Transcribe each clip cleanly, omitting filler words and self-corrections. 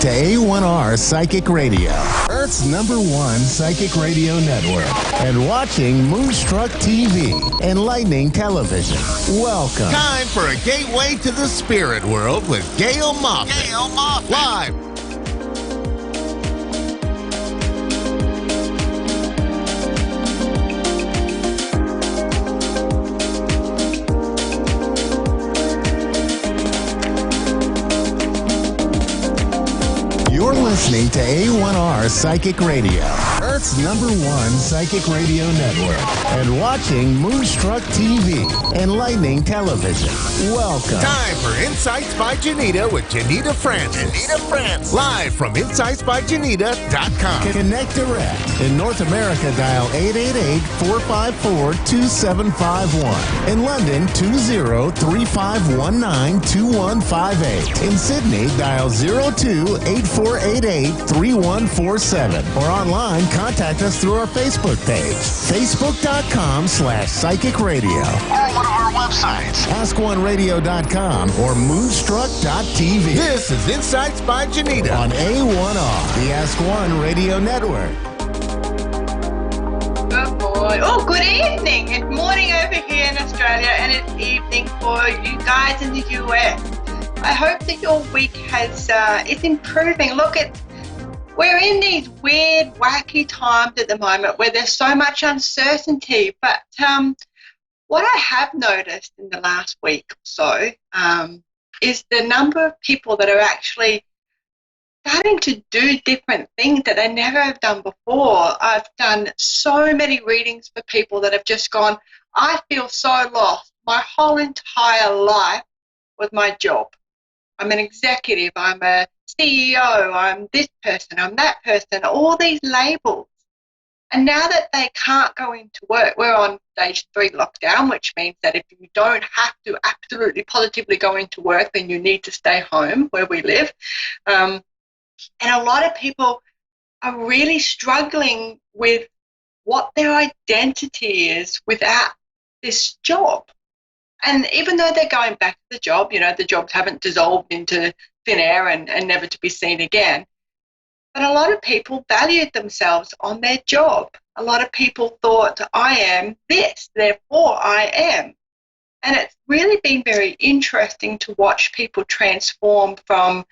to A1R Psychic Radio, Earth's #1 psychic radio network, and watching Moonstruck TV, enlightening television. Welcome. Time for a gateway to the spirit world with Gail Moffat. Live. You're listening to A1R Psychic Radio, Earth's #1 psychic radio network, and watching Moonstruck TV, enlightening television. Welcome. Time for Insights by Janita with Janita Francis. Live from insightsbyjanita.com. Connect direct. In North America, dial 888-454-2751. In London, 20-3519-2158. In Sydney, dial 02-8488-3147. Or online, contact us through our Facebook page, facebook.com/psychic radio. Or one of our websites, askoneradio.com or moonstruck.tv. This is Insights by Janita on A1R, the Ask One Radio Network. Good morning. Oh, good evening. It's morning over here in Australia, and it's evening for you guys in the US. I hope that your week is improving. Look, we're in these weird, wacky times at the moment where there's so much uncertainty. But what I have noticed in the last week or so is the number of people that are actually starting to do different things that they never have done before. I've done so many readings for people that have just gone, I feel so lost. My whole entire life was my job. I'm an executive, I'm a CEO, I'm this person, I'm that person, all these labels. And now that they can't go into work, we're on stage 3 lockdown, which means that if you don't have to absolutely positively go into work, then you need to stay home where we live. And a lot of people are really struggling with what their identity is without this job. And even though they're going back to the job, the jobs haven't dissolved into thin air and never to be seen again. But a lot of people valued themselves on their job. A lot of people thought, I am this, therefore I am. And it's really been very interesting to watch people transform from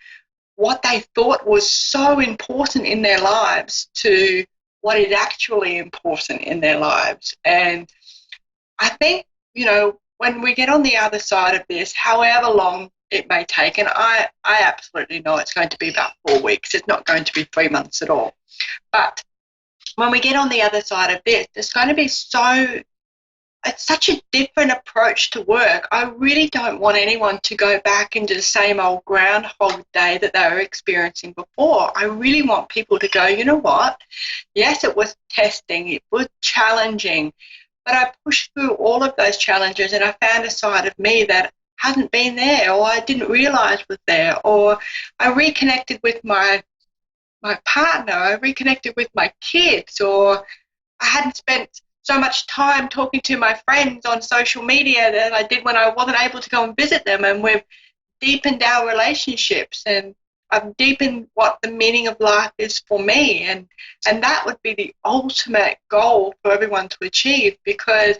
what they thought was so important in their lives to what is actually important in their lives. And I think, when we get on the other side of this, however long it may take, and I absolutely know it's going to be about 4 weeks. It's not going to be 3 months at all. But when we get on the other side of this, it's going to be it's such a different approach to work. I really don't want anyone to go back into the same old Groundhog Day that they were experiencing before. I really want people to go, you know what? Yes, it was testing. It was challenging. But I pushed through all of those challenges, and I found a side of me that hadn't been there, or I didn't realize was there, or I reconnected with my partner, I reconnected with my kids, or I hadn't spent so much time talking to my friends on social media that I did when I wasn't able to go and visit them, and we've deepened our relationships, and I've deepened what the meaning of life is for me, and that would be the ultimate goal for everyone to achieve, because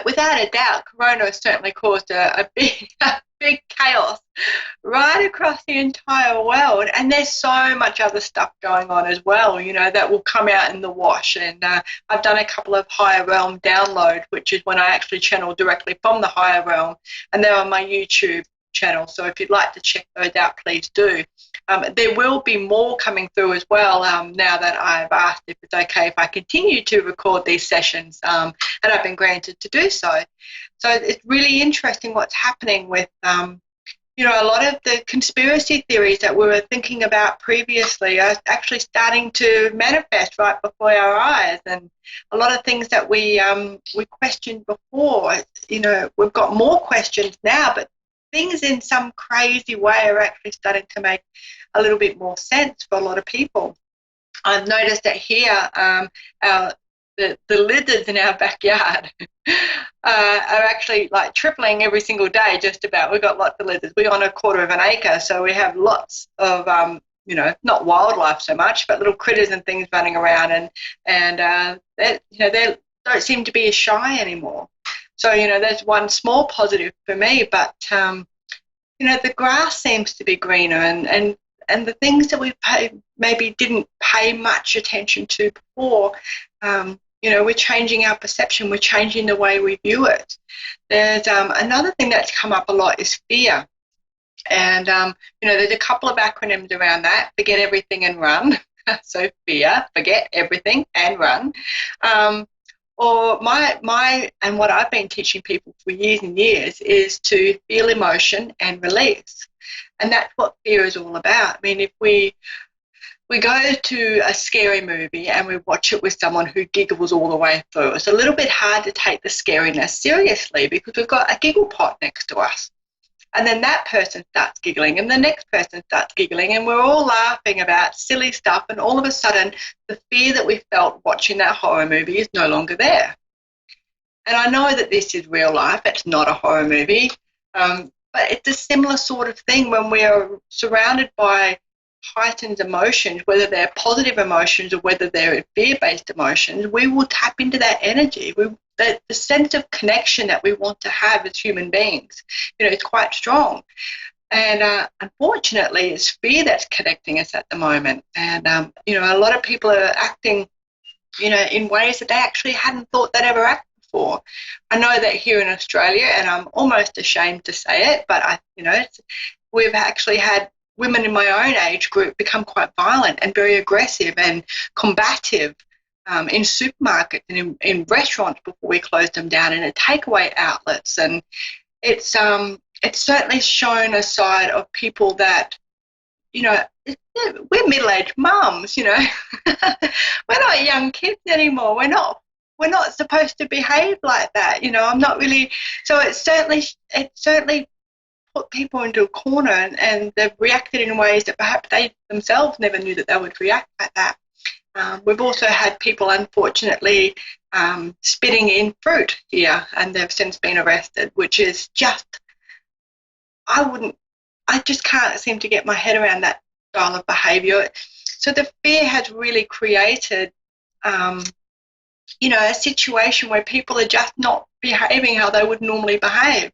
without a doubt, Corona has certainly caused a big chaos right across the entire world. And there's so much other stuff going on as well, that will come out in the wash. And I've done a couple of higher realm downloads, which is when I actually channel directly from the higher realm, and they're on my YouTube channel. So if you'd like to check those out, please do. There will be more coming through as well now that I've asked if it's okay if I continue to record these sessions, and I've been granted to do so. So it's really interesting what's happening with, a lot of the conspiracy theories that we were thinking about previously are actually starting to manifest right before our eyes, and a lot of things that we questioned before, we've got more questions now, but things in some crazy way are actually starting to make a little bit more sense for a lot of people. I've noticed that here, our the lizards in our backyard are actually like tripling every single day, just about. We've got lots of lizards. We're on a quarter of an acre, so we have lots of, not wildlife so much, but little critters and things running around, and they don't seem to be as shy anymore. So, there's one small positive for me, but, the grass seems to be greener, and the things that we maybe didn't pay much attention to before, we're changing our perception. We're changing the way we view it. There's another thing that's come up a lot is fear. And, there's a couple of acronyms around that: forget everything and run. So fear, forget everything and run. Or and what I've been teaching people for years and years is to feel emotion and release. And that's what fear is all about. I mean, if we go to a scary movie and we watch it with someone who giggles all the way through, it's a little bit hard to take the scariness seriously because we've got a giggle pot next to us. And then that person starts giggling and the next person starts giggling and we're all laughing about silly stuff, and all of a sudden the fear that we felt watching that horror movie is no longer there. And I know that this is real life. It's not a horror movie. But it's a similar sort of thing when we are surrounded by heightened emotions, whether they're positive emotions or whether they're fear-based emotions. We will tap into that energy. The sense of connection that we want to have as human beings, it's quite strong. And unfortunately, it's fear that's connecting us at the moment. And, a lot of people are acting, in ways that they actually hadn't thought they'd ever act before. I know that here in Australia, and I'm almost ashamed to say it, but we've actually had women in my own age group become quite violent and very aggressive and combative in supermarkets and in restaurants before we closed them down, and in takeaway outlets. And it's certainly shown a side of people that, we're middle-aged mums, we're not young kids anymore. We're not supposed to behave like that. I'm not really. So it certainly put people into a corner, and they've reacted in ways that perhaps they themselves never knew that they would react like that. We've also had people, unfortunately, spitting in fruit here, and they've since been arrested, which is just, I just can't seem to get my head around that style of behaviour. So the fear has really created, a situation where people are just not behaving how they would normally behave.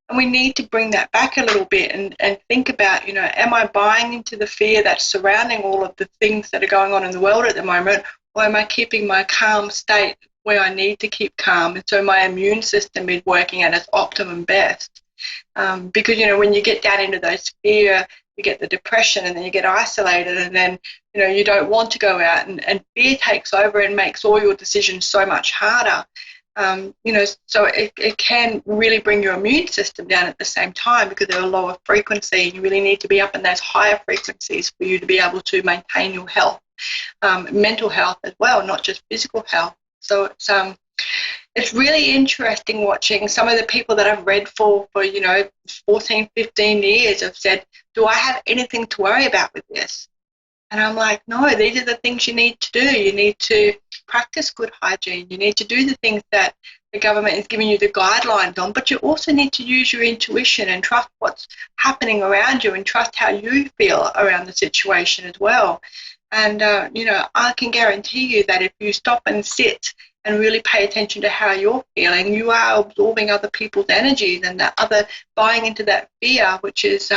And we need to bring that back a little bit and think about, am I buying into the fear that's surrounding all of the things that are going on in the world at the moment, or am I keeping my calm state where I need to keep calm? And so my immune system is working at its optimum best. Because, when you get down into those fear, you get the depression, and then you get isolated, and then, you don't want to go out, and fear takes over and makes all your decisions so much harder. So it can really bring your immune system down at the same time because they're a lower frequency. You really need to be up in those higher frequencies for you to be able to maintain your health, mental health as well, not just physical health. So it's really interesting watching some of the people that I've read for 14, 15 years have said, do I have anything to worry about with this? And I'm like, no, these are the things you need to do. You need to practice good hygiene. You need to do the things that the government is giving you the guidelines on, but you also need to use your intuition and trust what's happening around you and trust how you feel around the situation as well. And, I can guarantee you that if you stop and sit and really pay attention to how you're feeling, you are absorbing other people's energies and buying into that fear, which is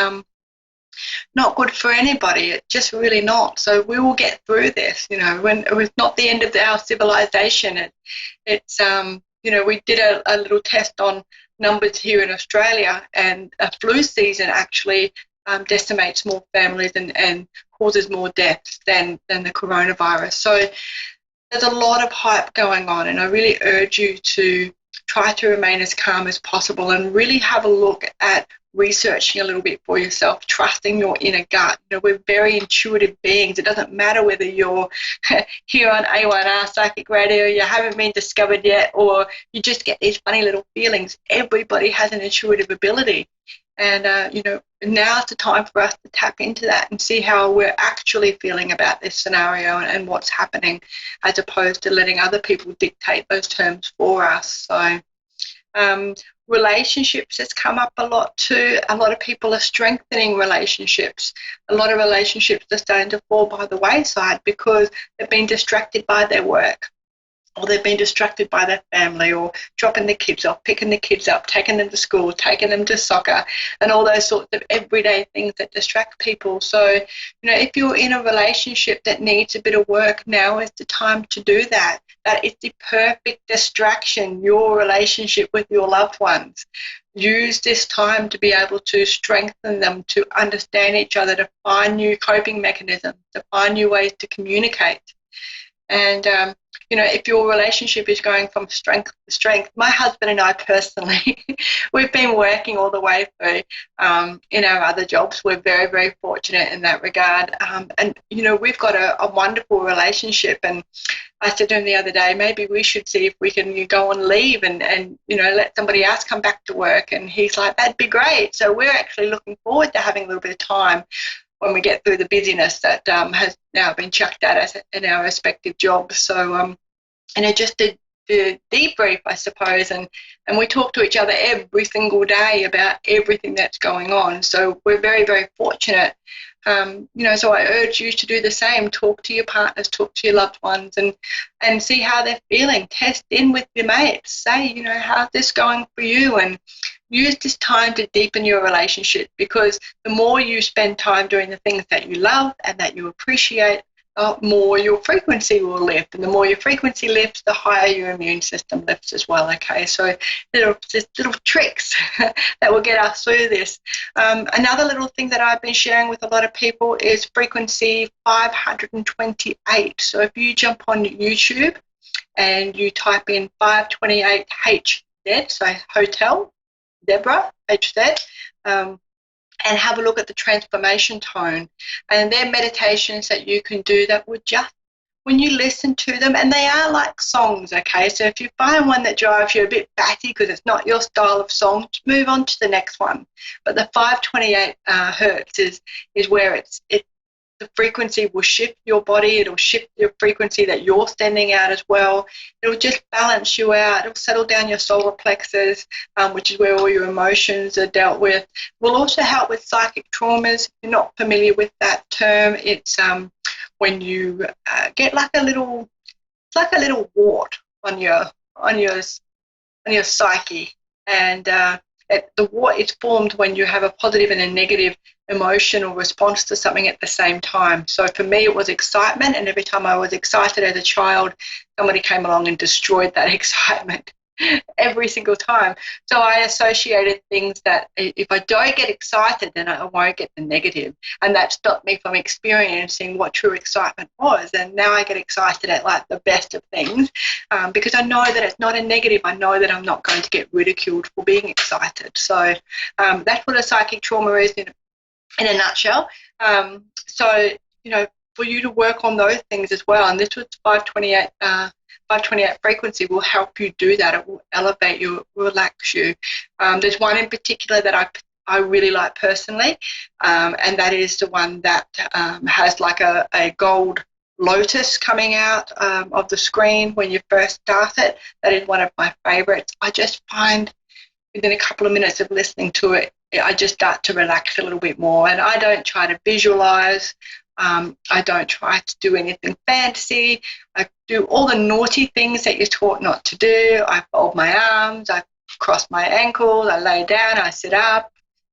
not good for anybody. It's just really not. So we will get through this. When it was not the end of our civilization. It's we did a little test on numbers here in Australia, and a flu season actually decimates more families and causes more deaths than the coronavirus. So there's a lot of hype going on, and I really urge you to try to remain as calm as possible and really have a look at researching a little bit for yourself, trusting your inner gut. We're very intuitive beings. It doesn't matter whether you're here on A1R Psychic Radio, you haven't been discovered yet, or you just get these funny little feelings. Everybody has an intuitive ability. And, now's the time for us to tap into that and see how we're actually feeling about this scenario and what's happening, as opposed to letting other people dictate those terms for us. So relationships has come up a lot too. A lot of people are strengthening relationships. A lot of relationships are starting to fall by the wayside because they've been distracted by their work, or they've been distracted by their family, or dropping the kids off, picking the kids up, taking them to school, taking them to soccer, and all those sorts of everyday things that distract people. So, if you're in a relationship that needs a bit of work, now is the time to do that. That is the perfect distraction, your relationship with your loved ones. Use this time to be able to strengthen them, to understand each other, to find new coping mechanisms, to find new ways to communicate. And, if your relationship is going from strength to strength, my husband and I personally, we've been working all the way through in our other jobs. We're very, very fortunate in that regard. And, we've got a wonderful relationship. And I said to him the other day, maybe we should see if we can go on leave and let somebody else come back to work. And he's like, that'd be great. So we're actually looking forward to having a little bit of time when we get through the busyness that has now been chucked at us in our respective jobs. So, just to debrief, I suppose, and we talk to each other every single day about everything that's going on. So we're very, very fortunate. So I urge you to do the same. Talk to your partners, talk to your loved ones, and see how they're feeling. Test in with your mates. Say, how's this going for you? And use this time to deepen your relationship, because the more you spend time doing the things that you love and that you appreciate, more your frequency will lift. And the more your frequency lifts, the higher your immune system lifts as well, okay? So little tricks that will get us through this. Another little thing that I've been sharing with a lot of people is frequency 528. So if you jump on YouTube and you type in 528 HZ, so hotel, Deborah, HZ, and have a look at the transformation tone. And they're meditations that you can do that would just, when you listen to them, and they are like songs, okay? So if you find one that drives you a bit batty because it's not your style of song, just move on to the next one. But the 528 hertz is where the frequency will shift your body. It'll shift your frequency that you're sending out as well. It'll just balance you out. It'll settle down your solar plexus, which is where all your emotions are dealt with. It will also help with psychic traumas. If you're not familiar with that term, it's when you get like a little wart on your psyche, and the wart is formed when you have a positive and a negative emotional response to something at the same time. So for me, it was excitement, and every time I was excited as a child, somebody came along and destroyed that excitement every single time. So I associated things that if I don't get excited, then I won't get the negative, and that stopped me from experiencing what true excitement was. And now I get excited at like the best of things, because I know that it's not a negative. I know that I'm not going to get ridiculed for being excited. So that's what a psychic trauma is in a nutshell. So, for you to work on those things as well. And this was 528 frequency will help you do that. It will elevate you, it will relax you. There's one in particular that I really like personally, and that is the one that has like a gold lotus coming out of the screen when you first start it. That is one of my favorites. I just find within a couple of minutes of listening to it, I just start to relax a little bit more. And I don't try to visualize. I don't try to do anything fancy. I do all the naughty things that you're taught not to do. I fold my arms, I cross my ankles, I lay down, I sit up,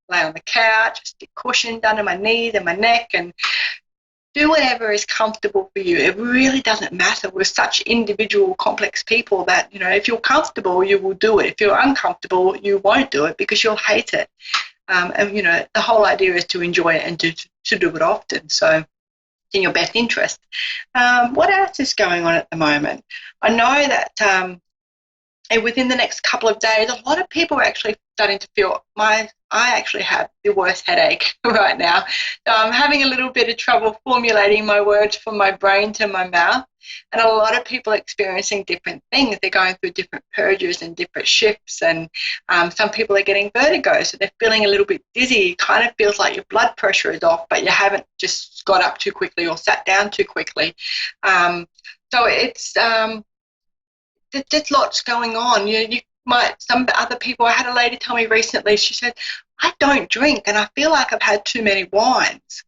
lay on the couch, stick cushions under my knees and my neck, and do whatever is comfortable for you. It really doesn't matter. We're such individual, complex people that, if you're comfortable, you will do it. If you're uncomfortable, you won't do it because you'll hate it. And, the whole idea is to enjoy it and to do it often. So it's in your best interest. What else is going on at the moment? I know that within the next couple of days, a lot of people are actually starting to feel I actually have the worst headache right now. So I'm having a little bit of trouble formulating my words from my brain to my mouth. And a lot of people are experiencing different things. They're going through different purges and different shifts, and some people are getting vertigo, so they're feeling a little bit dizzy. It kind of feels like your blood pressure is off, but you haven't just got up too quickly or sat down too quickly. So it's there's just lots going on. You might, some other people, I had a lady tell me recently, she said, I don't drink and I feel like I've had too many wines.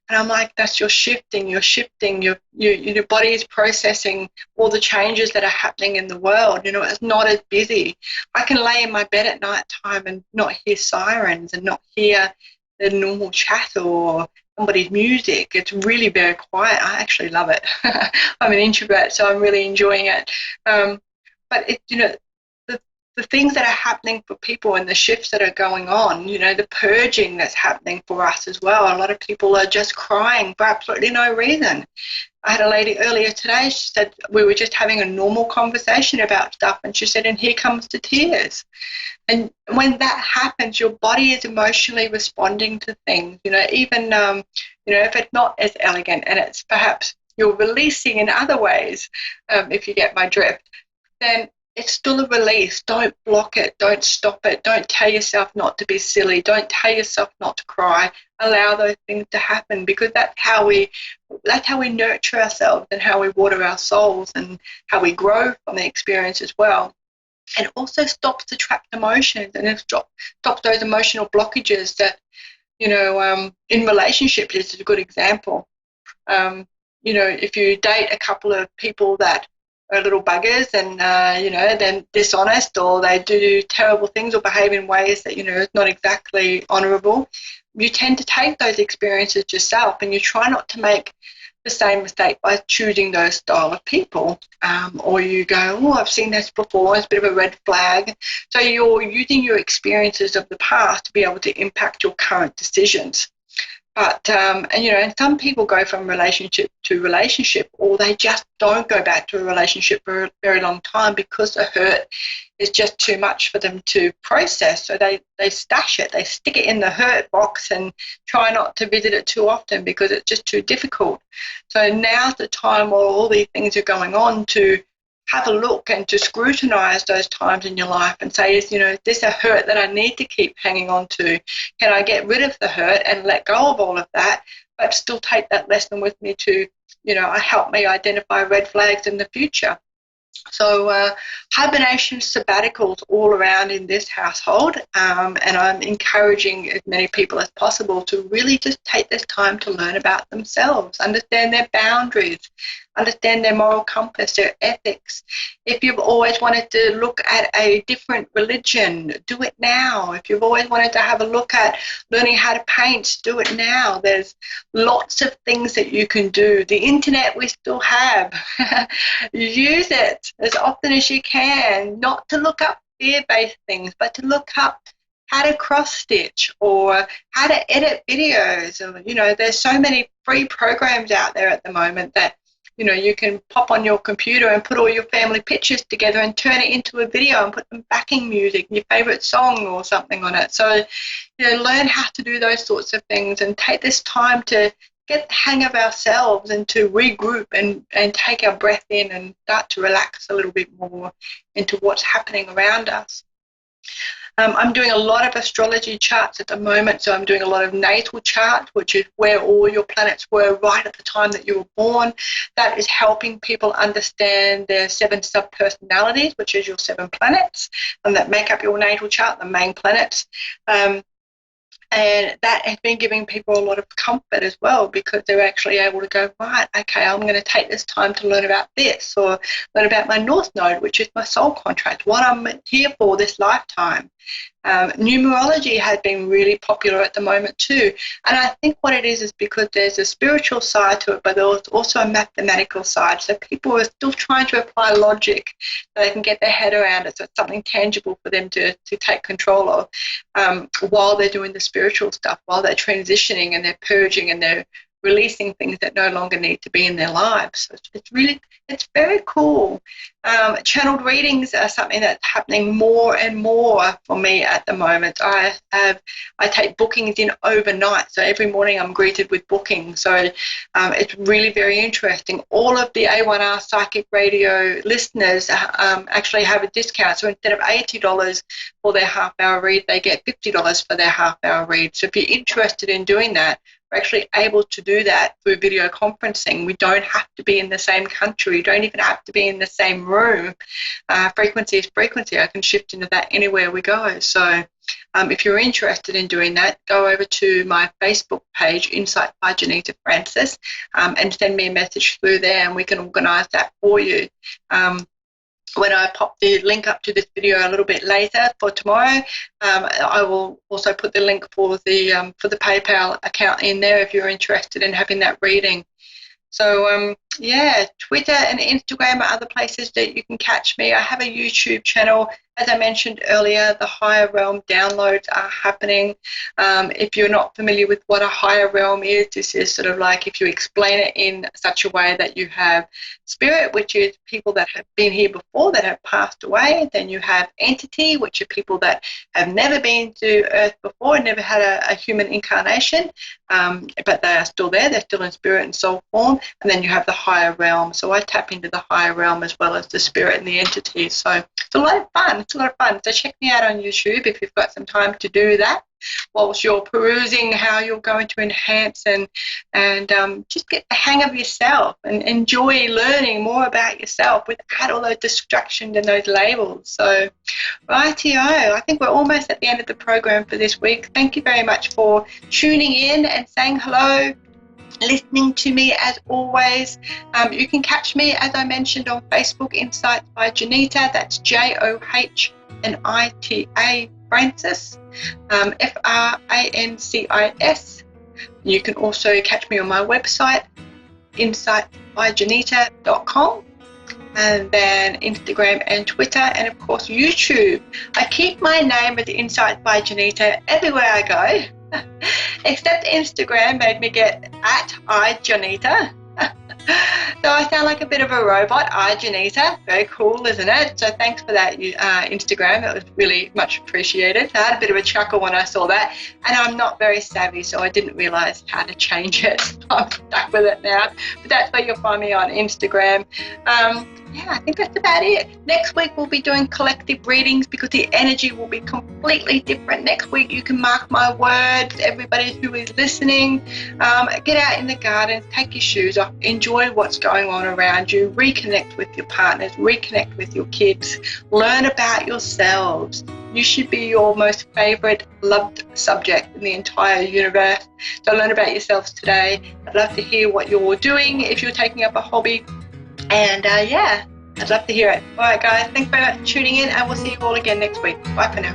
And I'm like, that's your shifting, your body is processing all the changes that are happening in the world. It's not as busy. I can lay in my bed at night time and not hear sirens and not hear the normal chat or somebody's music. It's really very quiet. I actually love it. I'm an introvert, so I'm really enjoying it. But the things that are happening for people and the shifts that are going on, the purging that's happening for us as well. A lot of people are just crying for absolutely no reason. I had a lady earlier today, she said we were just having a normal conversation about stuff, and she said, and here comes the tears. And when that happens, your body is emotionally responding to things, even, if it's not as elegant and it's perhaps you're releasing in other ways, if you get my drift, then it's still a release. Don't block it. Don't stop it. Don't tell yourself not to be silly. Don't tell yourself not to cry. Allow those things to happen, because that's how we nurture ourselves and how we water our souls and how we grow from the experience as well. And it also stops the trapped emotions, and it stops those emotional blockages that, in relationships is a good example. If you date a couple of people that are little buggers and, then dishonest, or they do terrible things or behave in ways that, is not exactly honourable, you tend to take those experiences yourself, and you try not to make the same mistake by choosing those style of people. Or you go, oh, I've seen this before, it's a bit of a red flag. So you're using your experiences of the past to be able to impact your current decisions. But, and some people go from relationship to relationship, or they just don't go back to a relationship for a very long time because the hurt is just too much for them to process. So they stash it, they stick it in the hurt box and try not to visit it too often because it's just too difficult. So now's the time while all these things are going on to have a look and to scrutinise those times in your life and say, is this a hurt that I need to keep hanging on to? Can I get rid of the hurt and let go of all of that, but still take that lesson with me to, help me identify red flags in the future? So hibernation sabbaticals all around in this household, and I'm encouraging as many people as possible to really just take this time to learn about themselves, understand their boundaries, understand their moral compass, their ethics. If you've always wanted to look at a different religion, do it now. If you've always wanted to have a look at learning how to paint, do it now. There's lots of things that you can do. The internet we still have. Use it as often as you can, not to look up fear-based things, but to look up how to cross-stitch or how to edit videos. Or, there's so many free programs out there at the moment that you can pop on your computer and put all your family pictures together and turn it into a video and put some backing music, your favorite song or something on it. So, learn how to do those sorts of things and take this time to get the hang of ourselves and to regroup and take our breath in and start to relax a little bit more into what's happening around us. I'm doing a lot of astrology charts at the moment, so I'm doing a lot of natal chart, which is where all your planets were right at the time that you were born. That is helping people understand their 7 sub-personalities, which is your 7 planets, and that make up your natal chart, the main planets. And that has been giving people a lot of comfort as well, because they're actually able to go, right, okay, I'm going to take this time to learn about this, or learn about my North Node, which is my soul contract, what I'm here for this lifetime. Numerology has been really popular at the moment too, and I think what it is because there's a spiritual side to it, but there's also a mathematical side. So people are still trying to apply logic so they can get their head around it, so it's something tangible for them to take control of while they're doing the spiritual stuff, while they're transitioning and they're purging and they're releasing things that no longer need to be in their lives. So it's very cool. Channeled readings are something that's happening more and more for me at the moment. I take bookings in overnight, so every morning I'm greeted with bookings. So it's really very interesting. All of the A1R Psychic Radio listeners actually have a discount. So instead of $80 for their half-hour read, they get $50 for their half-hour read. So if you're interested in doing that, we're actually able to do that through video conferencing. We don't have to be in the same country. We don't even have to be in the same room. Frequency is frequency. I can shift into that anywhere we go. So if you're interested in doing that, go over to my Facebook page, Insight by Janita Francis, and send me a message through there, and we can organise that for you. When I pop the link up to this video a little bit later for tomorrow, I will also put the link for the PayPal account in there if you're interested in having that reading. So, yeah, Twitter and Instagram are other places that you can catch me. I have a YouTube channel. As I mentioned earlier, the higher realm downloads are happening. If you're not familiar with what a higher realm is, this is sort of like if you explain it in such a way that you have spirit, which is people that have been here before that have passed away. Then you have entity, which are people that have never been to Earth before, never had a human incarnation, but they are still there. They're still in spirit and soul form. And then you have the higher realm. So I tap into the higher realm as well as the spirit and the entity. So it's a lot of fun. It's a lot of fun. So check me out on YouTube if you've got some time to do that whilst you're perusing how you're going to enhance and just get the hang of yourself and enjoy learning more about yourself without all those distractions and those labels. So rightio, I think we're almost at the end of the program for this week. Thank you very much for tuning in and saying hello, listening to me as always. You can catch me, as I mentioned, on Facebook, Insights by Janita. That's JOHNITA Francis, FRANCIS. You can also catch me on my website, insightsbyjanita.com, and then Instagram and Twitter, and of course YouTube. I keep my name as Insights by Janita everywhere I go. Except Instagram made me get @iJanita. So I sound like a bit of a robot. iJanita, very cool, isn't it? So thanks for that, Instagram. It was really much appreciated. I had a bit of a chuckle when I saw that, and I'm not very savvy, so I didn't realise how to change it. I'm stuck with it now. But that's where you'll find me on Instagram. Yeah, I think that's about it. Next week we'll be doing collective readings because the energy will be completely different next week. You can mark my words, everybody who is listening. Get out in the garden, take your shoes off, enjoy what's going on around you, reconnect with your partners, reconnect with your kids, learn about yourselves. You should be your most favourite loved subject in the entire universe. So learn about yourselves today. I'd love to hear what you're doing if you're taking up a hobby. And yeah, I'd love to hear it. All right, guys, thanks very much for tuning in, and we'll see you all again next week. Bye for now.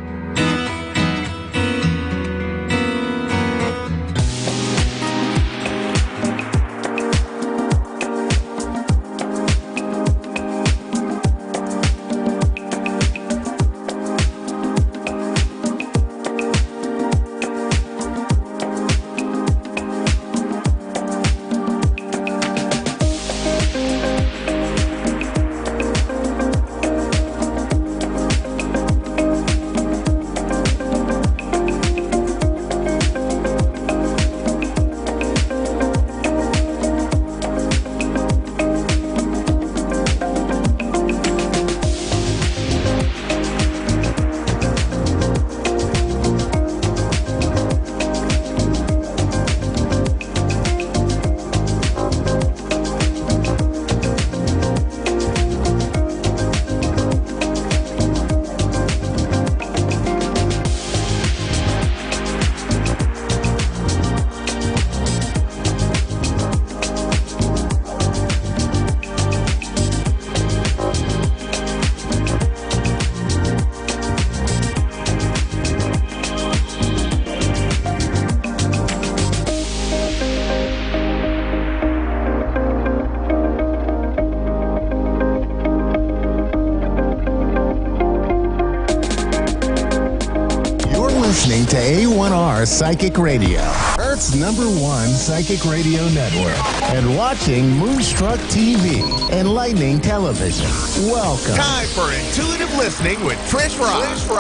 To A1R are Psychic Radio, Earth's #1 psychic radio network, and watching Moonstruck TV, enlightening television. Welcome. Time for intuitive listening with Trish Rock.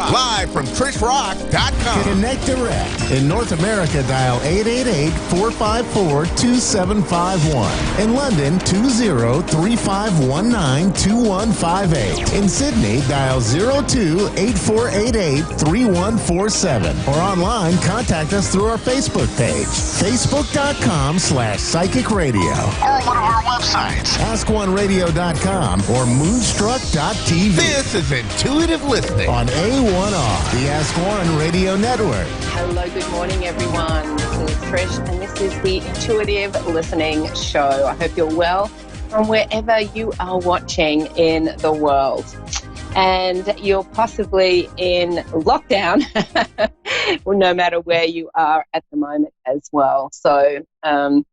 Live from TrishRock.com. Connect direct. In North America, dial 888-454-2751. In London, 20-3519-2158. In Sydney, dial 02-8488-3147. Or online, contact us through our Facebook page, facebook.com/Psychic Radio. Or one of our websites, AskOneRadio.com or Moonstruck.tv. This is intuitive listening On A1R, the Ask One Radio Network. Hello, good morning, everyone. This is Trish, and this is the Intuitive Listening Show. I hope you're well from wherever you are watching in the world. And you're possibly in lockdown, well, no matter where you are at the moment as well. So I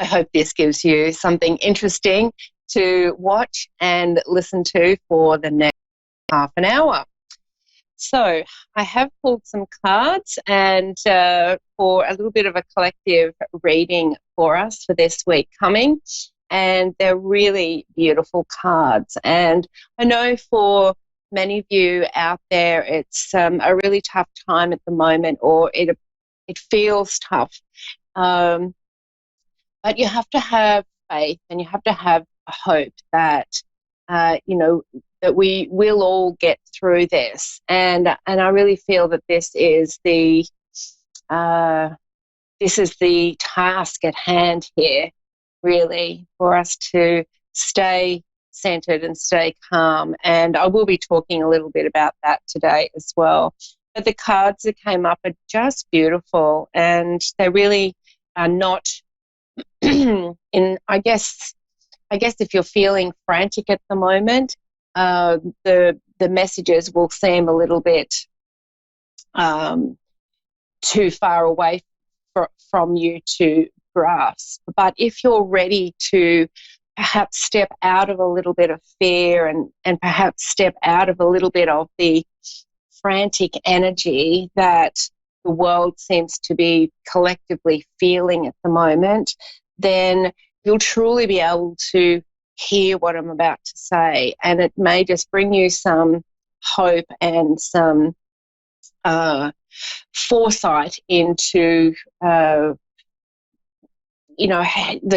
hope this gives you something interesting to watch and listen to for the next half an hour. So I have pulled some cards and for a little bit of a collective reading for us for this week coming. And they're really beautiful cards. And I know for many of you out there, it's a really tough time at the moment, or it feels tough. But you have to have faith and you have to have hope that, that we will all get through this. And I really feel that this is the task at hand here, really, for us to stay centered and stay calm. And I will be talking a little bit about that today as well. But the cards that came up are just beautiful, and they really are not I guess if you're feeling frantic at the moment, the messages will seem a little bit too far away from you to grasp. But if you're ready to perhaps step out of a little bit of fear and perhaps step out of a little bit of the frantic energy that the world seems to be collectively feeling at the moment, then you'll truly be able to hear what I'm about to say. And it may just bring you some hope and some foresight into the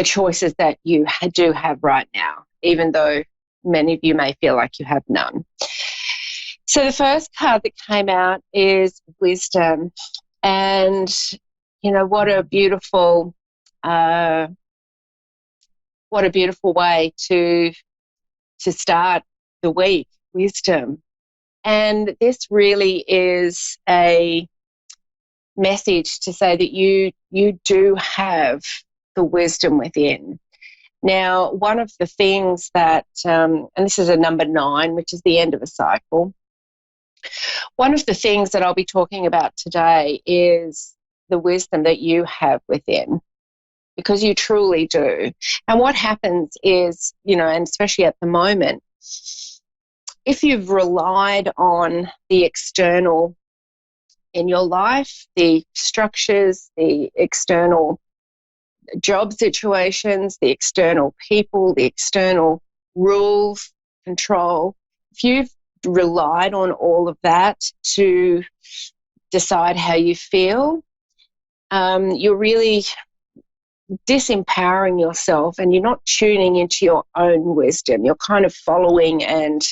choices that you do have right now, even though many of you may feel like you have none. So the first card that came out is wisdom. And, what a beautiful way to start the week, wisdom. And this really is a message to say that you do have the wisdom within. Now, one of the things that, and this is a number 9, which is the end of a cycle. One of the things that I'll be talking about today is the wisdom that you have within, because you truly do. And what happens is, and especially at the moment, if you've relied on the external in your life, the structures, the external job situations, the external people, the external rules, control, if you've relied on all of that to decide how you feel, you're really disempowering yourself and you're not tuning into your own wisdom. You're kind of following and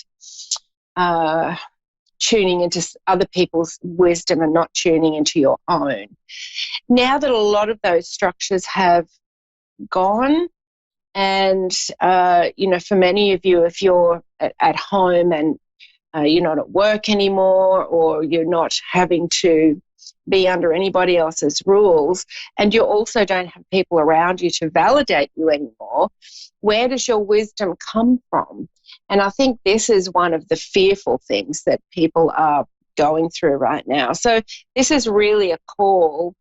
tuning into other people's wisdom and not tuning into your own. Now that a lot of those structures have gone, and, for many of you, if you're at home and you're not at work anymore, or you're not having to be under anybody else's rules, and you also don't have people around you to validate you anymore, where does your wisdom come from? And I think this is one of the fearful things that people are going through right now. So this is really a call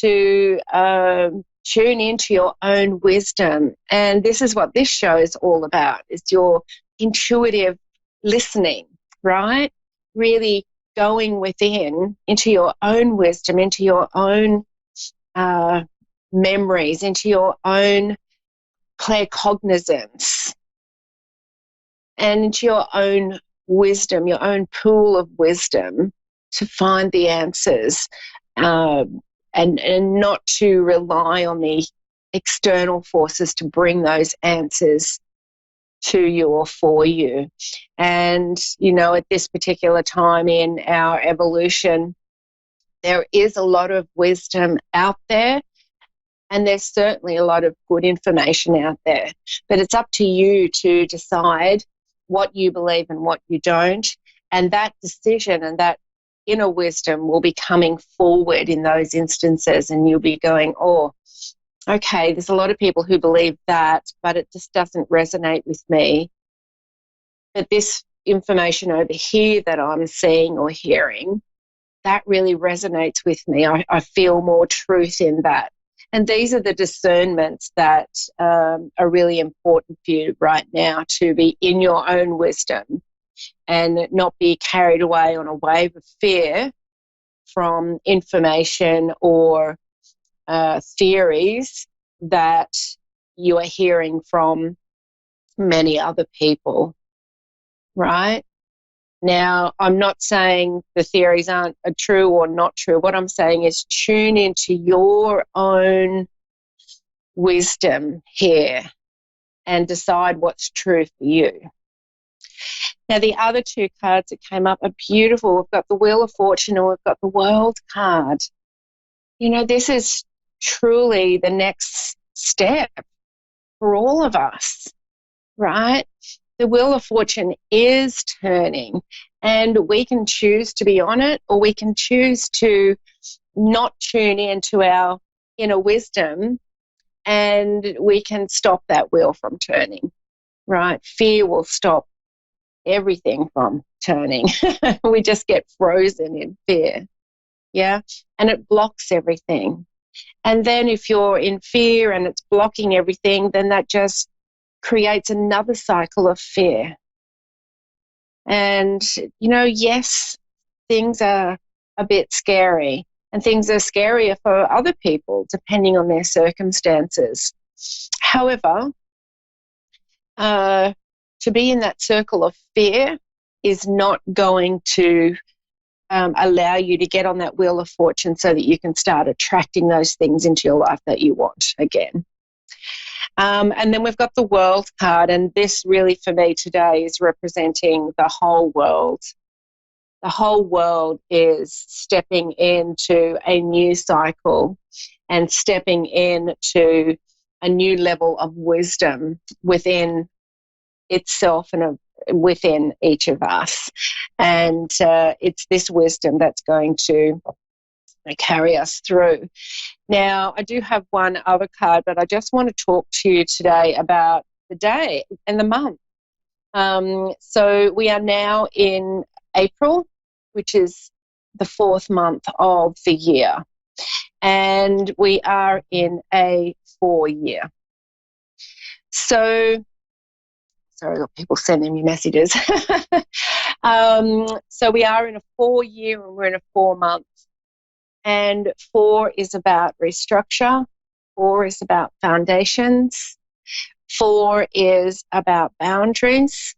to tune into your own wisdom. And this is what this show is all about, is your intuitive listening, right? Really going within into your own wisdom, into your own memories, into your own claircognizance, and into your own wisdom, your own pool of wisdom to find the answers, and not to rely on the external forces to bring those answers to you or for you. And, you know, at this particular time in our evolution, there is a lot of wisdom out there, and there's certainly a lot of good information out there. But it's up to you to decide what you believe and what you don't. And that decision and that inner wisdom will be coming forward in those instances, and you'll be going, oh, okay, there's a lot of people who believe that, but it just doesn't resonate with me. But this information over here that I'm seeing or hearing, that really resonates with me. I feel more truth in that. And these are the discernments that are really important for you right now, to be in your own wisdom and not be carried away on a wave of fear from information or theories that you are hearing from many other people, right? Now, I'm not saying the theories aren't true or not true. What I'm saying is tune into your own wisdom here and decide what's true for you. Now, the other two cards that came up are beautiful. We've got the Wheel of Fortune and we've got the World card. You know, this is truly the next step for all of us, right? The Wheel of Fortune is turning, and we can choose to be on it, or we can choose to not tune into our inner wisdom, and we can stop that wheel from turning, right? Fear will stop everything from turning. We just get frozen in fear, yeah? And it blocks everything. And then if you're in fear and it's blocking everything, then that just creates another cycle of fear. And, you know, yes, things are a bit scary, and things are scarier for other people depending on their circumstances. However, to be in that circle of fear is not going to allow you to get on that Wheel of Fortune so that you can start attracting those things into your life that you want again. And then we've got the World card, and this really for me today is representing the whole world. The whole world is stepping into a new cycle and stepping into a new level of wisdom within itself and within each of us. And it's this wisdom that's going to carry us through. Now, I do have one other card, but I just want to talk to you today about the day and the month. So we are now in April, which is the 4th month of the year, and we are in a 4-year. So, sorry, I've got people sending me messages. So we are in a 4-year and we're in a 4-month. And 4 is about restructure. 4 is about foundations. 4 is about boundaries.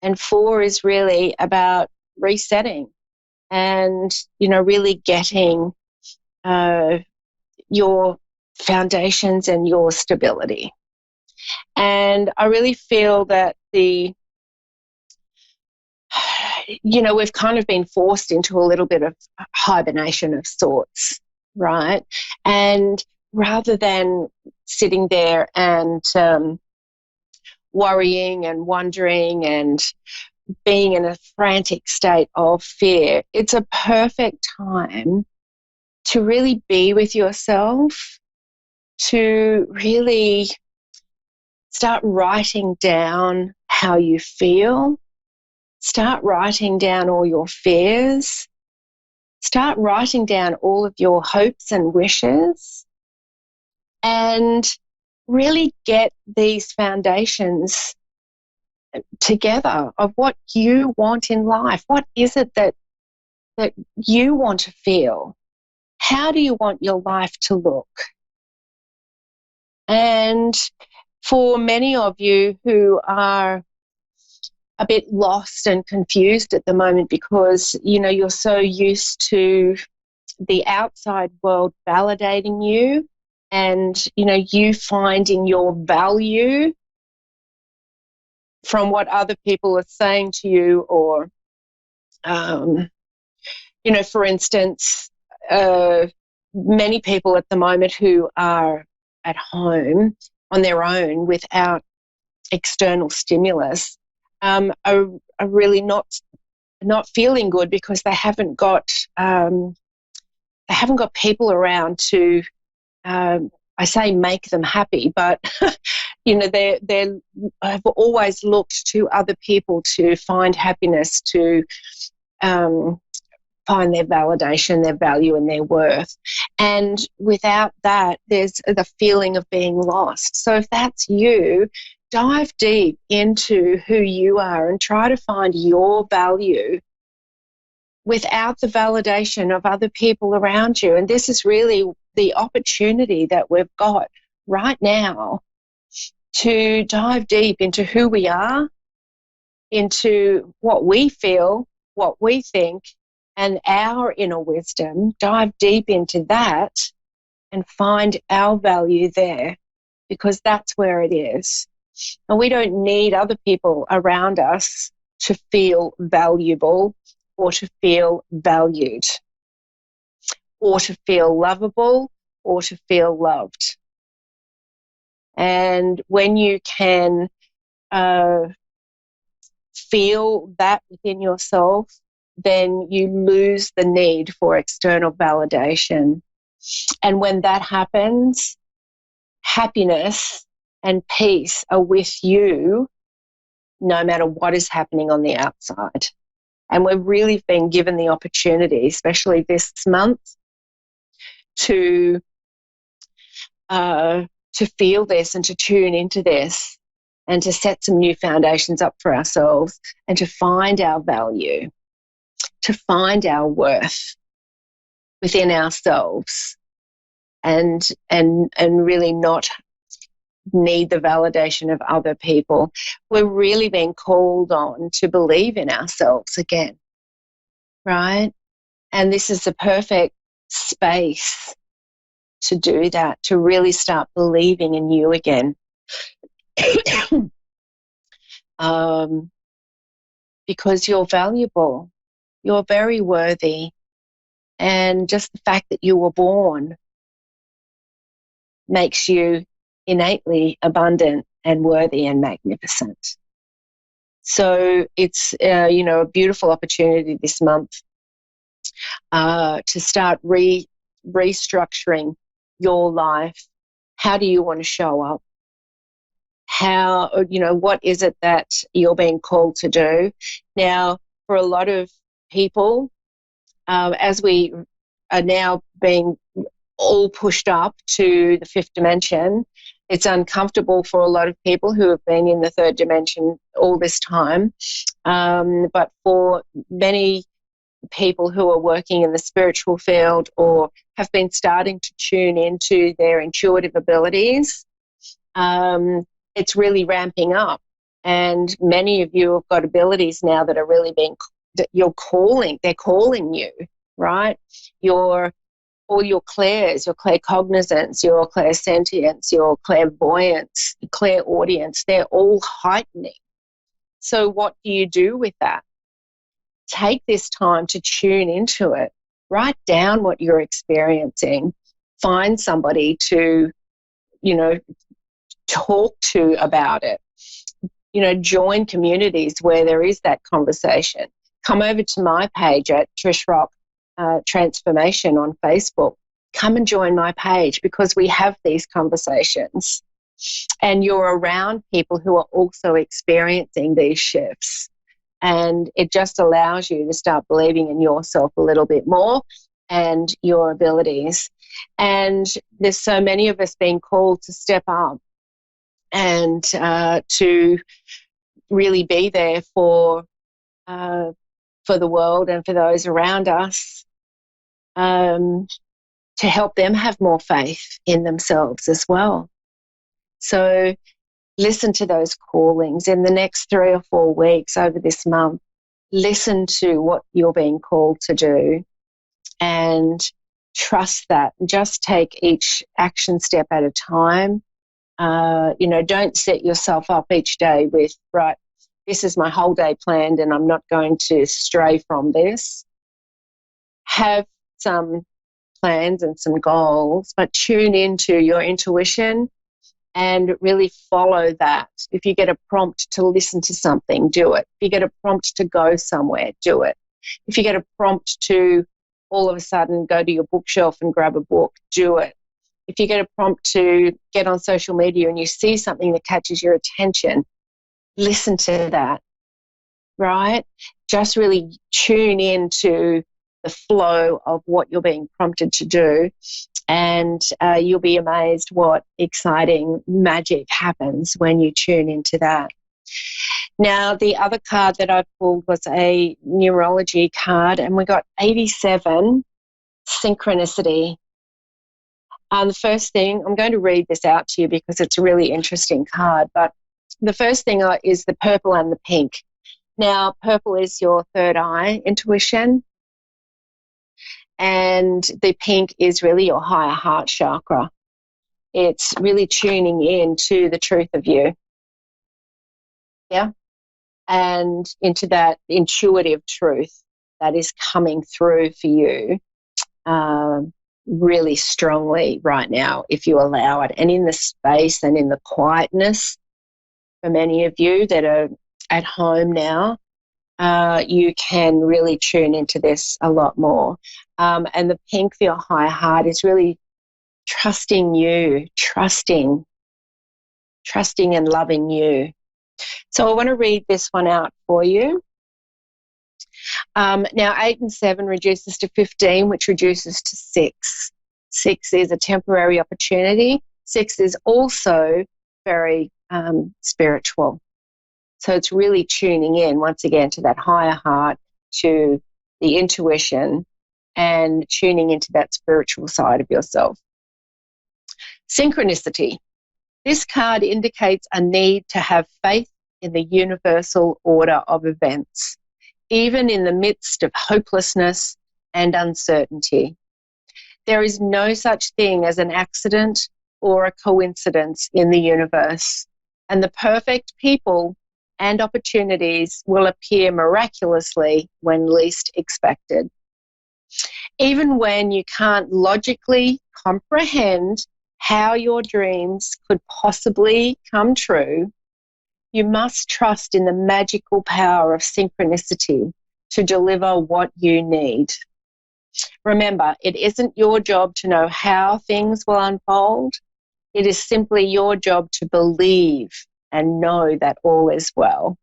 And 4 is really about resetting and, you know, really getting your foundations and your stability. And I really feel that we've kind of been forced into a little bit of hibernation of sorts, right? And rather than sitting there and worrying and wondering and being in a frantic state of fear, it's a perfect time to really be with yourself, to really start writing down how you feel. Start writing down all your fears. Start writing down all of your hopes and wishes, and really get these foundations together of what you want in life. What is it that you want to feel? How do you want your life to look? And for many of you who are a bit lost and confused at the moment because, you're so used to the outside world validating you and, you finding your value from what other people are saying to you or, for instance, many people at the moment who are at home on their own without external stimulus are really not feeling good because they haven't got people around to I say make them happy, but they have always looked to other people to find happiness, to find their validation, their value, and their worth. And without that, there's the feeling of being lost. So if that's you, dive deep into who you are and try to find your value without the validation of other people around you. And this is really the opportunity that we've got right now to dive deep into who we are, into what we feel, what we think, and our inner wisdom. Dive deep into that and find our value there, because that's where it is. And we don't need other people around us to feel valuable or to feel valued or to feel lovable or to feel loved. And when you can feel that within yourself, then you lose the need for external validation. And when that happens, happiness and peace are with you no matter what is happening on the outside. And we've really been given the opportunity, especially this month, to feel this and to tune into this and to set some new foundations up for ourselves and to find our value, to find our worth within ourselves and really not need the validation of other people. We're really being called on to believe in ourselves again, right? And this is the perfect space to do that, to really start believing in you again. Because you're valuable, you're very worthy, and just the fact that you were born makes you innately abundant and worthy and magnificent. So it's a beautiful opportunity this month to start restructuring your life. How do you want to show up? How, what is it that you're being called to do? Now, for a lot of people, as we are now being all pushed up to the fifth dimension, it's uncomfortable for a lot of people who have been in the third dimension all this time. But for many people who are working in the spiritual field or have been starting to tune into their intuitive abilities, it's really ramping up. And many of you have got abilities now that are really they're calling you, right? All your clairs, your claircognizance, your clairsentience, your clairvoyance, clairaudience, they're all heightening. So what do you do with that? Take this time to tune into it. Write down what you're experiencing. Find somebody to, talk to about it. Join communities where there is that conversation. Come over to my page at Trish Rock Transformation on Facebook. Come and join my page, because we have these conversations and you're around people who are also experiencing these shifts, and it just allows you to start believing in yourself a little bit more and your abilities. And there's so many of us being called to step up and to really be there for the world and for those around us, to help them have more faith in themselves as well. So listen to those callings in the next 3 or 4 weeks over this month. Listen to what you're being called to do and trust that. Just take each action step at a time. Don't set yourself up each day with, right, this is my whole day planned and I'm not going to stray from this. Have some plans and some goals, but tune into your intuition and really follow that. If you get a prompt to listen to something, do it. If you get a prompt to go somewhere, do it. If you get a prompt to all of a sudden go to your bookshelf and grab a book, do it. If you get a prompt to get on social media and you see something that catches your attention, listen to that, right? Just really tune into the flow of what you're being prompted to do, and you'll be amazed what exciting magic happens when you tune into that. Now, the other card that I pulled was a numerology card, and we got 87, synchronicity. The first thing, I'm going to read this out to you because it's a really interesting card, but the first thing is the purple and the pink. Now, purple is your third eye intuition, and the pink is really your higher heart chakra. It's really tuning in to the truth of you. Yeah. And into that intuitive truth that is coming through for you really strongly right now, if you allow it. And in the space and in the quietness, for many of you that are at home now, you can really tune into this a lot more. And the pink for your higher heart is really trusting you, trusting and loving you. So I want to read this one out for you. Now, 8 and 7 reduces to 15, which reduces to 6. 6 is a temporary opportunity. 6 is also very spiritual. So it's really tuning in, once again, to that higher heart, to the intuition, and tuning into that spiritual side of yourself. Synchronicity. This card indicates a need to have faith in the universal order of events, even in the midst of hopelessness and uncertainty. There is no such thing as an accident or a coincidence in the universe, and the perfect people and opportunities will appear miraculously when least expected. Even when you can't logically comprehend how your dreams could possibly come true, you must trust in the magical power of synchronicity to deliver what you need. Remember, it isn't your job to know how things will unfold. It is simply your job to believe and know that all is well.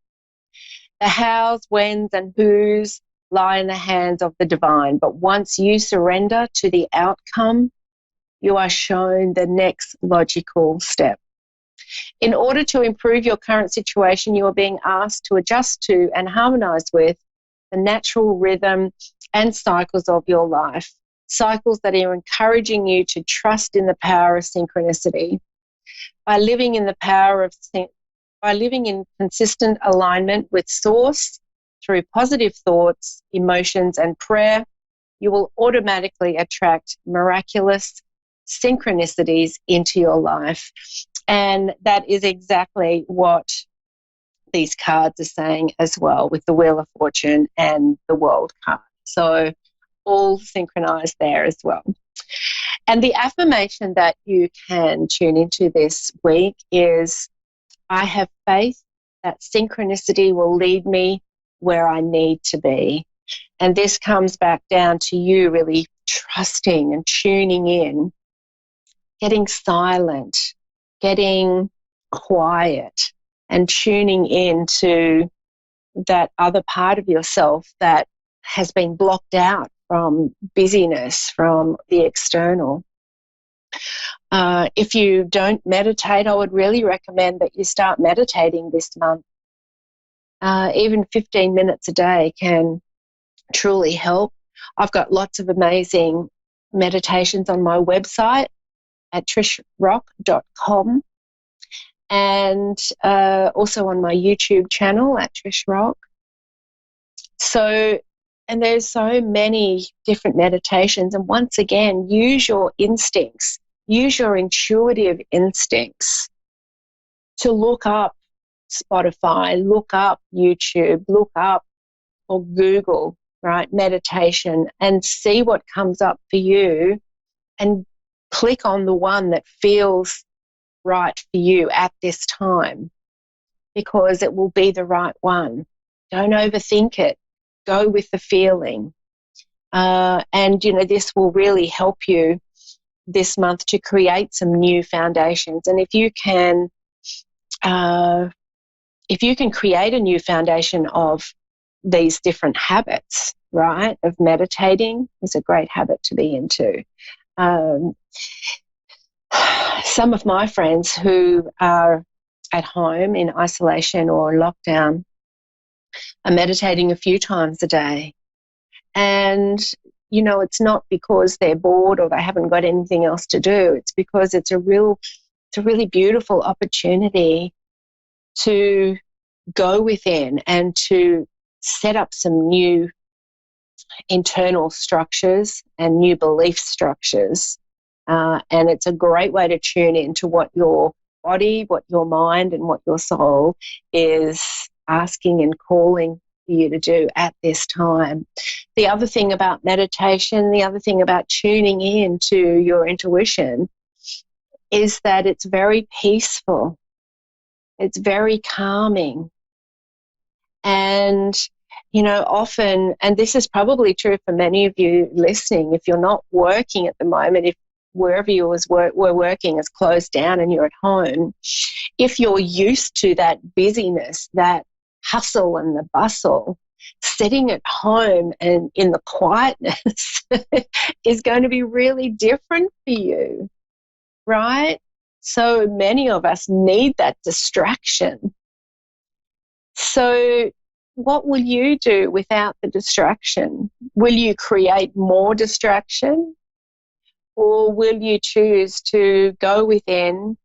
The hows, whens, and whos lie in the hands of the divine, but once you surrender to the outcome, you are shown the next logical step. In order to improve your current situation, you are being asked to adjust to and harmonize with the natural rhythm and cycles of your life, cycles that are encouraging you to trust in the power of synchronicity. By living in consistent alignment with Source through positive thoughts, emotions, and prayer, you will automatically attract miraculous synchronicities into your life. And that is exactly what these cards are saying as well, with the Wheel of Fortune and the World card. So all synchronized there as well. And the affirmation that you can tune into this week is, I have faith that synchronicity will lead me where I need to be. And this comes back down to you really trusting and tuning in, getting silent, getting quiet, and tuning into that other part of yourself that has been blocked out from busyness, from the external. If you don't meditate, I would really recommend that you start meditating this month. Even 15 minutes a day can truly help. I've got lots of amazing meditations on my website at trishrock.com, and also on my YouTube channel at Trish Rock. So, and there's so many different meditations. And once again, use your instincts, use your intuitive instincts to look up Spotify, look up YouTube, look up or Google, right, meditation, and see what comes up for you, and click on the one that feels right for you at this time, because it will be the right one. Don't overthink it. Go with the feeling. And, this will really help you this month to create some new foundations. And if you can create a new foundation of these different habits, right, of meditating is a great habit to be into. Some of my friends who are at home in isolation or lockdown are meditating a few times a day. And, it's not because they're bored or they haven't got anything else to do. It's because it's a really beautiful opportunity to go within and to set up some new internal structures and new belief structures. And it's a great way to tune into what your body, what your mind, and what your soul is asking and calling for you to do at this time. The other thing about meditation, the other thing about tuning in to your intuition is that it's very peaceful. It's very calming. And, often, and this is probably true for many of you listening, if you're not working at the moment, if wherever you were working is closed down and you're at home, if you're used to that busyness, that hustle and the bustle, sitting at home and in the quietness is going to be really different for you, right? So many of us need that distraction. So what will you do without the distraction? Will you create more distraction? Or will you choose to go within,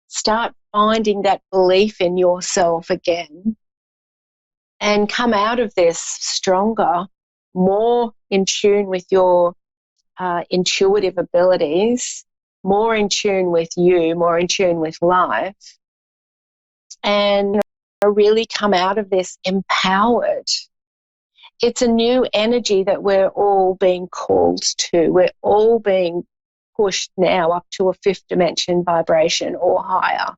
start finding that belief in yourself again, and come out of this stronger, more in tune with your intuitive abilities, more in tune with you, more in tune with life, and really come out of this empowered? It's a new energy that we're all being called to. We're all being pushed now up to a fifth dimension vibration or higher.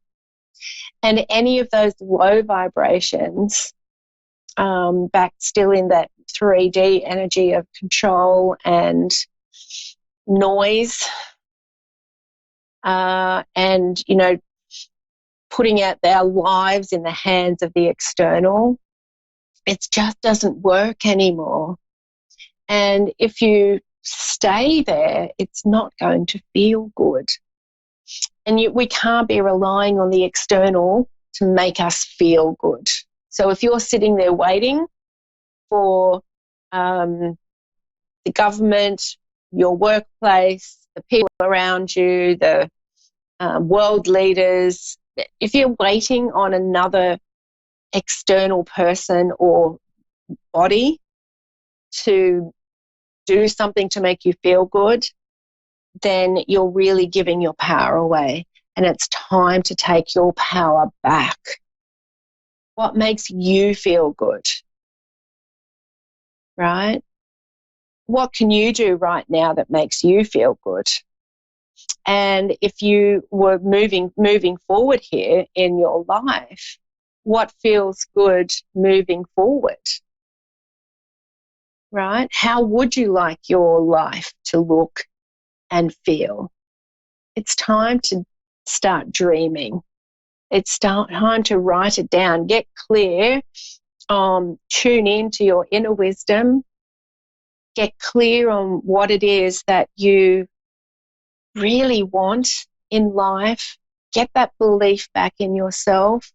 And any of those low vibrations, back still in that 3D energy of control and noise, and, putting out our lives in the hands of the external, it just doesn't work anymore. And if you stay there, it's not going to feel good. And we can't be relying on the external to make us feel good. So if you're sitting there waiting for the government, your workplace, the people around you, the world leaders, if you're waiting on another external person or body to do something to make you feel good, then you're really giving your power away. And it's time to take your power back. What makes you feel good? Right? What can you do right now that makes you feel good? And if you were moving forward here in your life, what feels good moving forward? Right? How would you like your life to look and feel? It's time to start dreaming. It's time to write it down. Get clear. Tune into your inner wisdom. Get clear on what it is that you really want in life. Get that belief back in yourself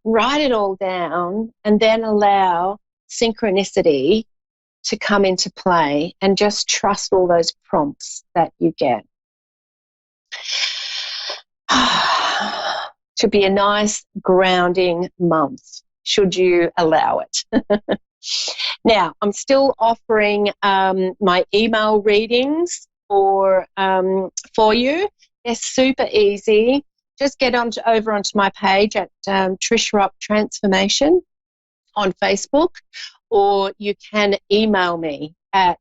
write it all down, and then allow synchronicity to come into play, and just trust all those prompts that you get. To be a nice grounding month, should you allow it. Now, I'm still offering my email readings for you. They're super easy. Just get over onto my page at Trish Rock Transformation on Facebook, or you can email me at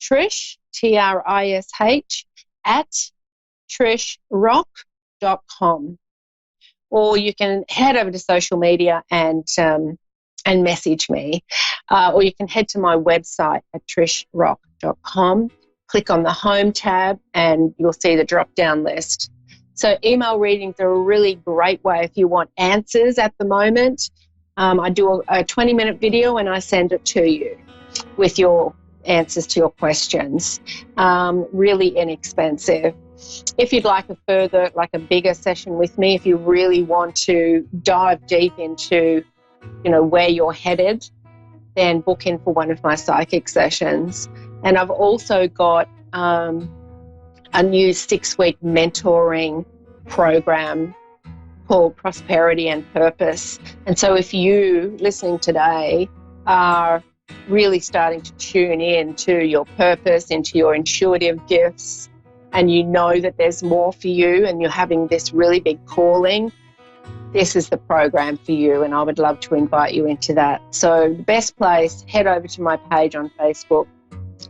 Trish, Trish, at trishrock.com. Or you can head over to social media and message me. Or you can head to my website at trishrock.com, click on the home tab, and you'll see the drop-down list. So email readings are a really great way if you want answers at the moment. I do a 20-minute video and I send it to you with your answers to your questions. Really inexpensive. If you'd like a bigger session with me, if you really want to dive deep into, where you're headed, then book in for one of my psychic sessions. And I've also got a new 6-week mentoring program called Prosperity and Purpose. And so if you listening today are really starting to tune in to your purpose, into your intuitive gifts, and you know that there's more for you and you're having this really big calling, this is the program for you, and I would love to invite you into that. So the best place, head over to my page on Facebook,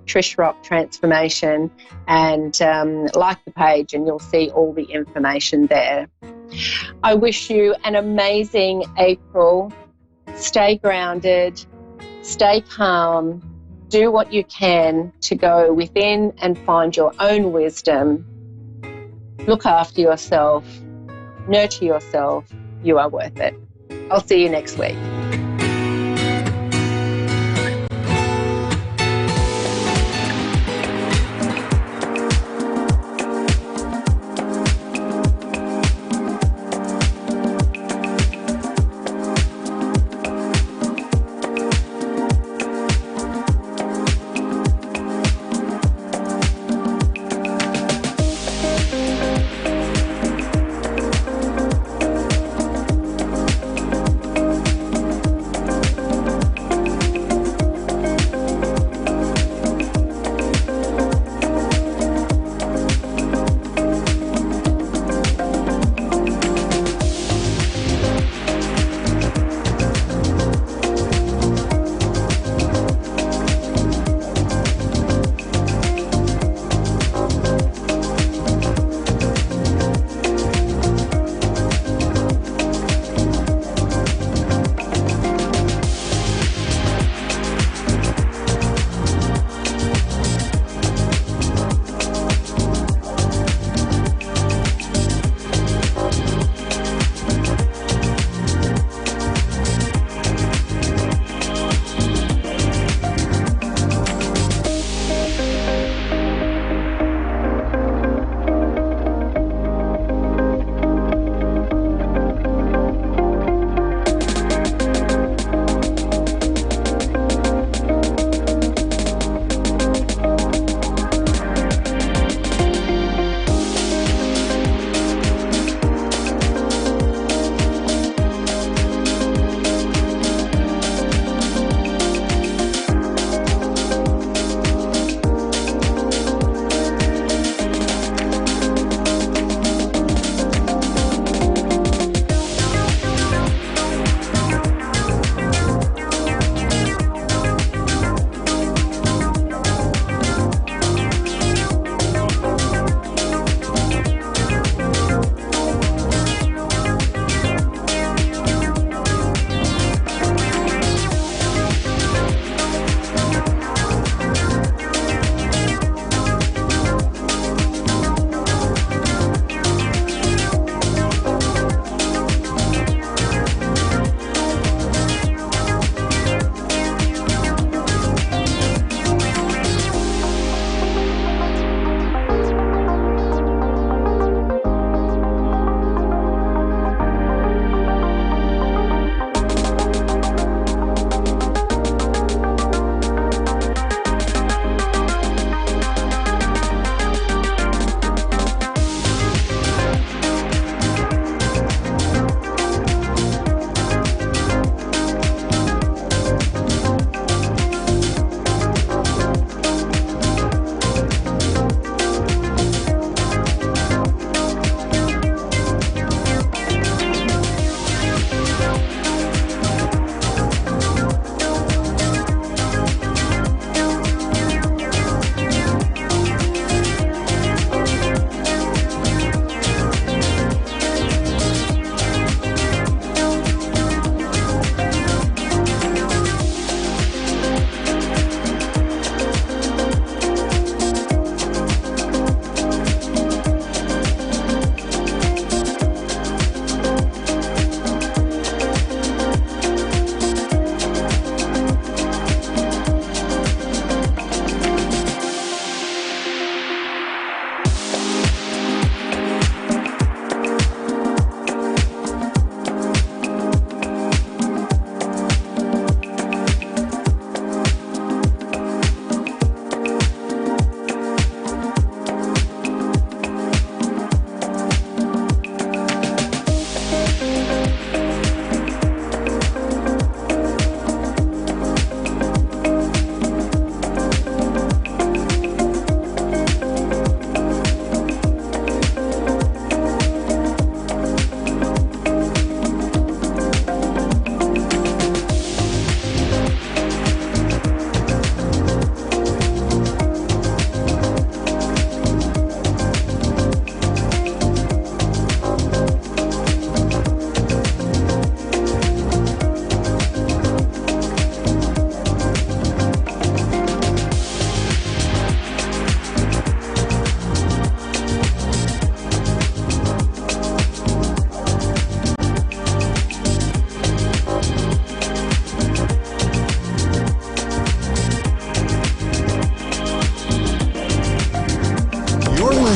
Trish Rock Transformation, and like the page, and you'll see all the information there. I wish you an amazing April. Stay grounded, stay calm, do what you can to go within and find your own wisdom. Look after yourself, nurture yourself. You are worth it. I'll see you next week.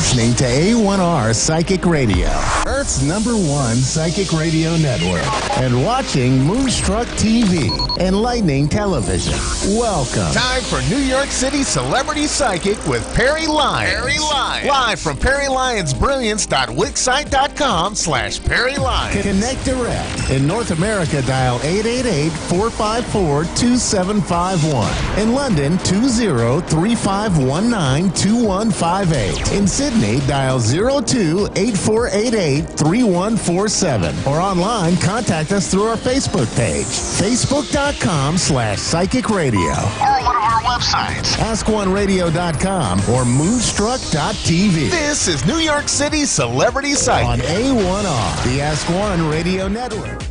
listening to A1R Psychic Radio, Earth's #1 psychic radio network, and watching Moonstruck TV, enlightening television. Welcome. Time for New York City Celebrity Psychic with Perry Lyons. Perry Lyons. Live from PerryLyonsBrilliance.wixsite.com/Perry Lyons. Connect direct. In North America, dial 888-454-2751. In London, 20-3519-2158. In Sydney, dial 02-8488-3147. Or online, contact us through our Facebook page, facebook.com/psychic radio. Or one of our websites, askoneradio.com or moonstruck.tv. This is New York City Celebrity Psychic On A1R, the Ask One Radio Network.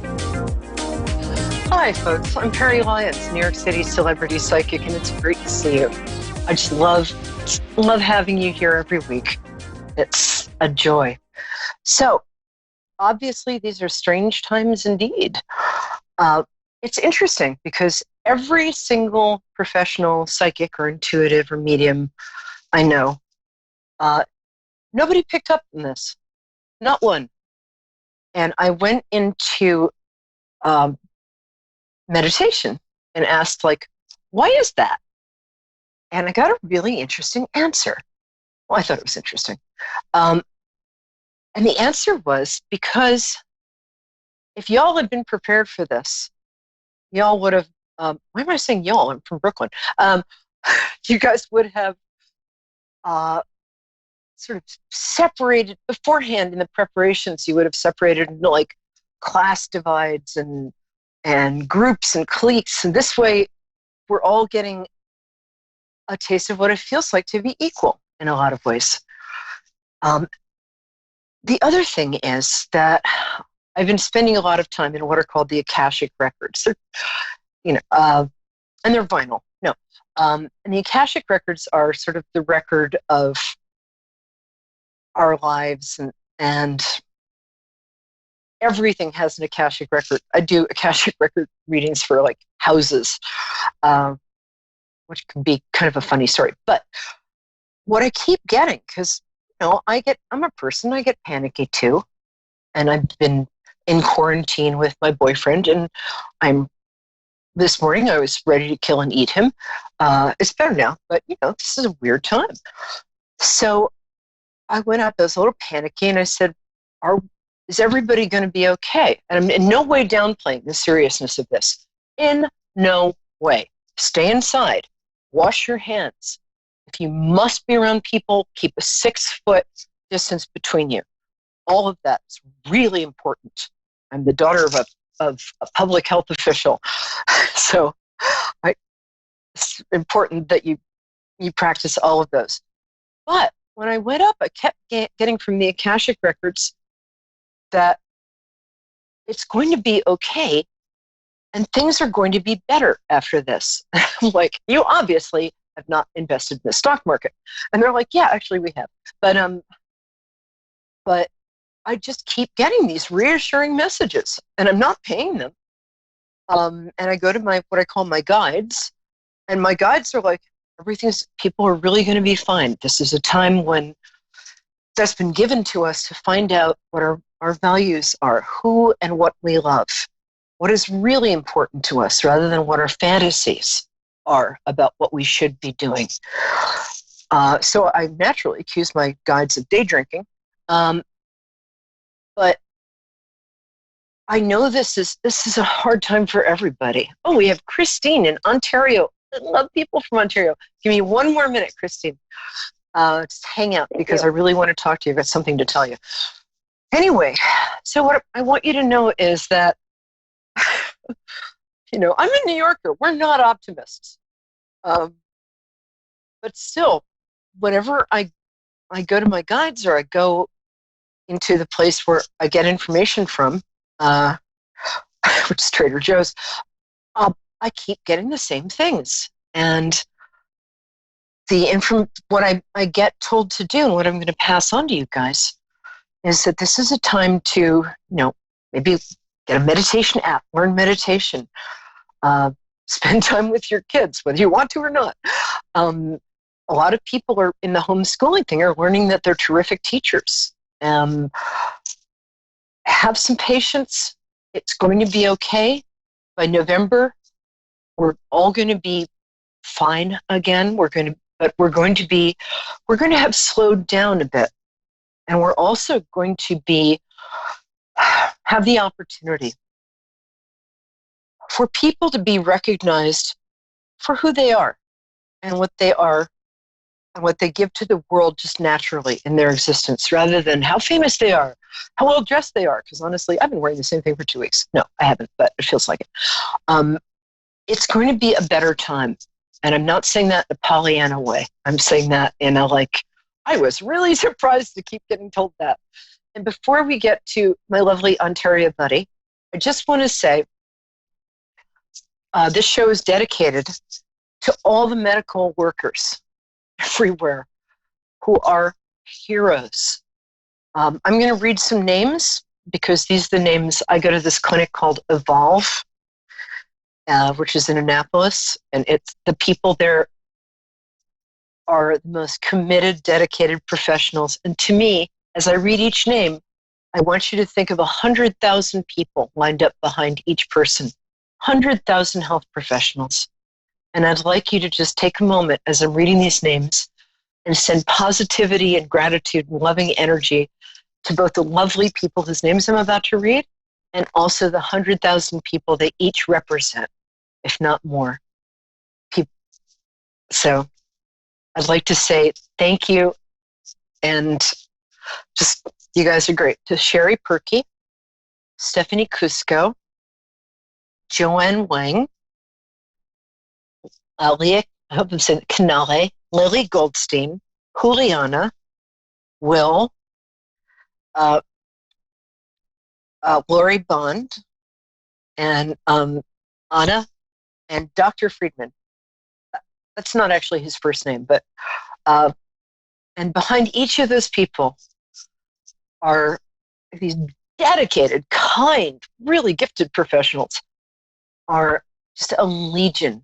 Hi, folks. I'm Perry Lyons, New York City Celebrity Psychic, and it's great to see you. I just love having you here every week. It's a joy. So, obviously, these are strange times indeed. It's interesting because every single professional psychic or intuitive or medium I know, nobody picked up on this. Not one. And I went into meditation and asked, why is that? And I got a really interesting answer. Well, I thought it was interesting. And the answer was because if y'all had been prepared for this, y'all would have, why am I saying y'all? I'm from Brooklyn. You guys would have sort of separated beforehand in the preparations. You would have separated into class divides and groups and cliques. And this way, we're all getting a taste of what it feels like to be equal in a lot of ways. The other thing is that I've been spending a lot of time in what are called the Akashic records. And they're vinyl. No. And the Akashic records are sort of the record of our lives, and everything has an Akashic record. I do Akashic record readings for houses, which can be kind of a funny story. But what I keep getting, because I'm a person, I get panicky too, and I've been in quarantine with my boyfriend, and this morning I was ready to kill and eat him. It's better now, but this is a weird time. So I went up, I was a little panicky, and I said, is everybody going to be okay? And I'm in no way downplaying the seriousness of this. In no way. Stay inside. Wash your hands. If you must be around people, keep a 6-foot distance between you. All of that is really important. I'm the daughter of a public health official. So it's important that you practice all of those. But when I went up, I kept getting from the Akashic records that it's going to be okay and things are going to be better after this. You obviously have not invested in the stock market. And they're yeah, actually we have. But I just keep getting these reassuring messages, and I'm not paying them. And I go to what I call my guides, and my guides are people are really going to be fine. This is a time when that's been given to us to find out what our values are, who and what we love, what is really important to us, rather than what our fantasies are about what we should be doing. So I naturally accuse my guides of day drinking. But I know this is a hard time for everybody. Oh, we have Christine in Ontario. I love people from Ontario. Give me one more minute, Christine. Just hang out because I really want to talk to you. I've got something to tell you. Anyway, so what I want you to know is that, I'm a New Yorker. We're not optimists. But still, whenever I go to my guides or I go into the place where I get information from, which is Trader Joe's, I keep getting the same things. And what I get told to do and what I'm going to pass on to you guys is that this is a time to, maybe get a meditation app, learn meditation, spend time with your kids, whether you want to or not. a lot of people are in the homeschooling thing are learning that they're terrific teachers. Have some patience. It's going to be okay. By November, we're all going to be fine again. We're going to have slowed down a bit. And we're also going to have the opportunity for people to be recognized for who they are and what they are and what they give to the world just naturally in their existence, rather than how famous they are, how well dressed they are. Because honestly, I've been wearing the same thing for 2 weeks. No, I haven't, but it feels like it. It's going to be a better time. And I'm not saying that in a Pollyanna way. I'm saying that in a I was really surprised to keep getting told that. And before we get to my lovely Ontario buddy, I just want to say this show is dedicated to all the medical workers everywhere who are heroes. I'm going to read some names because these are the names. I go to this clinic called Evolve, which is in Annapolis, and it's the people there are the most committed, dedicated professionals. And to me, as I read each name, I want you to think of 100,000 people lined up behind each person, 100,000 health professionals. And I'd like you to just take a moment as I'm reading these names and send positivity and gratitude and loving energy to both the lovely people whose names I'm about to read and also the 100,000 people they each represent, if not more. So I'd like to say thank you, and just, you guys are great. To Sherry Perky, Stephanie Cusco, Joanne Wang, Leah, I hope I'm saying Canale, Lily Goldstein, Juliana, Will, Lori Bond, and Anna, and Dr. Friedman. That's not actually his first name, but and behind each of those people are these dedicated, kind, really gifted professionals. Are just a legion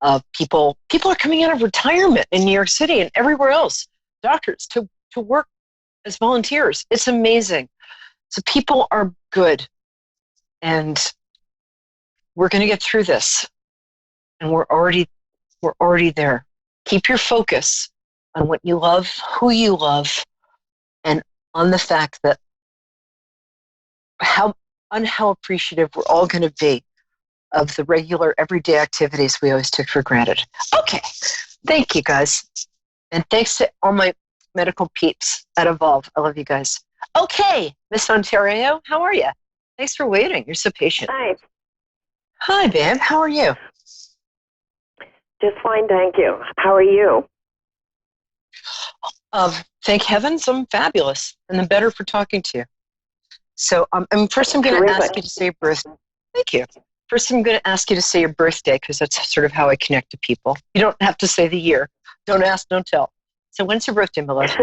of people. People are coming out of retirement in New York City and everywhere else, doctors, to work as volunteers. It's amazing. So people are good, and we're going to get through this, and we're already there. Keep your focus on what you love, who you love, and on the fact that how appreciative we're all going to be of the regular everyday activities we always took for granted. Okay, thank you guys. And thanks to all my medical peeps at Evolve. I love you guys. Okay, Miss Ontario, how are you? Thanks for waiting. You're so patient. Hi. Hi, babe. How are you? Just fine, thank you. How are you? Thank heavens, I'm fabulous, and the better for talking to you. So first I'm going to ask you to say your birthday. Thank you. First I'm going to ask you to say your birthday, because that's sort of how I connect to people. You don't have to say the year. Don't ask, don't tell. So when's your birthday, my love?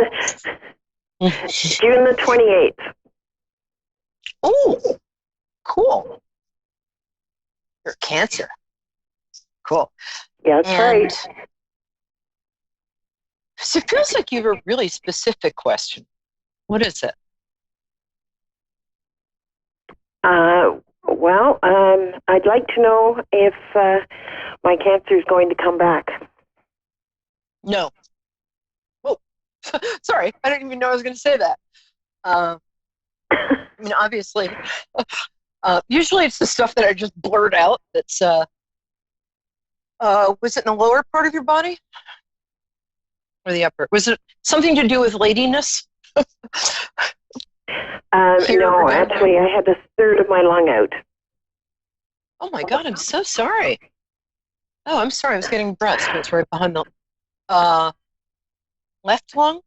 June the 28th. Oh, cool. You're Cancer. Cool. Yeah, that's right. So it feels like you have a really specific question. What is it? Well, I'd like to know if my cancer is going to come back. No. Oh, sorry. I didn't even know I was going to say that. I mean, obviously, usually it's the stuff that I just blurt out. That's, was it in the lower part of your body? Or the upper? Was it something to do with ladiness? No, actually, I had a third of my lung out. Oh my God, I'm so sorry. Oh, I'm sorry. I was getting breast. It's right behind the left lung?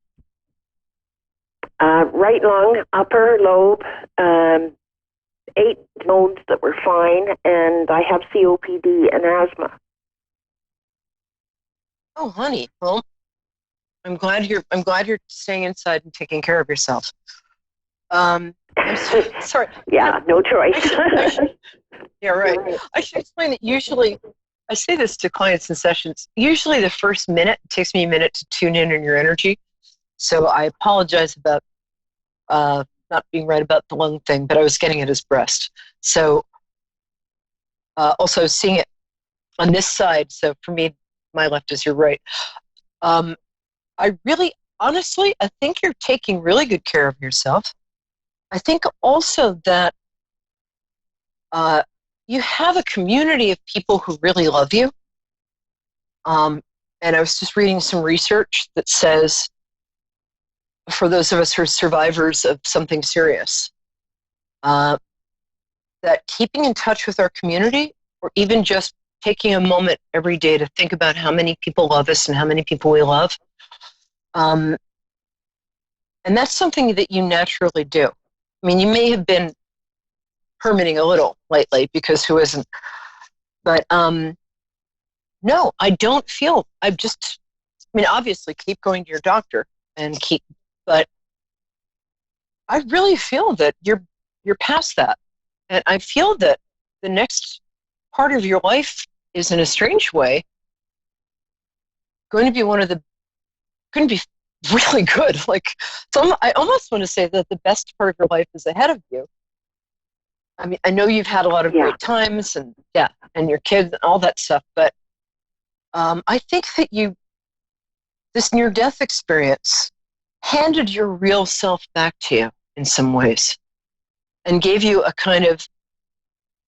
Right lung, upper lobe, 8 nodes that were fine, and I have COPD and asthma. Oh, honey. Well, I'm glad you're staying inside and taking care of yourself. I'm sorry. Yeah, no choice. Yeah, right. I should explain that usually I say this to clients in sessions. Usually the first minute, it takes me a minute to tune in on your energy. So I apologize about not being right about the lung thing, but I was getting it as breast. So also seeing it on this side. So for me, my left is your right. I really, honestly, I think you're taking really good care of yourself. I think also that you have a community of people who really love you. And I was just reading some research that says, for those of us who are survivors of something serious, that keeping in touch with our community, or even just taking a moment every day to think about how many people love us and how many people we love, and that's something that you naturally do. I mean, you may have been hermiting a little lately, because who isn't? But no, I don't feel, obviously keep going to your doctor and but I really feel that you're past that. And I feel that the next part of your life is, in a strange way, going to be really good. Like, I almost want to say that the best part of your life is ahead of you. I mean, I know you've had a lot of great times and your kids and all that stuff, but I think that this near-death experience handed your real self back to you in some ways, and gave you a kind of,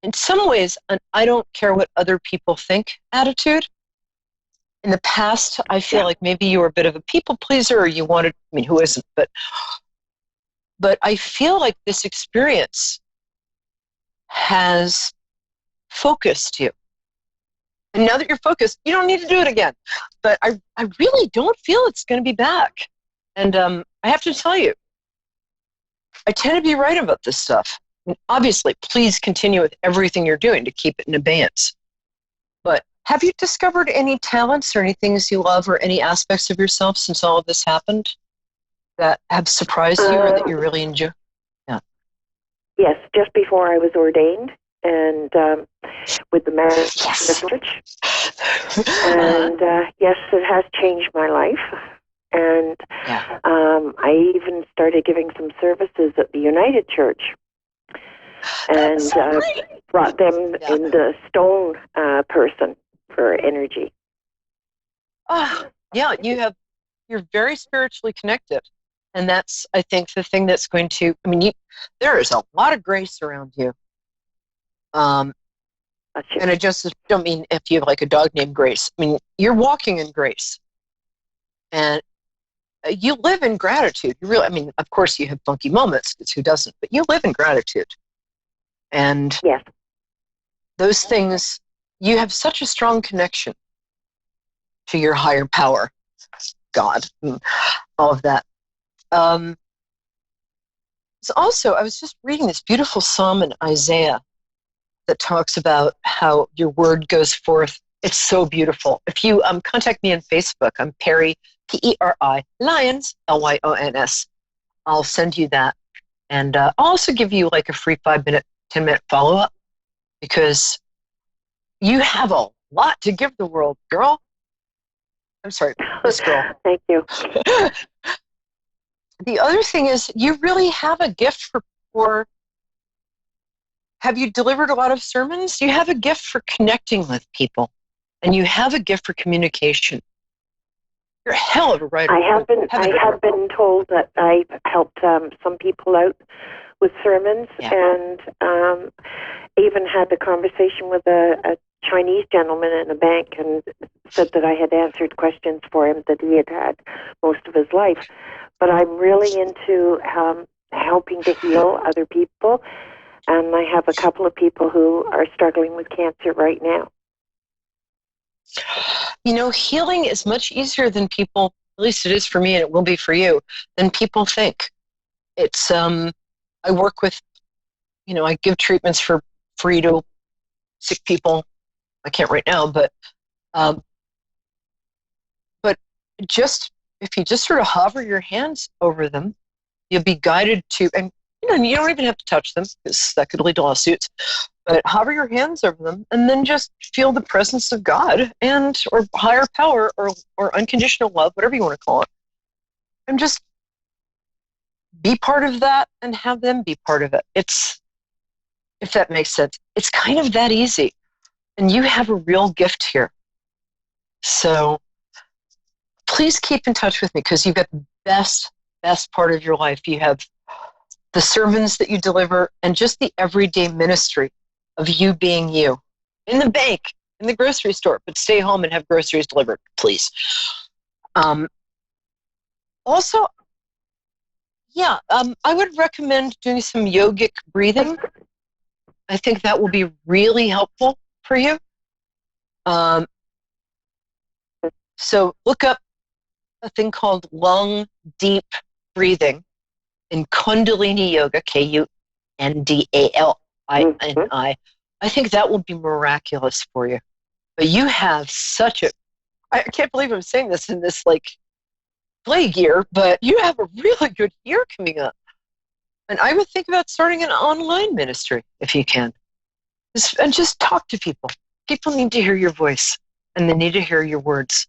in some ways, an I don't care what other people think attitude. In the past, I feel like maybe you were a bit of a people pleaser, or you wanted, who isn't, but I feel like this experience has focused you. And now that you're focused, you don't need to do it again. But I really don't feel it's going to be back. And I have to tell you, I tend to be right about this stuff. Obviously, please continue with everything you're doing to keep it in abeyance. But have you discovered any talents or any things you love or any aspects of yourself since all of this happened that have surprised you or that you really enjoy? Yeah. Yes, just before I was ordained, and with the marriage privilege. And yes, it has changed my life. And I even started giving some services at the United Church, and brought them in the stone person for energy. You're very spiritually connected. And that's, I think, the thing that's going to, there is a lot of grace around you. And I just don't mean if you have like a dog named Grace. You're walking in grace. And you live in gratitude. You really, of course you have funky moments, because who doesn't? But you live in gratitude. And those things, you have such a strong connection to your higher power, God, and all of that. So also, I was just reading this beautiful psalm in Isaiah that talks about how your word goes forth. It's so beautiful. If you contact me on Facebook, I'm Peri, Peri, Lyons, Lyons. I'll send you that. And I'll also give you like a free 5-minute, 10-minute follow-up, because you have a lot to give the world, girl. I'm sorry, this girl. Thank you. The other thing is, you really have a gift for have you delivered a lot of sermons? You have a gift for connecting with people, and you have a gift for communication. You're a hell of a writer. I have been told that I've helped some people out with sermons, and even had a conversation with a Chinese gentleman in a bank, and said that I had answered questions for him that he had had most of his life. But I'm really into helping to heal other people, and I have a couple of people who are struggling with cancer right now. Healing is much easier than people, at least it is for me, and it will be for you, than people think. It's, I work with, I give treatments for free to sick people. I can't right now, but just, if you just sort of hover your hands over them, you'll be guided to, and you don't even have to touch them because that could lead to lawsuits. But hover your hands over them and then just feel the presence of God or higher power or unconditional love, whatever you want to call it. And just be part of that and have them be part of it. If that makes sense, it's kind of that easy. And you have a real gift here. So please keep in touch with me because you've got the best part of your life. You have the sermons that you deliver and just the everyday ministry of you being you. In the bank, in the grocery store, but stay home and have groceries delivered, please. Also, I would recommend doing some yogic breathing. I think that will be really helpful for you. So look up a thing called long, deep breathing in Kundalini Yoga, Kundalini. I think that will be miraculous for you. But you have I can't believe I'm saying this in this plague year, but you have a really good year coming up. And I would think about starting an online ministry if you can. And just talk to people. People need to hear your voice and they need to hear your words.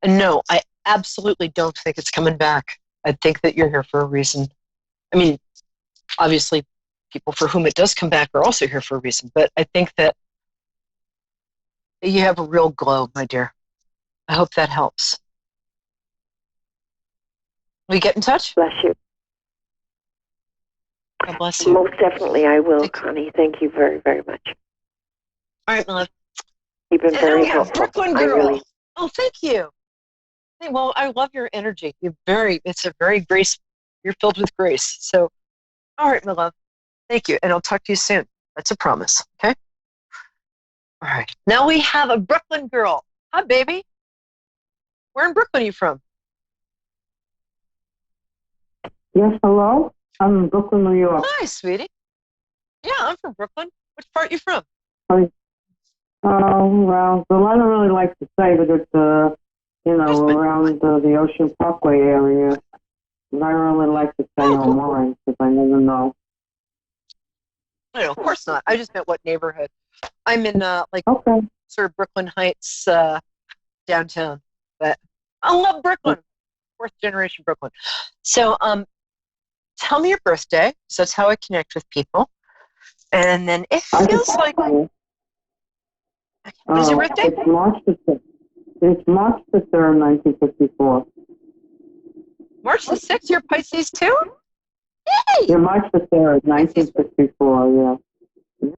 And no, I absolutely don't think it's coming back. I think that you're here for a reason. I mean, obviously, people for whom it does come back are also here for a reason, but I think that you have a real glow, my dear. I hope that helps. Will you get in touch? Bless you. God bless you. Most definitely I will, Connie. Thank you very, very much. All right, my love. You've been very helpful. Brooklyn girl. Oh, thank you. Hey, well, I love your energy. It's a very grace. You're filled with grace. So, all right, my love. Thank you. And I'll talk to you soon. That's a promise. Okay? All right. Now we have a Brooklyn girl. Hi, baby. Where in Brooklyn are you from? Yes, hello? I'm in Brooklyn, New York. Hi, sweetie. Yeah, I'm from Brooklyn. Which part are you from? Well, I don't really like to say, but it's, around the Ocean Parkway area. And I don't really like to say online because I never know. No, of course not. I just meant what neighborhood. I'm in, sort of Brooklyn Heights, downtown. But I love Brooklyn. Fourth generation Brooklyn. So, tell me your birthday, so that's how I connect with people. And then it feels like... What is your birthday? It's March the 6th. It's March the 3rd, 1954. March the 6th? You're Pisces too? Yay! Yeah, March the 3rd, 1954, yeah.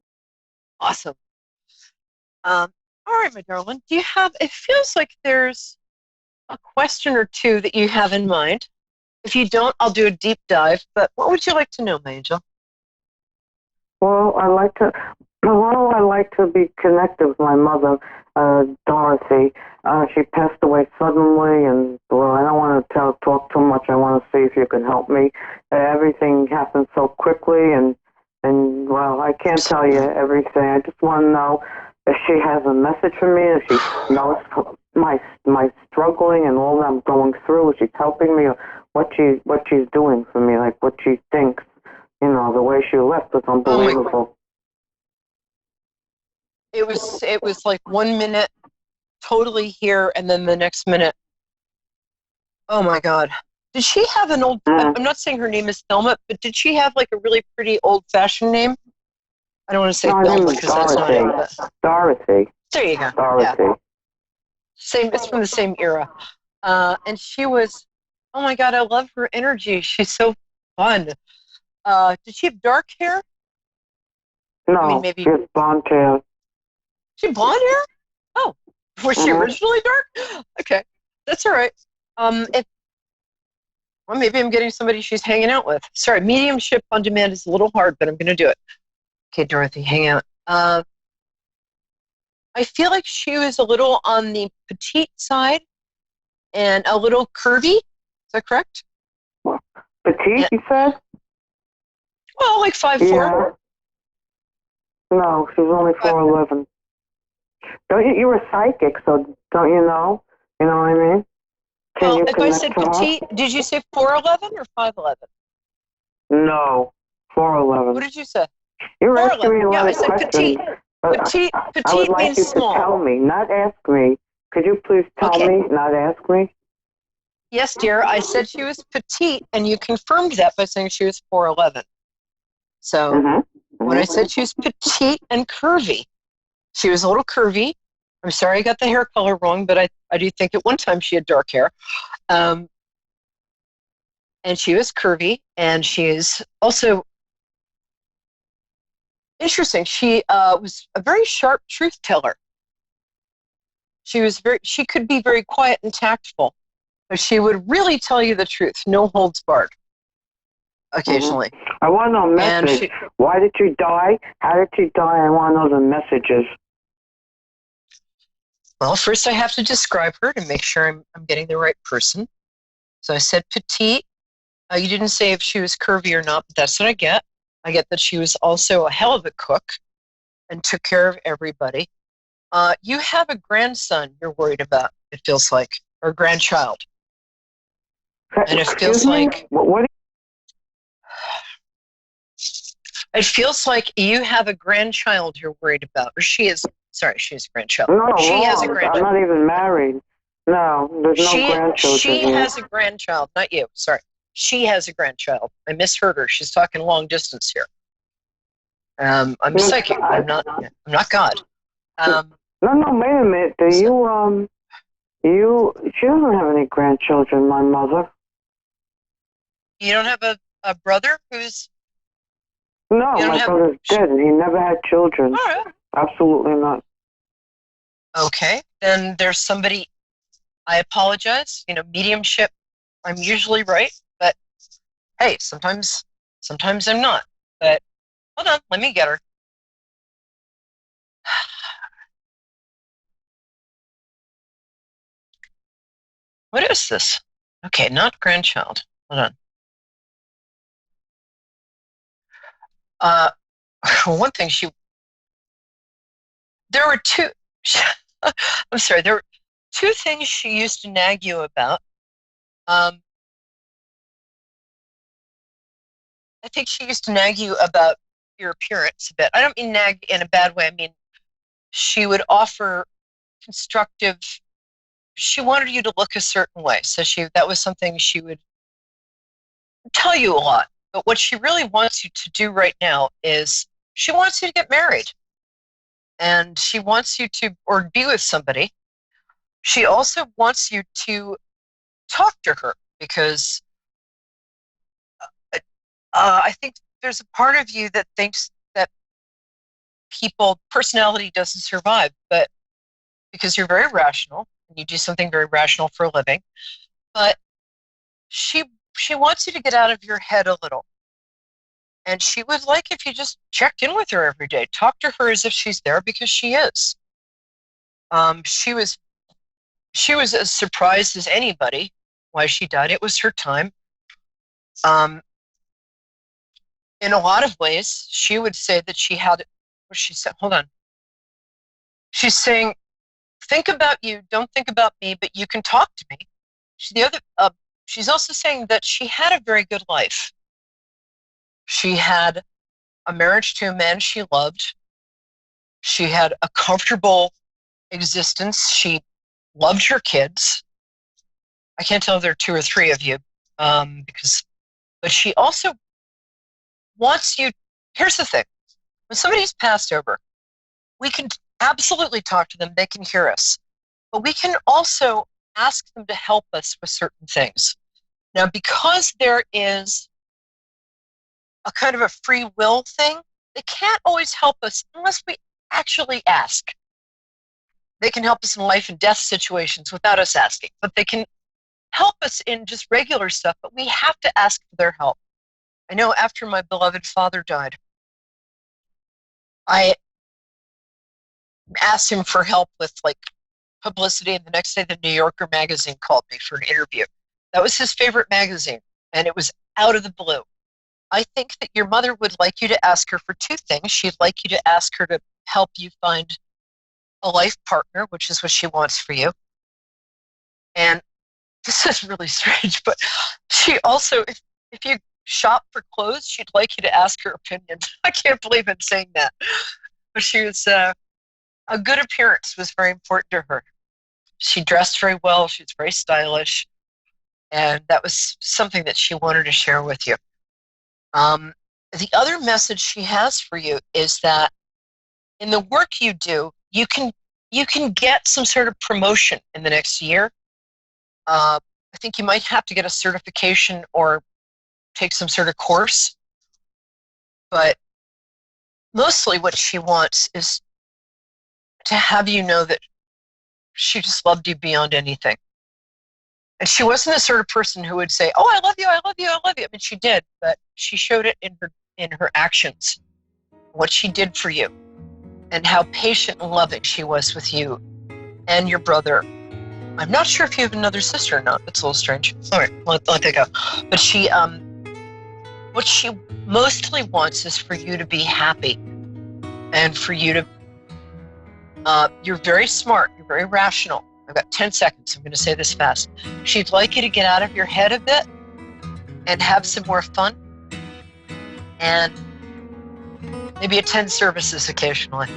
Awesome. All right, my darling. It feels like there's a question or two that you have in mind. If you don't, I'll do a deep dive. But what would you like to know, my angel? Well, I like to be connected with my mother, Dorothy. She passed away suddenly, and I don't want to talk too much. I want to see if you can help me. Everything happened so quickly, and I can't tell you everything. I just want to know if she has a message for me, if she knows my struggling and all that I'm going through, if she's helping me, or what she's doing for me, like what she thinks. The way she left was unbelievable. It was like 1 minute totally here, and then the next minute, oh my God. Did she have an old, I'm not saying her name is Thelma, but did she have like a really pretty old-fashioned name? I don't want to say Thelma because that's not it. But... Dorothy. There you go. Dorothy. Yeah. It's from the same era. And she was, oh my God, I love her energy. She's so fun. Did she have dark hair? No, maybe she has blonde hair. She had blonde hair? Oh, was she originally dark? Okay, that's all right. Well, maybe I'm getting somebody she's hanging out with. Sorry, mediumship on demand is a little hard, but I'm going to do it. Okay, Dorothy, hang out. I feel like she was a little on the petite side and a little curvy. Is that correct? Petite, you said? Well, like 5'4". Yeah. No, she was only 4'11". You're a psychic, so don't you know? You know what I mean? Well, if I said petite, did you say 4'11" or 5'11"? No, 4'11". What did you say? You're asking me a 4'11". Yeah, lot I of said questions. petite. Petite, I would petite like means you to small. tell me, not ask me. Could you please tell Okay. me, not ask me? Yes, dear. I said she was petite, and you confirmed that by saying she was 4'11". So when I said she was petite and curvy, she was a little curvy. I'm sorry I got the hair color wrong, but I do think at one time she had dark hair. And she was curvy, and she is also interesting. She was a very sharp truth teller. She could be very quiet and tactful, but she would really tell you the truth, no holds barred, occasionally. I want to know a message. Why did you die? How did you die? I want to know the messages. Well, first I have to describe her to make sure I'm getting the right person. So I said petite. You didn't say if she was curvy or not, but that's what I get. I get that she was also a hell of a cook and took care of everybody. You have a grandson you're worried about, it feels like, or grandchild. And it feels like it feels like you have a grandchild you're worried about, or she is a grandchild. No, she has a grandchild. I'm not even married. No, there's no grandchildren. She has a grandchild, not you. Sorry. She has a grandchild. I misheard her. She's talking long distance here. I'm psychic. I'm not God. No, wait a minute. She doesn't have any grandchildren, my mother. You don't have a brother who's... No, my brother's dead, and he never had children. All right. Absolutely not. Okay, then there's somebody... I apologize. Mediumship, I'm usually right, but hey, sometimes I'm not. But hold on, let me get her. What is this? Okay, not grandchild. Hold on. One thing there were two, I'm sorry, there were two things she used to nag you about. I think she used to nag you about your appearance a bit. I don't mean nag in a bad way. I mean, she would offer constructive, she wanted you to look a certain way. So that was something she would tell you a lot. But what she really wants you to do right now is she wants you to get married. And she wants you to, or be with somebody. She also wants you to talk to her because I think there's a part of you that thinks that personality doesn't survive, but because you're very rational and you do something very rational for a living, but she wants you to get out of your head a little. And she would like if you just checked in with her every day. Talk to her as if she's there, because she is. She was as surprised as anybody why she died. It was her time. In a lot of ways, she would say that she had, she said, hold on. She's saying, think about you, don't think about me, but you can talk to me. She's also saying that she had a very good life. She had a marriage to a man she loved. She had a comfortable existence. She loved her kids. I can't tell if there are two or three of you, but she also wants you. Here's the thing. When somebody's passed over, we can absolutely talk to them. They can hear us. But we can also ask them to help us with certain things. Now, because there is a kind of a free will thing, they can't always help us unless we actually ask. They can help us in life and death situations without us asking, but they can help us in just regular stuff, but we have to ask for their help. I know after my beloved father died, I asked him for help with publicity, and the next day the New Yorker magazine called me for an interview. That was his favorite magazine, and it was out of the blue. I think that your mother would like you to ask her for two things. She'd like you to ask her to help you find a life partner, which is what she wants for you. And this is really strange, but she also, if you shop for clothes, she'd like you to ask her opinion. I can't believe I'm saying that. But she was, a good appearance was very important to her. She dressed very well. She was very stylish. And that was something that she wanted to share with you. The other message she has for you is that in the work you do, you can get some sort of promotion in the next year. I think you might have to get a certification or take some sort of course. But mostly what she wants is to have you know that she just loved you beyond anything. And she wasn't the sort of person who would say, "Oh, I love you, I love you, I love you." I mean, she did, but she showed it in her actions, what she did for you, and how patient and loving she was with you and your brother. I'm not sure if you have another sister or not. That's a little strange. All right, let that go. But she, what she mostly wants is for you to be happy, and for you to. You're very smart. You're very rational. I've got 10 seconds. I'm going to say this fast. She'd like you to get out of your head a bit and have some more fun, and maybe attend services occasionally.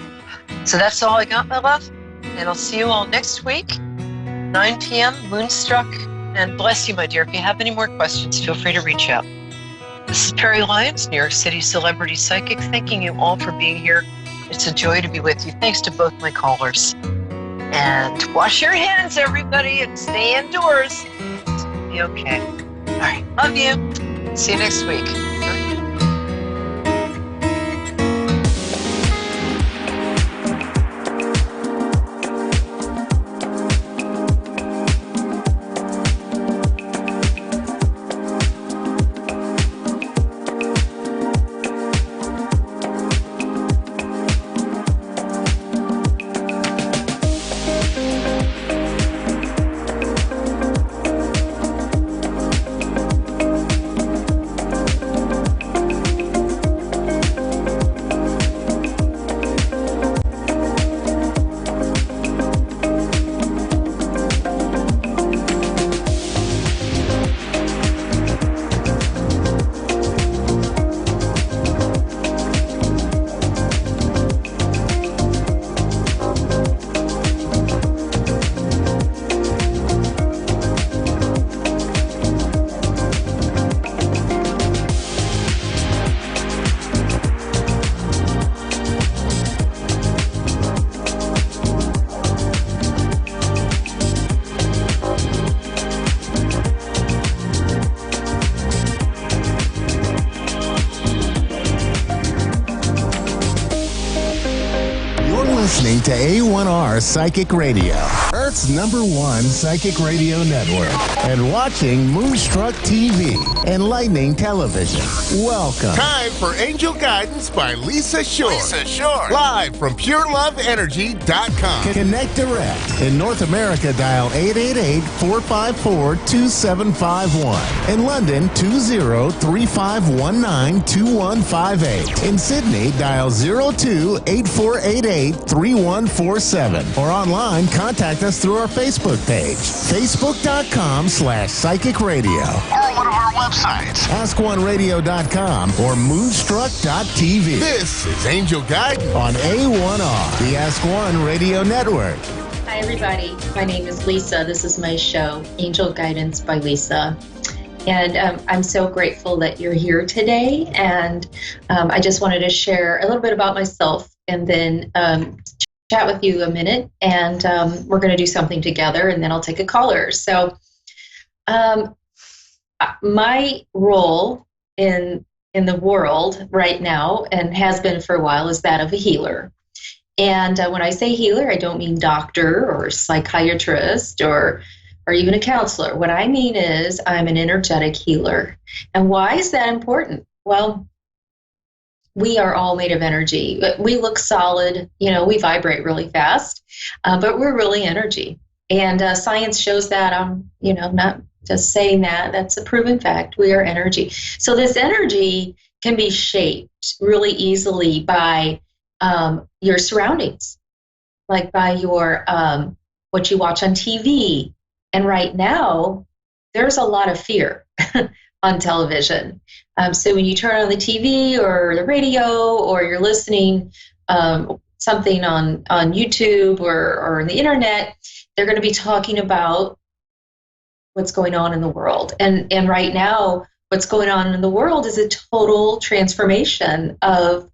So that's all I got, my love. And I'll see you all next week, 9 p.m., Moonstruck. And bless you, my dear. If you have any more questions, feel free to reach out. This is Perry Lyons, New York City Celebrity Psychic, thanking you all for being here. It's a joy to be with you. Thanks to both my callers. And wash your hands, everybody, and stay indoors. It's going to be okay. All right. Love you. See you next week. Listening to A1R Psychic Radio, Earth's #1 psychic radio network, and watching Moonstruck TV and Lightning Television. Welcome. Time for Angel Guidance by Lisa Shore. Live from PureLoveEnergy.com. Connect direct. In North America, dial 888-454-2751. In London, 20-3519-2158. In Sydney, dial 02-8488-3147. Or online, contact us through our Facebook page, facebook.com/psychic radio. Or one of our websites, AskOneRadio.com or Moonstruck.tv. This is Angel Guidance on A1R, the Ask One Radio Network. Hi, everybody. My name is Lisa. This is my show, Angel Guidance by Lisa. And I'm so grateful that you're here today. And I just wanted to share a little bit about myself and then chat with you a minute. And we're going to do something together, and then I'll take a caller. So my role in the world right now, and has been for a while, is that of a healer. And when I say healer, I don't mean doctor or psychiatrist or even a counselor. What I mean is I'm an energetic healer. And why is that important? Well, we are all made of energy. We look solid, we vibrate really fast, but we're really energy. And science shows that. I'm, not just saying that. That's a proven fact. We are energy. So this energy can be shaped really easily by your surroundings, like by your what you watch on TV. And right now, there's a lot of fear, a on television. So when you turn on the TV or the radio, or you're listening something on YouTube or on the internet, they're going to be talking about what's going on in the world. And right now, what's going on in the world is a total transformation of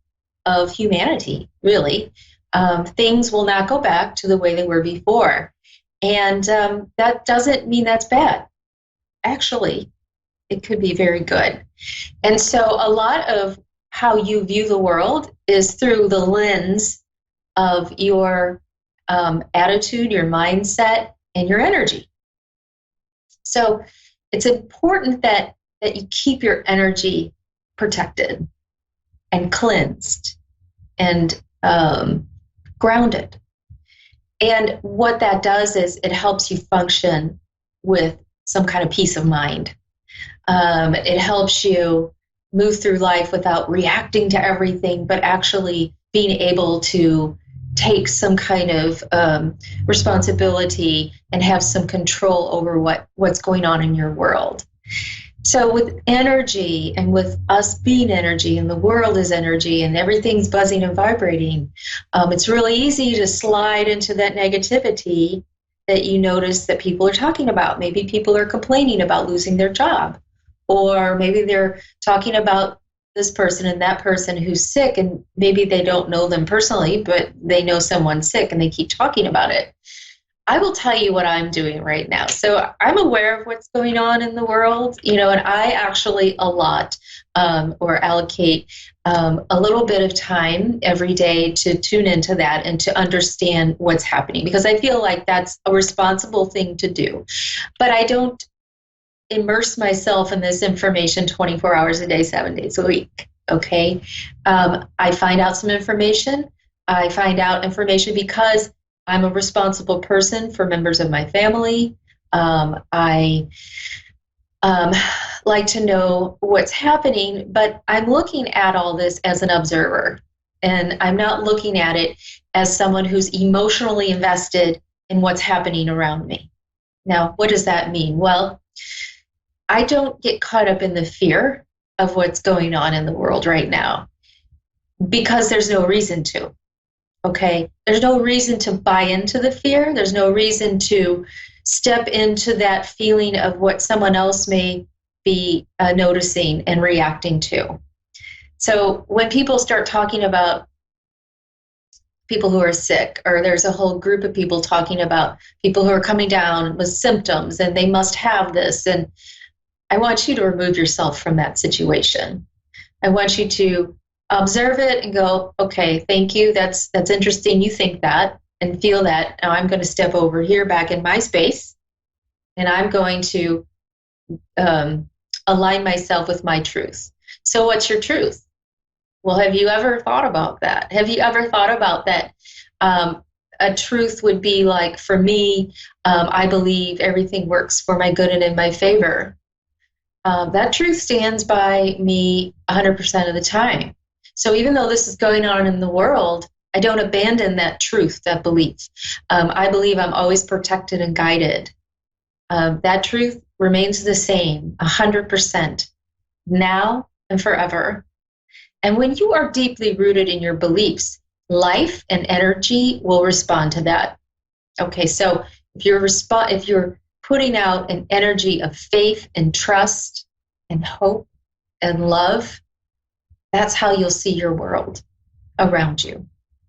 humanity, really. Things will not go back to the way they were before. And that doesn't mean that's bad. Actually, it could be very good. And so a lot of how you view the world is through the lens of your attitude, your mindset, and your energy. So it's important that you keep your energy protected and cleansed and grounded. And what that does is it helps you function with some kind of peace of mind. It helps you move through life without reacting to everything, but actually being able to take some kind of responsibility and have some control over what's going on in your world. So with energy, and with us being energy, and the world is energy, and everything's buzzing and vibrating, it's really easy to slide into that negativity that you notice that people are talking about. Maybe people are complaining about losing their job, or maybe they're talking about this person and that person who's sick, and maybe they don't know them personally, but they know someone sick and they keep talking about it. I will tell you what I'm doing right now. So I'm aware of what's going on in the world, and I actually allocate a little bit of time every day to tune into that and to understand what's happening, because I feel like that's a responsible thing to do. But I don't immerse myself in this information 24 hours a day, 7 days a week. Okay. I find out some information. I find out information because I'm a responsible person for members of my family. I like to know what's happening, but I'm looking at all this as an observer, and I'm not looking at it as someone who's emotionally invested in what's happening around me. Now, what does that mean? Well, I don't get caught up in the fear of what's going on in the world right now, because there's no reason to. Okay, there's no reason to buy into the fear. There's no reason to step into that feeling of what someone else may be noticing and reacting to. So when people start talking about people who are sick, or there's a whole group of people talking about people who are coming down with symptoms and they must have this, and I want you to remove yourself from that situation. I want you to observe it and go, okay, thank you. That's interesting. You think that and feel that. Now I'm going to step over here back in my space, and I'm going to align myself with my truth. So what's your truth? Well, have you ever thought about that? Have you ever thought about that? A truth would be like, for me, I believe everything works for my good and in my favor. That truth stands by me 100% of the time. So even though this is going on in the world, I don't abandon that truth, that belief. I believe I'm always protected and guided. That truth remains the same, 100%, now and forever. And when you are deeply rooted in your beliefs, life and energy will respond to that. Okay, so if you're putting out an energy of faith and trust and hope and love, that's how you'll see your world around you.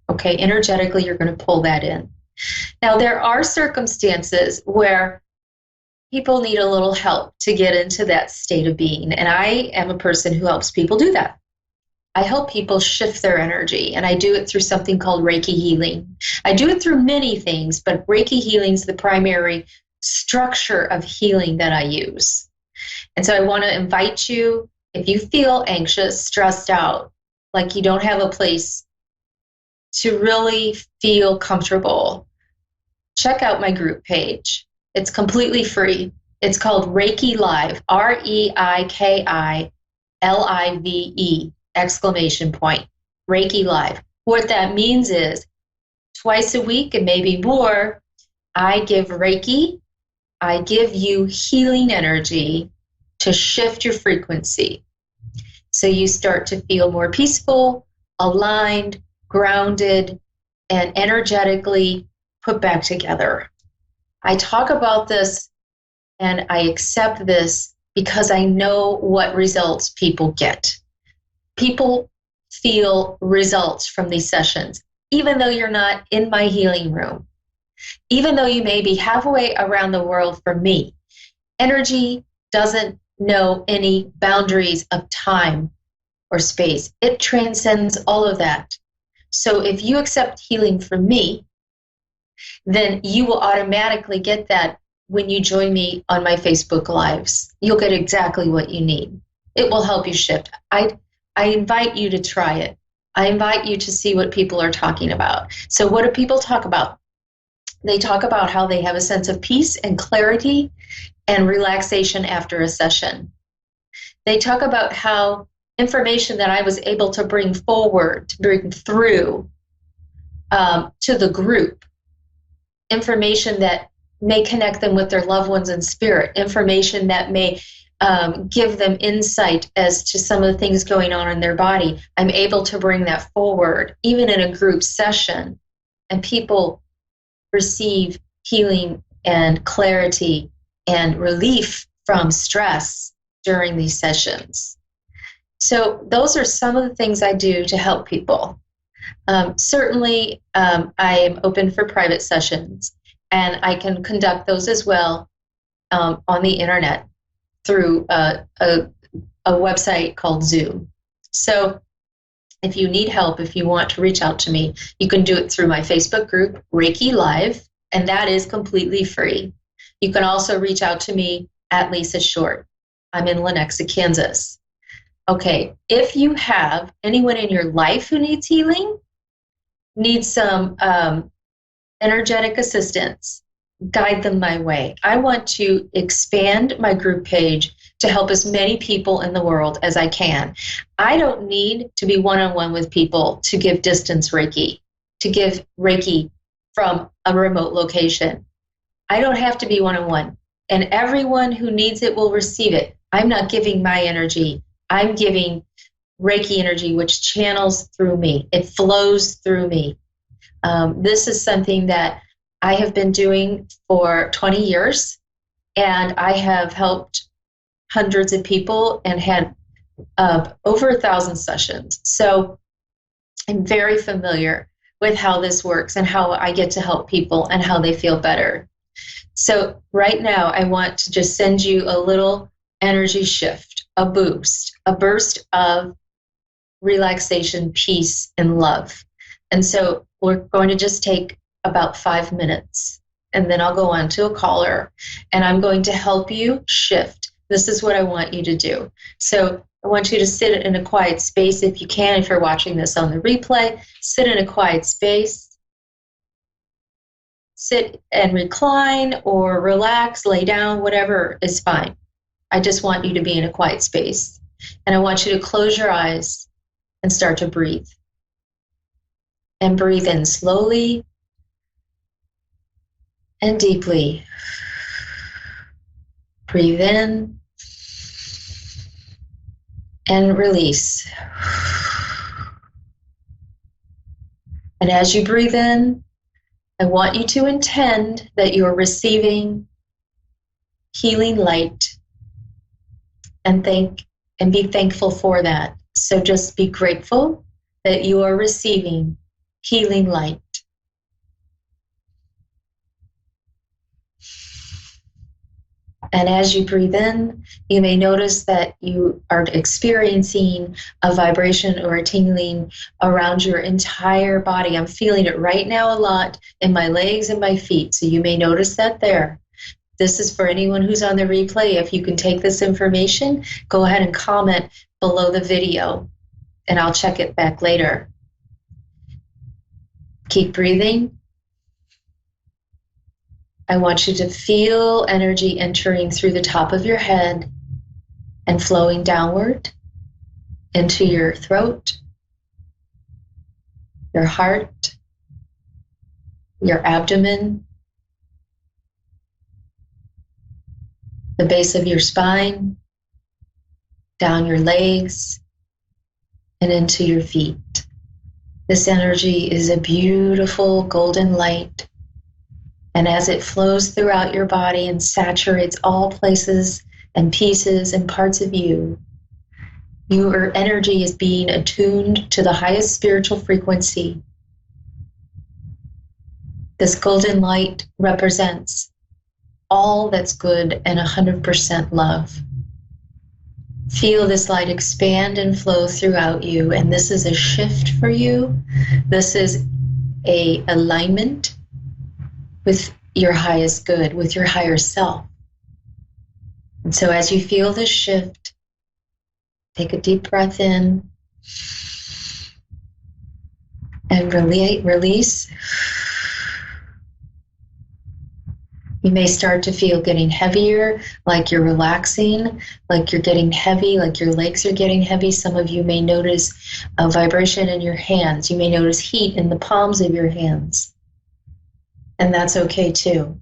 Okay, energetically, you're going to pull that in. Now, there are circumstances where people need a little help to get into that state of being, and I am a person who helps people do that. I help people shift their energy, and I do it through something called Reiki healing. I do it through many things, but Reiki healing is the primary structure of healing that I use. And so I want to invite you, if you feel anxious, stressed out, like you don't have a place to really feel comfortable, check out my group page. It's completely free. It's called Reiki Live, REIKILIVE, exclamation point, Reiki Live. What that means is twice a week and maybe more, I give Reiki, I give you healing energy to shift your frequency. So you start to feel more peaceful, aligned, grounded, and energetically put back together. I talk about this and I accept this because I know what results people get. People feel results from these sessions, even though you're not in my healing room, even though you may be halfway around the world. For me, energy doesn't know any boundaries of time or space. It transcends all of that. So if you accept healing from me, then you will automatically get that when you join me on my Facebook Lives. You'll get exactly what you need. It will help you shift. I invite you to try it. I invite you to see what people are talking about. So what do people talk about? They talk about how they have a sense of peace and clarity and relaxation after a session. They talk about how information that I was able to bring forward, to bring through to the group, information that may connect them with their loved ones in spirit, information that may give them insight as to some of the things going on in their body. I'm able to bring that forward, even in a group session, and people receive healing and clarity and relief from stress during these sessions. So those are some of the things I do to help people. Certainly, I am open for private sessions, and I can conduct those as well on the internet through a website called Zoom. So if you need help, if you want to reach out to me, you can do it through my Facebook group, Reiki Live, and that is completely free. You can also reach out to me at Lisa Short. I'm in Lenexa, Kansas. Okay, if you have anyone in your life who needs healing, needs some energetic assistance, guide them my way. I want to expand my group page to help as many people in the world as I can. I don't need to be one-on-one with people to give distance Reiki, to give Reiki from a remote location. I don't have to be one-on-one, and everyone who needs it will receive it. I'm not giving my energy. I'm giving Reiki energy, which channels through me. It flows through me. This is something that I have been doing for 20 years, and I have helped hundreds of people and had over 1,000 sessions. So I'm very familiar with how this works and how I get to help people and how they feel better. So right now, I want to just send you a little energy shift, a boost, a burst of relaxation, peace, and love. And so we're going to just take about 5 minutes, and then I'll go on to a caller, and I'm going to help you shift. This is what I want you to do. So I want you to sit in a quiet space if you can. If you're watching this on the replay, sit in a quiet space. Sit and recline or relax, lay down, whatever is fine. I just want you to be in a quiet space. And I want you to close your eyes and start to breathe. And breathe in slowly and deeply. Breathe in and release. And as you breathe in, I want you to intend that you are receiving healing light and be thankful for that. So just be grateful that you are receiving healing light. And as you breathe in, you may notice that you are experiencing a vibration or a tingling around your entire body. I'm feeling it right now a lot in my legs and my feet, so you may notice that there. This is for anyone who's on the replay. If you can take this information, go ahead and comment below the video, and I'll check it back later. Keep breathing. I want you to feel energy entering through the top of your head and flowing downward into your throat, your heart, your abdomen, the base of your spine, down your legs, and into your feet. This energy is a beautiful golden light. And as it flows throughout your body and saturates all places and pieces and parts of you, your energy is being attuned to the highest spiritual frequency. This golden light represents all that's good and 100% love. Feel this light expand and flow throughout you, and this is a shift for you. This is a alignment with your highest good, with your higher self. And so as you feel this shift, take a deep breath in and release. You may start to feel getting heavier, like you're relaxing, like you're getting heavy, like your legs are getting heavy. Some of you may notice a vibration in your hands. You may notice heat in the palms of your hands. And that's okay too.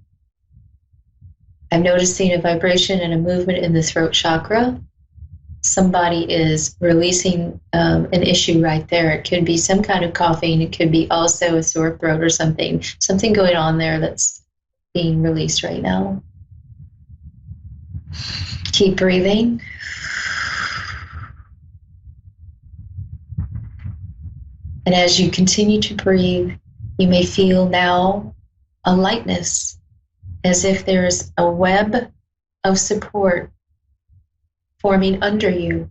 I'm noticing a vibration and a movement in the throat chakra. Somebody is releasing an issue right there. It could be some kind of coughing. It could be also a sore throat or something going on there that's being released right now. Keep breathing. And as you continue to breathe, you may feel now a lightness, as if there's a web of support forming under you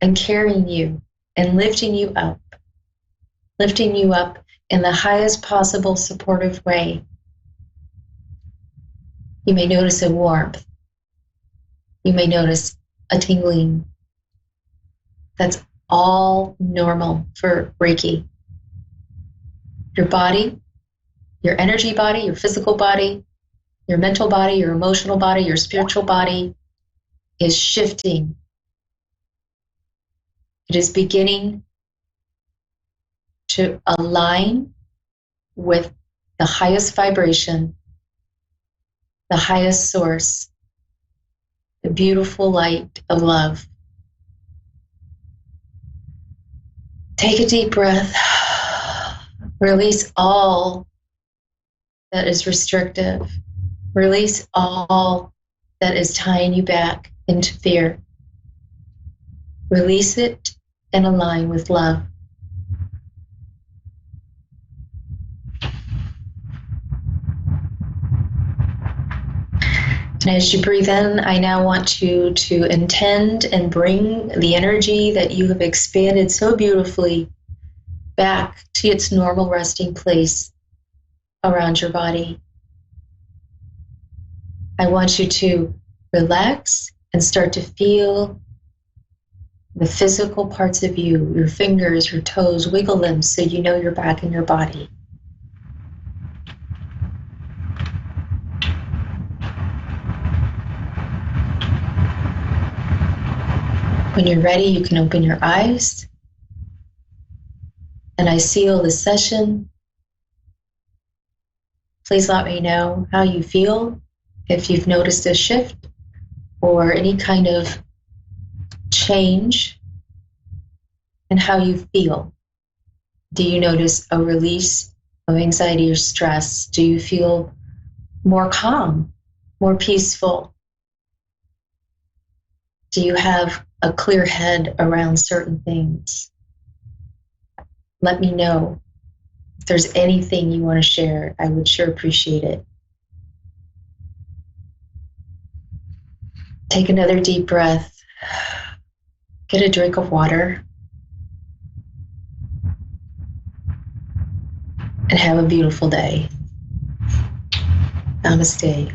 and carrying you and lifting you up in the highest possible supportive way. You may notice a warmth. You may notice a tingling. That's all normal for Reiki. Your body, your energy body, your physical body, your mental body, your emotional body, your spiritual body is shifting. It is beginning to align with the highest vibration, the highest source, the beautiful light of love. Take a deep breath. Release all that is restrictive. Release all that is tying you back into fear. Release it and align with love. And as you breathe in, I now want you to intend and bring the energy that you have expanded so beautifully back to its normal resting place around your body. I want you to relax and start to feel the physical parts of you, your fingers, your toes, wiggle them so you know you're back in your body. When you're ready, you can open your eyes. And I seal this session. Please let me know how you feel, if you've noticed a shift or any kind of change in how you feel. Do you notice a release of anxiety or stress? Do you feel more calm, more peaceful? Do you have a clear head around certain things? Let me know. If there's anything you want to share, I would sure appreciate it. Take another deep breath. Get a drink of water. And have a beautiful day. Namaste.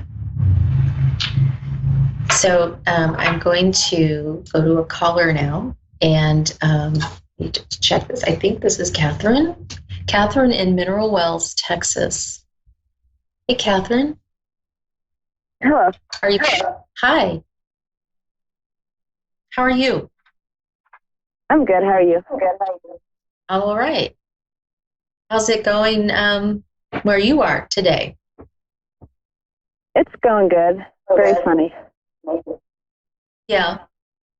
So I'm going to go to a caller now and need to check this. I think this is Catherine. Catherine in Mineral Wells, Texas. Hey, Catherine. Hello. Are you? Hi. How are you? I'm good. How are you? I'm all right. How's it going where you are today? It's going good. Very funny. Yeah.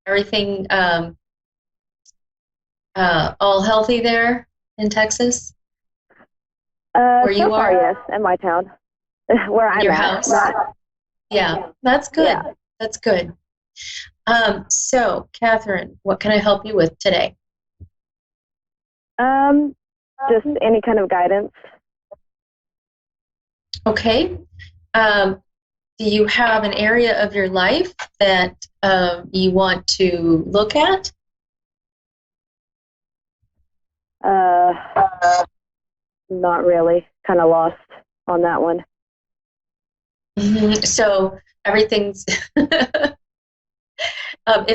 Everything all healthy there in Texas? Where you So far, are? yes, in my town, where I'm Your at. house? Yeah, that's good. Yeah. That's good. So, Catherine, what can I help you with today? Just any kind of guidance. Okay. Do you have an area of your life that you want to look at? Not really. Kind of lost on that one. So everything's, if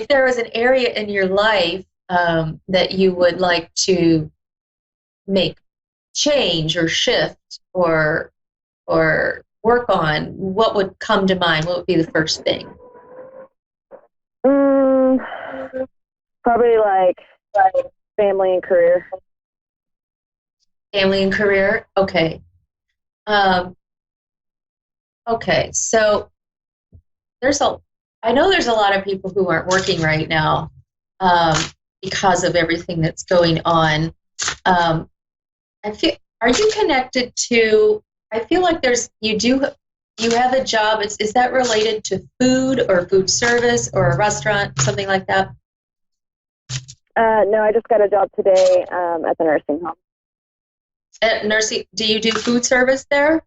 there was an area in your life that you would like to make change or shift or work on, what would come to mind? What would be the first thing? Probably like family and career. Family and career? Okay. Okay, so I know there's a lot of people who aren't working right now because of everything that's going on. Are you connected to, I feel like you have a job, is that related to food or food service or a restaurant, something like that? No, I just got a job today at the nursing home. Nursing, do you do food service there?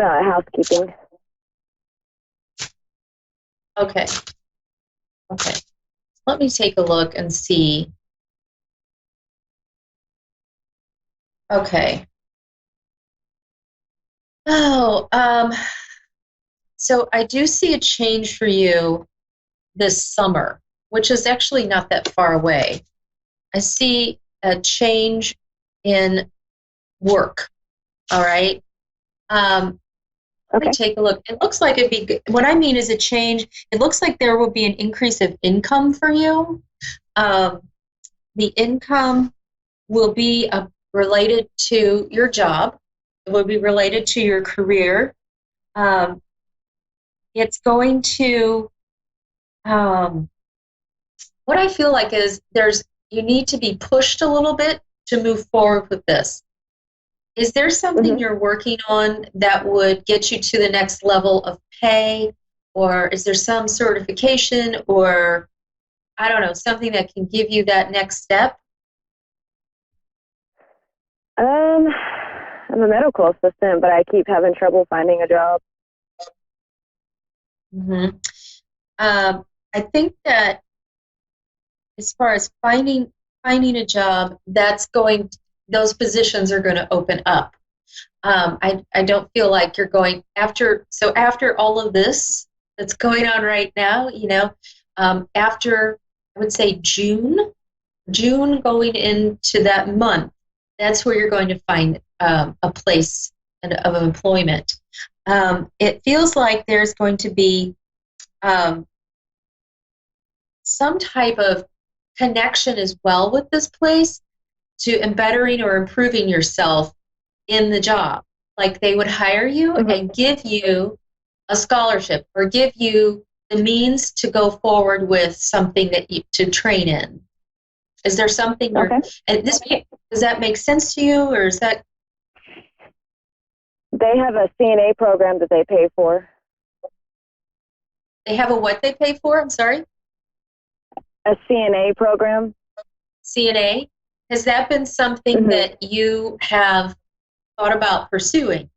Housekeeping. Okay. Let me take a look and see. Okay. Oh, so I do see a change for you this summer, which is actually not that far away. I see a change in work. All right. Let me take a look. It looks like it'd be good. What I mean is a change. It looks like there will be an increase of income for you. The income will be related to your job. It will be related to your career. It's going to, what I feel like is you need to be pushed a little bit to move forward with this. Is there something you're working on that would get you to the next level of pay? Or is there some certification or, I don't know, something that can give you that next step? I'm a medical assistant, but I keep having trouble finding a job. I think that as far as finding a job, those positions are going to open up. I don't feel like you're going after all of this that's going on right now, after, I would say June going into that month, that's where you're going to find a place of employment. It feels like there's going to be some type of connection as well with this place to bettering or improving yourself in the job. Like they would hire you and give you a scholarship or give you the means to go forward with something to train in. Is there something and does that make sense to you, or is that? They have a CNA program that they pay for. They have a what they pay for? I'm sorry? A CNA program. CNA? Has that been something that you have thought about pursuing?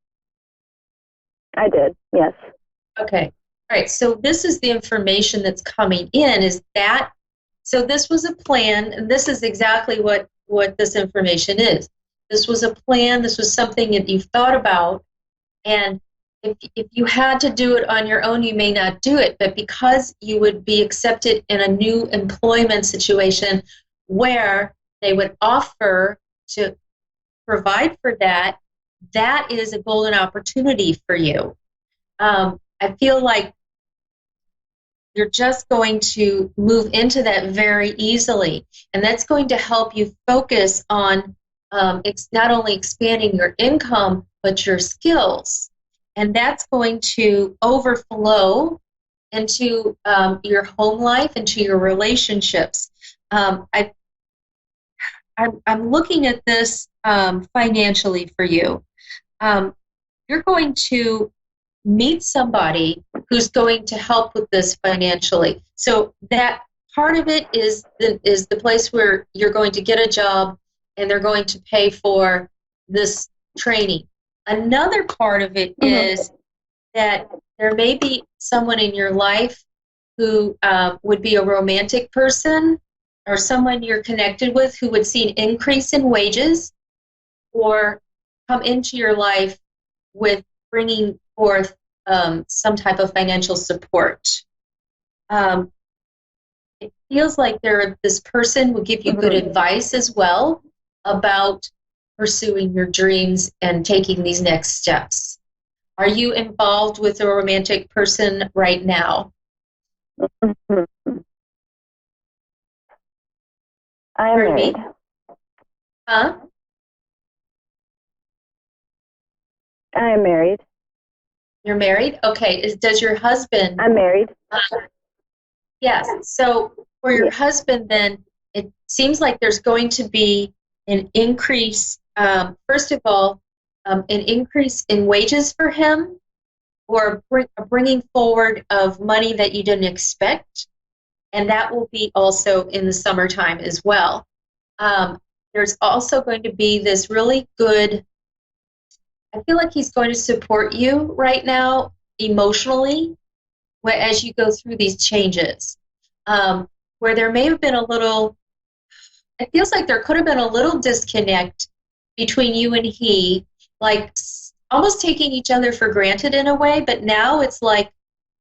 I did, yes. Okay. All right. So this is the information that's coming in. So this was a plan, and this is exactly what this information is. This was a plan. This was something that you thought about. And if you had to do it on your own, you may not do it. But because you would be accepted in a new employment situation where they would offer to provide for that, that is a golden opportunity for you. I feel like you're just going to move into that very easily. And that's going to help you focus on it's not only expanding your income, but your skills. And that's going to overflow into your home life, into your relationships. I'm looking at this financially for you. You're going to meet somebody who's going to help with this financially. So that part of it is the place where you're going to get a job and they're going to pay for this training. Another part of it is that there may be someone in your life who would be a romantic person or someone you're connected with who would see an increase in wages or come into your life with bringing forth some type of financial support. It feels like this person will give you good advice as well about pursuing your dreams and taking these next steps. Are you involved with a romantic person right now? I am married. Huh? I am married. You're married? Okay. Does your husband... I'm married. Yes. So for your husband, then, it seems like there's going to be an increase, first of all, an increase in wages for him, or a bringing forward of money that you didn't expect, and that will be also in the summertime as well. There's also going to be this really good, I feel like he's going to support you right now emotionally as you go through these changes, where there may have been a little, it feels like there could have been a little disconnect between you and he, like almost taking each other for granted in a way, but now it's like,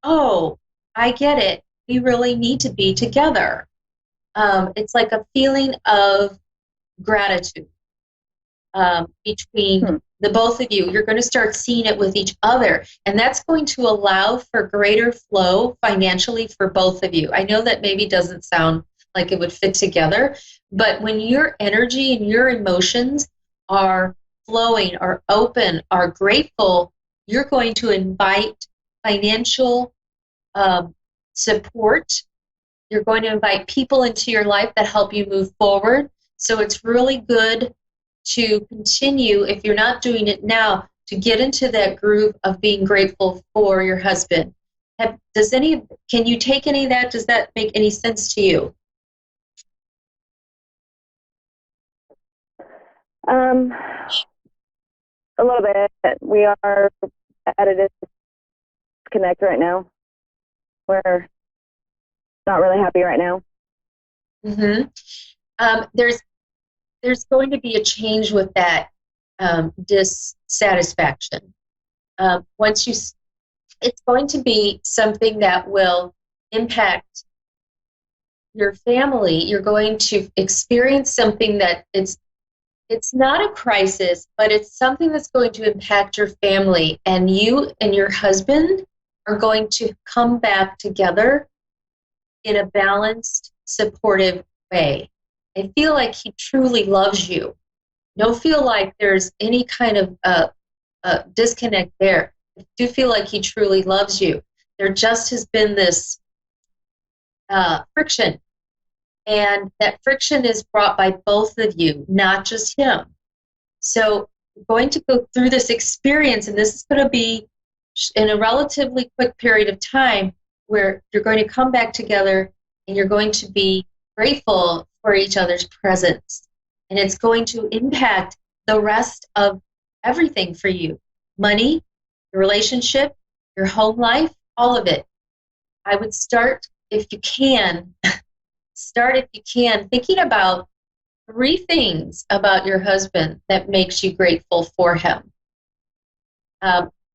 oh, I get it. We really need to be together. It's like a feeling of gratitude between the both of you. You're going to start seeing it with each other, and that's going to allow for greater flow financially for both of you. I know that maybe doesn't sound like it would fit together, but when your energy and your emotions are flowing, are open, are grateful, you're going to invite financial support. You're going to invite people into your life that help you move forward. So it's really good to continue, if you're not doing it now, to get into that groove of being grateful for your husband. Can you take any of that? Does that make any sense to you? A little bit. We are at a disconnect right now. We're not really happy right now. There's going to be a change with that dissatisfaction. It's going to be something that will impact your family. You're going to experience something that it's not a crisis, but it's something that's going to impact your family, and you and your husband are going to come back together in a balanced, supportive way. I feel like he truly loves you. Don't feel like there's any kind of disconnect there. I do feel like he truly loves you. There just has been this friction, and that friction is brought by both of you, not just him. So we're going to go through this experience, and this is going to be in a relatively quick period of time where you're going to come back together and you're going to be grateful for each other's presence. And it's going to impact the rest of everything for you. Money, your relationship, your home life, all of it. I would start, if you can, thinking about 3 things about your husband that makes you grateful for him.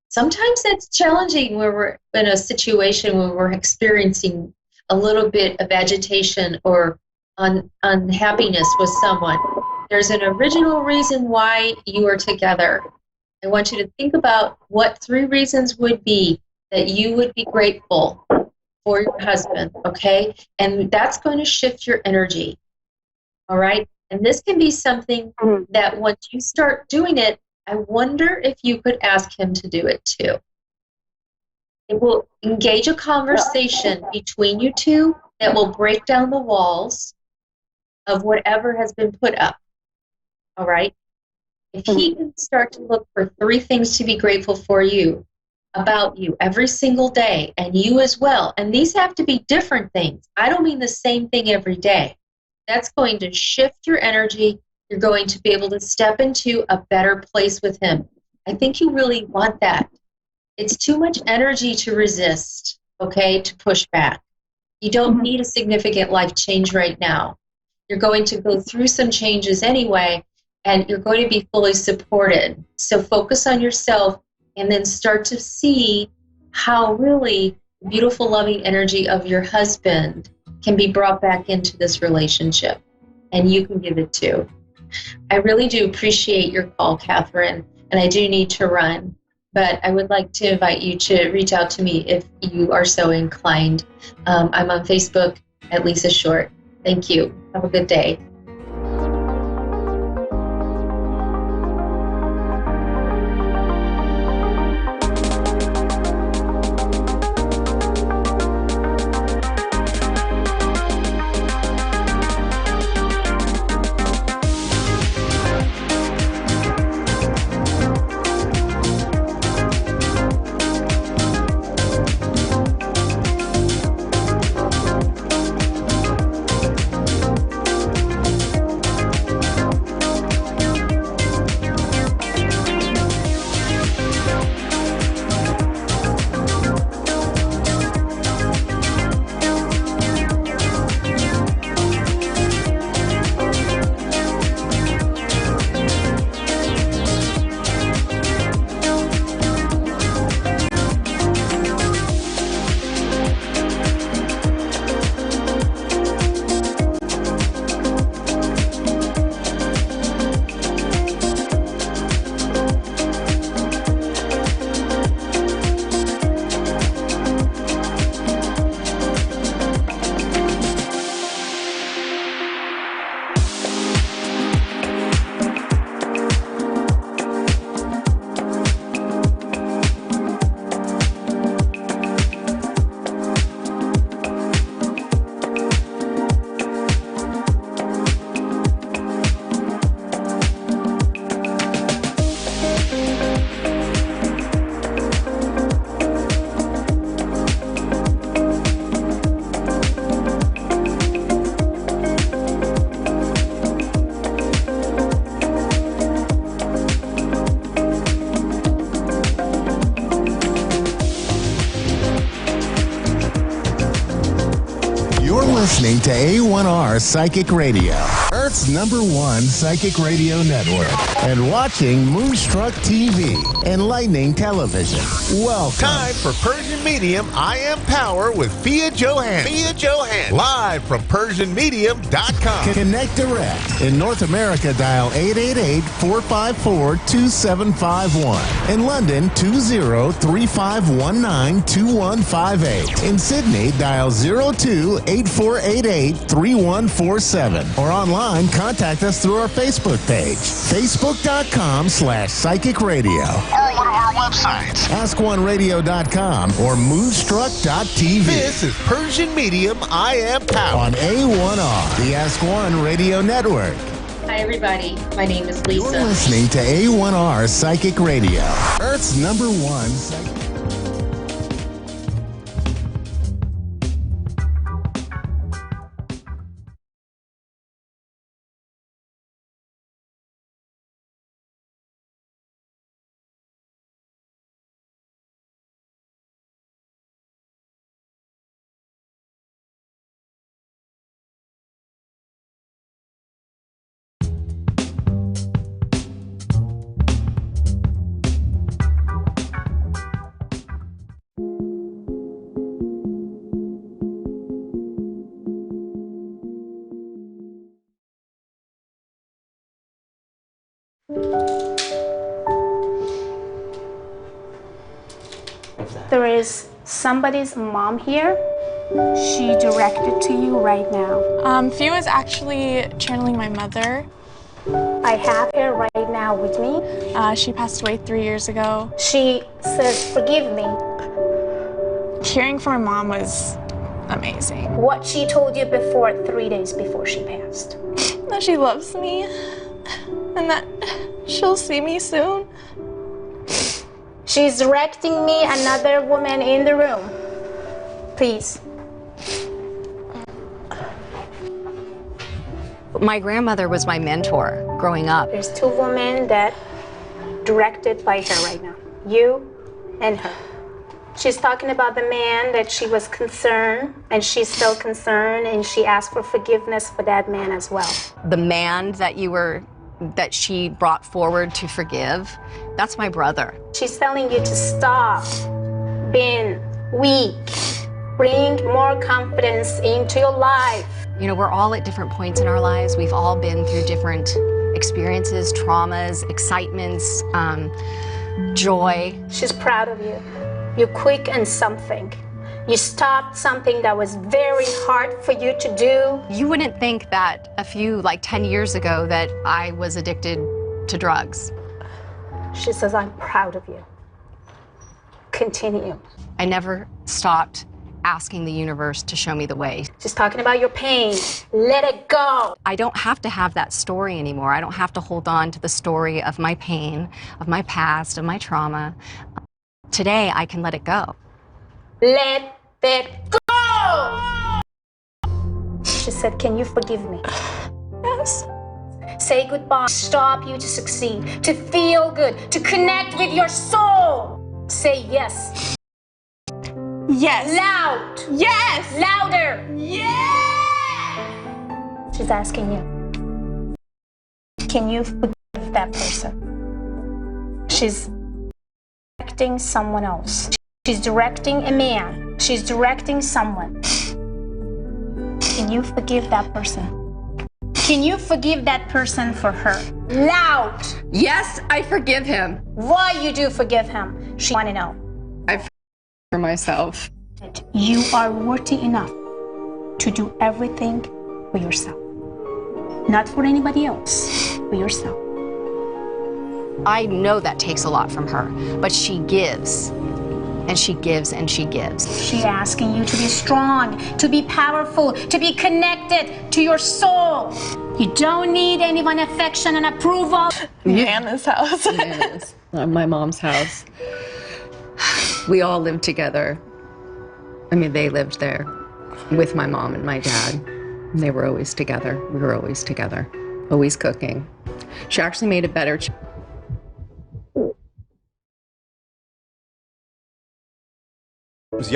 Sometimes it's challenging where we're in a situation where we're experiencing a little bit of agitation or unhappiness with someone. There's an original reason why you are together. I want you to think about what 3 reasons would be that you would be grateful for your husband, okay? And that's going to shift your energy, all right? And this can be something that once you start doing it, I wonder if you could ask him to do it too. It will engage a conversation between you two that will break down the walls of whatever has been put up. All right? If he can start to look for 3 things to be grateful for you, about you every single day, and you as well, and these have to be different things. I don't mean the same thing every day. That's going to shift your energy. You're going to be able to step into a better place with him. I think you really want that. It's too much energy to resist, okay, to push back. You don't need a significant life change right now. You're going to go through some changes anyway, and you're going to be fully supported. So focus on yourself and then start to see how really beautiful, loving energy of your husband can be brought back into this relationship. And you can give it too. I really do appreciate your call, Catherine, and I do need to run. But I would like to invite you to reach out to me if you are so inclined. I'm on Facebook at Lisa Short. Thank you. Have a good day. Listening to A1R Psychic Radio, Earth's #1 psychic radio network, and watching Moonstruck TV, enlightening television. Welcome. Time for Persian Medium I Am Power with Fia Johan. Fia Johan. Live from PersianMedium.com. Connect direct. In North America, dial 888-454-2751. In London, 20-3519-2158. In Sydney, dial 02-8488-3147. Or online, contact us through our Facebook page, facebook.com/psychic radio. Or one of our websites, askoneradio.com or moonstruck.tv. This is Persian Medium I Am Power on A1R, the Ask One Radio Network. Hi, everybody. My name is Lisa. You're listening to A1R Psychic Radio, Earth's #1 psychic. There is somebody's mom here. She directed to you right now. Fia is actually channeling my mother. I have her right now with me. She passed away 3 years ago. She says, forgive me. Hearing from my mom was amazing. What she told you before, 3 days before she passed? That she loves me and that she'll see me soon. She's directing me another woman in the room. Please. My grandmother was my mentor growing up. There's two women that directed by her right now. You and her. She's talking about the man that she was concerned, and she's still concerned, and she asked for forgiveness for that man as well. The man that she brought forward to forgive, that's my brother. She's telling you to stop being weak. Bring more confidence into your life. You know, we're all at different points in our lives. We've all been through different experiences, traumas, excitements, joy. She's proud of you. You're quick on something. You stopped something that was very hard for you to do. You wouldn't think that 10 years ago that I was addicted to drugs. She says, I'm proud of you. Continue. I never stopped asking the universe to show me the way. She's talking about your pain. Let it go. I don't have to have that story anymore. I don't have to hold on to the story of my pain, of my past, of my trauma. Today, I can let it go. Let it go! She said, can you forgive me? Yes. Say goodbye. Stop you to succeed, to feel good, to connect with your soul. Say yes. Yes. Loud. Yes. Louder. Yes. She's asking you, can you forgive that person? She's directing someone else. She's directing a man. She's directing someone. Can you forgive that person? Can you forgive that person for her? Loud. Yes, I forgive him. Why you do forgive him? She want to know. For myself. You are worthy enough to do everything for yourself. Not for anybody else, for yourself. I know that takes a lot from her, but she gives, and she gives, and she gives. She's asking you to be strong, to be powerful, to be connected to your soul. You don't need anyone's affection and approval. Nana's house. Nana's. My mom's house. We all lived together. I mean, they lived there with my mom and my dad. They were always together. We were always together, always cooking. She actually made it better.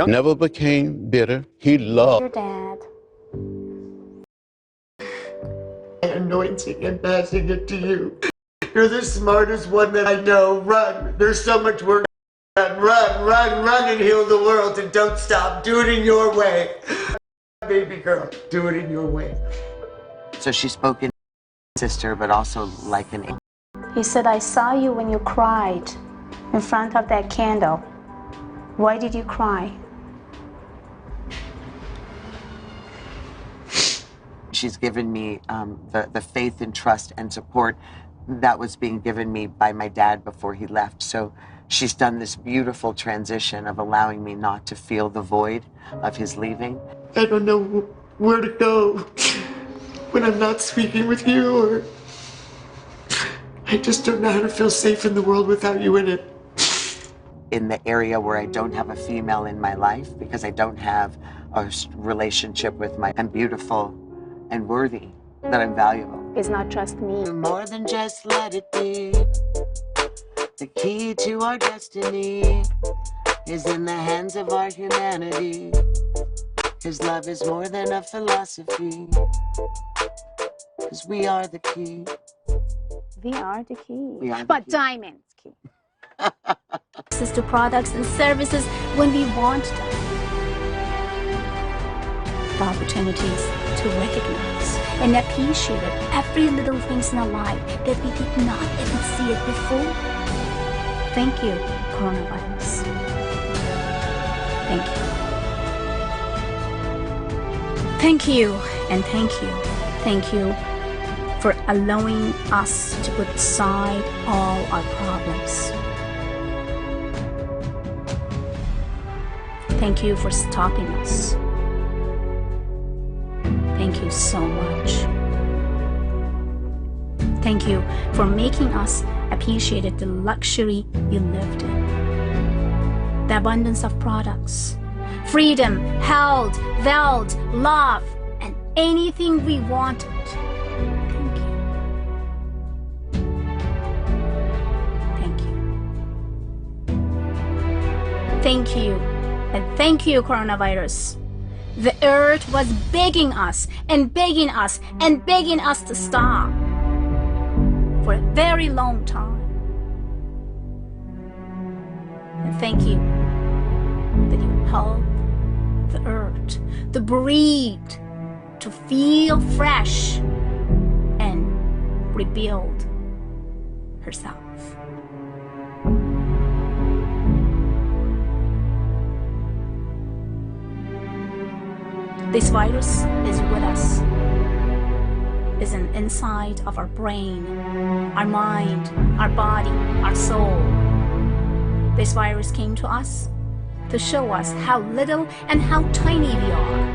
Never became bitter. He loved your dad. Anointing and passing it to you. You're the smartest one that I know. Run. There's so much work. Run and heal the world, and don't stop. Do it in your way. Baby girl, do it in your way. So she spoke in sister, but also like an angel. He said, I saw you when you cried in front of that candle. Why did you cry? She's given me the faith and trust and support that was being given me by my dad before he left. So she's done this beautiful transition of allowing me not to feel the void of his leaving. I don't know where to go when I'm not speaking with you, or I just don't know how to feel safe in the world without you in it. In the area where I don't have a female in my life, because I don't have a relationship with I'm beautiful and worthy, that I'm valuable. It's not just me. More than just let it be. The key to our destiny is in the hands of our humanity. His love is more than a philosophy, 'cause we are the key. We are the key. We are the but key. diamond's key. Access to products and services when we want them. The opportunities to recognize and appreciate every little things in our life that we did not even see it before. Thank you, coronavirus. Thank you. Thank you and thank you. Thank you for allowing us to put aside all our problems. Thank you for stopping us. Thank you so much. Thank you for making us appreciate the luxury you lived in. The abundance of products, freedom, health, wealth, love, and anything we wanted. Thank you. Thank you. Thank you. And thank you, coronavirus. The earth was begging us and begging us and begging us to stop for a very long time. And thank you that you helped the earth to breathe, to feel fresh and rebuild herself. This virus is with us, is an inside of our brain, our mind, our body, our soul. This virus came to us to show us how little and how tiny we are.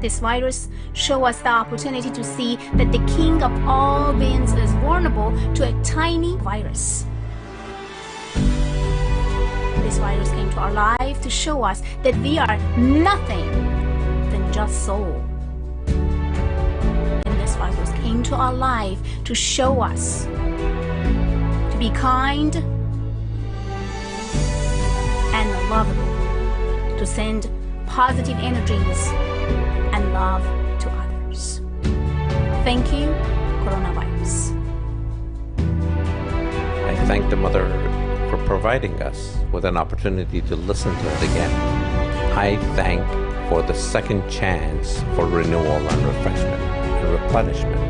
This virus shows us the opportunity to see that the king of all beings is vulnerable to a tiny virus. This virus came to our life to show us that we are nothing than just soul. And this virus came to our life to show us to be kind and lovable, to send positive energies and love to others. Thank you, coronavirus. I thank the Mother Earth for providing us with an opportunity to listen to it again. I thank for the second chance for renewal and refreshment and replenishment.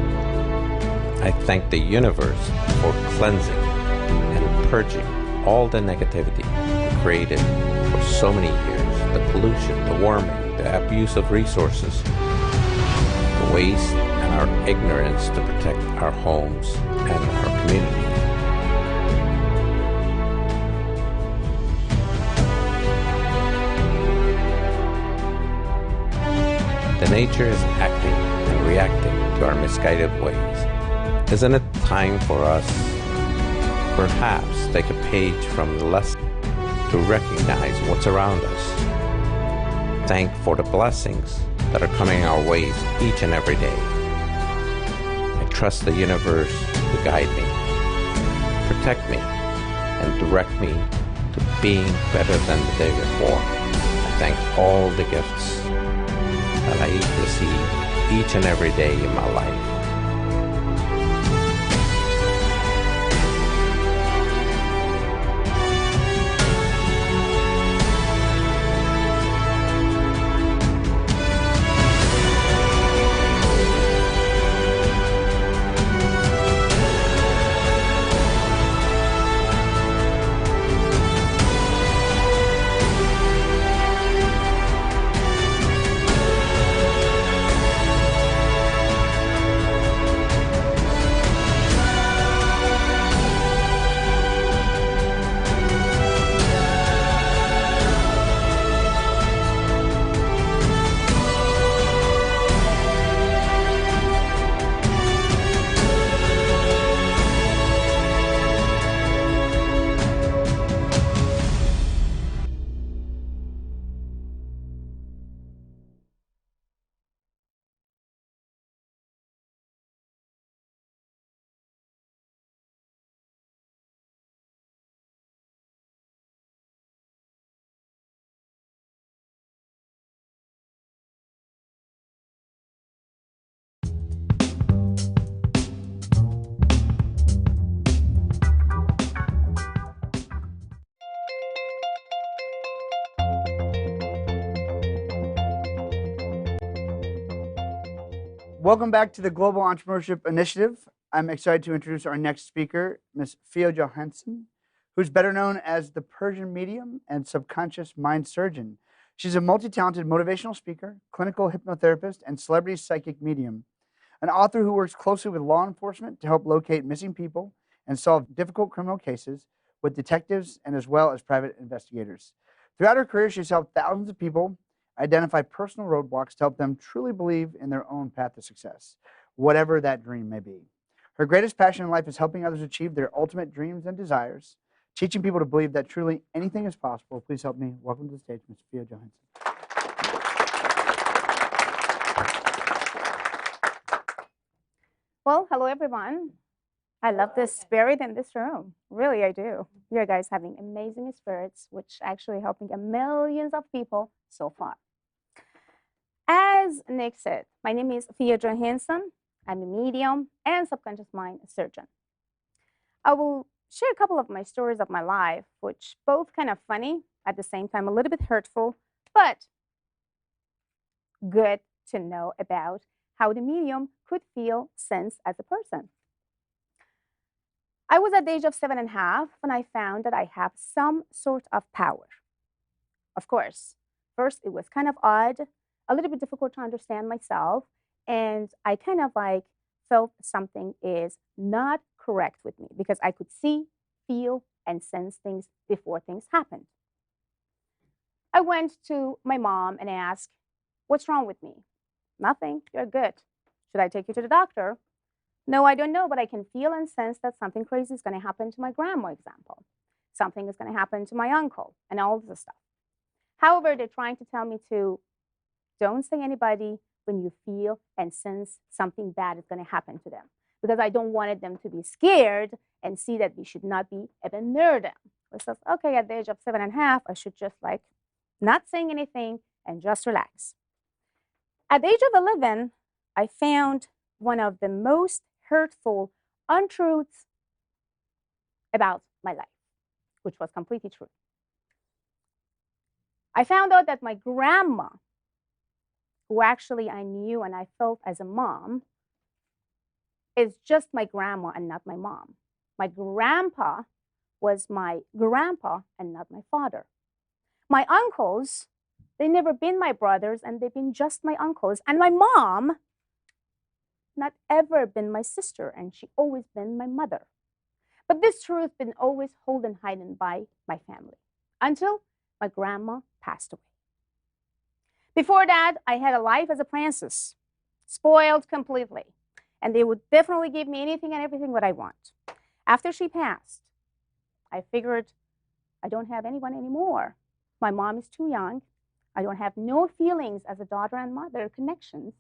I thank the universe for cleansing and purging all the negativity created for so many years, the pollution, the warming, the abuse of resources, the waste and our ignorance to protect our homes and our communities. The nature is acting and reacting to our misguided ways. Isn't it time for us perhaps take a page from the lesson to recognize what's around us? Thank for the blessings that are coming our ways each and every day. I trust the universe to guide me, protect me, and direct me to being better than the day before. I thank all the gifts that I receive each and every day in my life. Welcome back to the Global Entrepreneurship Initiative. I'm excited to introduce our next speaker, Ms. Fia Johansson, who's better known as the Persian medium and subconscious mind surgeon. She's a multi-talented motivational speaker, clinical hypnotherapist, and celebrity psychic medium, an author who works closely with law enforcement to help locate missing people and solve difficult criminal cases with detectives and as well as private investigators. Throughout her career, she's helped thousands of people identify personal roadblocks to help them truly believe in their own path to success, whatever that dream may be. Her greatest passion in life is helping others achieve their ultimate dreams and desires, teaching people to believe that truly anything is possible. Please help me welcome to the stage Ms. Fia Johansson. Well, hello everyone. I love the spirit in this room. Really, I do. You guys having amazing spirits, which actually helping millions of people so far. As Nick said, my name is Fia Johansson. I'm a medium and subconscious mind surgeon. I will share a couple of my stories of my life, which both kind of funny, at the same time a little bit hurtful, but good to know about how the medium could feel sense as a person. I was at the age of 7.5 when I found that I have some sort of power. Of course, first it was kind of odd, a little bit difficult to understand myself, and I kind of like felt something is not correct with me because I could see, feel, and sense things before things happened. I went to my mom and asked, "What's wrong with me?" "Nothing, you're good." "Should I take you to the doctor?" "No, I don't know, but I can feel and sense that something crazy is going to happen to my grandma," example. "Something is going to happen to my uncle," and all this stuff. However, they're trying to tell me to don't say anybody when you feel and sense something bad is going to happen to them, because I don't wanted them to be scared and see that we should not be even near them. I said, okay, at the age of 7.5, I should just like not saying anything and just relax. At the age of 11, I found one of the most hurtful untruths about my life, which was completely true. I found out that my grandma, who actually I knew and I felt as a mom, is just my grandma and not my mom. My grandpa was my grandpa and not my father. My uncles, they never been my brothers and they've been just my uncles. And my mom, not ever been my sister, and she always been my mother. But this truth been always held and hidden by my family until my grandma passed away. Before that, I had a life as a princess, spoiled completely, and they would definitely give me anything and everything what I want. After she passed, I figured I don't have anyone anymore. My mom is too young. I don't have no feelings as a daughter and mother connections.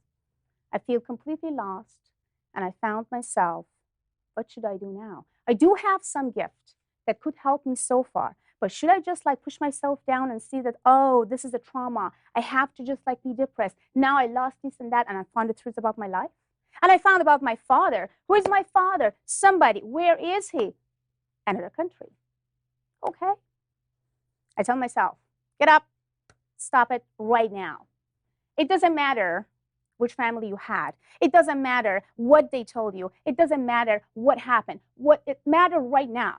I feel completely lost, and I found myself, what should I do now? I do have some gift that could help me so far, but should I just like push myself down and see that, oh, this is a trauma. I have to just like be depressed. Now I lost this and that, and I found the truth about my life. And I found about my father. Who is my father? Somebody. Where is he? Another country. Okay. I tell myself, get up, stop it right now. It doesn't matter which family you had. It doesn't matter what they told you. It doesn't matter what happened. What it matters right now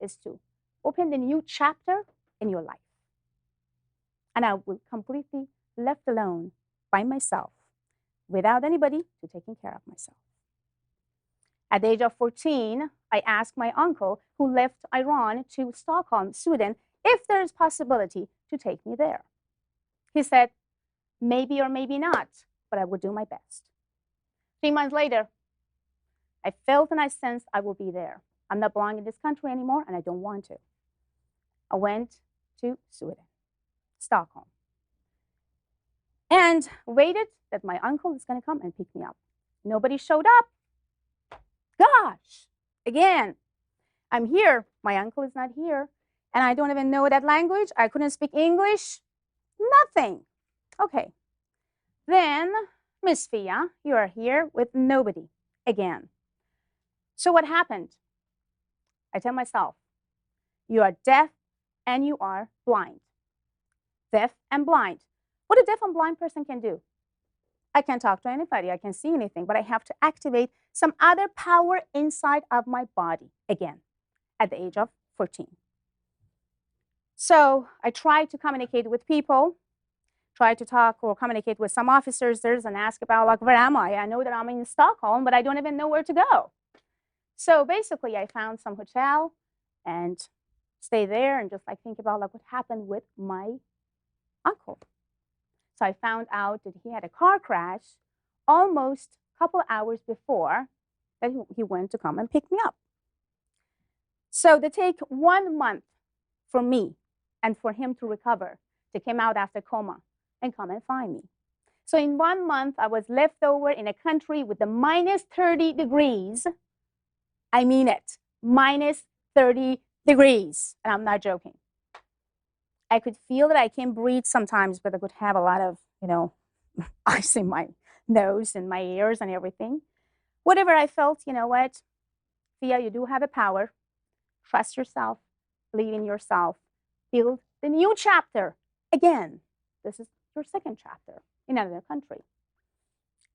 is to open the new chapter in your life. And I will completely left alone by myself without anybody to taking care of myself. At the age of 14, I asked my uncle, who left Iran to Stockholm, Sweden, if there is possibility to take me there. He said, maybe or maybe not, but I will do my best. 3 months later, I felt and I sensed I will be there. I'm not belonging in this country anymore, and I don't want to. I went to Sweden, Stockholm, and waited that my uncle is going to come and pick me up. Nobody showed up. Gosh, again, I'm here. My uncle is not here, and I don't even know that language. I couldn't speak English. Nothing. Okay. Then, Miss Fia, you are here with nobody again. So what happened? I tell myself, you are deaf and you are blind. Deaf and blind. What a deaf and blind person can do? I can't talk to anybody. I can't see anything, but I have to activate some other power inside of my body again at the age of 14. So I tried to communicate with people, try to talk or communicate with some officers and ask about, like, where am I? I know that I'm in Stockholm, but I don't even know where to go. So basically, I found some hotel, and stay there and just like think about like what happened with my uncle. So I found out that he had a car crash almost a couple hours before that he went to come and pick me up. So they take 1 month for me and for him to recover, to come out after coma and come and find me. So in 1 month, I was left over in a country with the minus 30 degrees. I mean it, minus 30 degrees. And I'm not joking. I could feel that I can't breathe sometimes, but I could have a lot of, ice in my nose and my ears and everything. Whatever I felt, you know what? Thea, you do have a power. Trust yourself, believe in yourself, build the new chapter. Again, this is your second chapter in another country.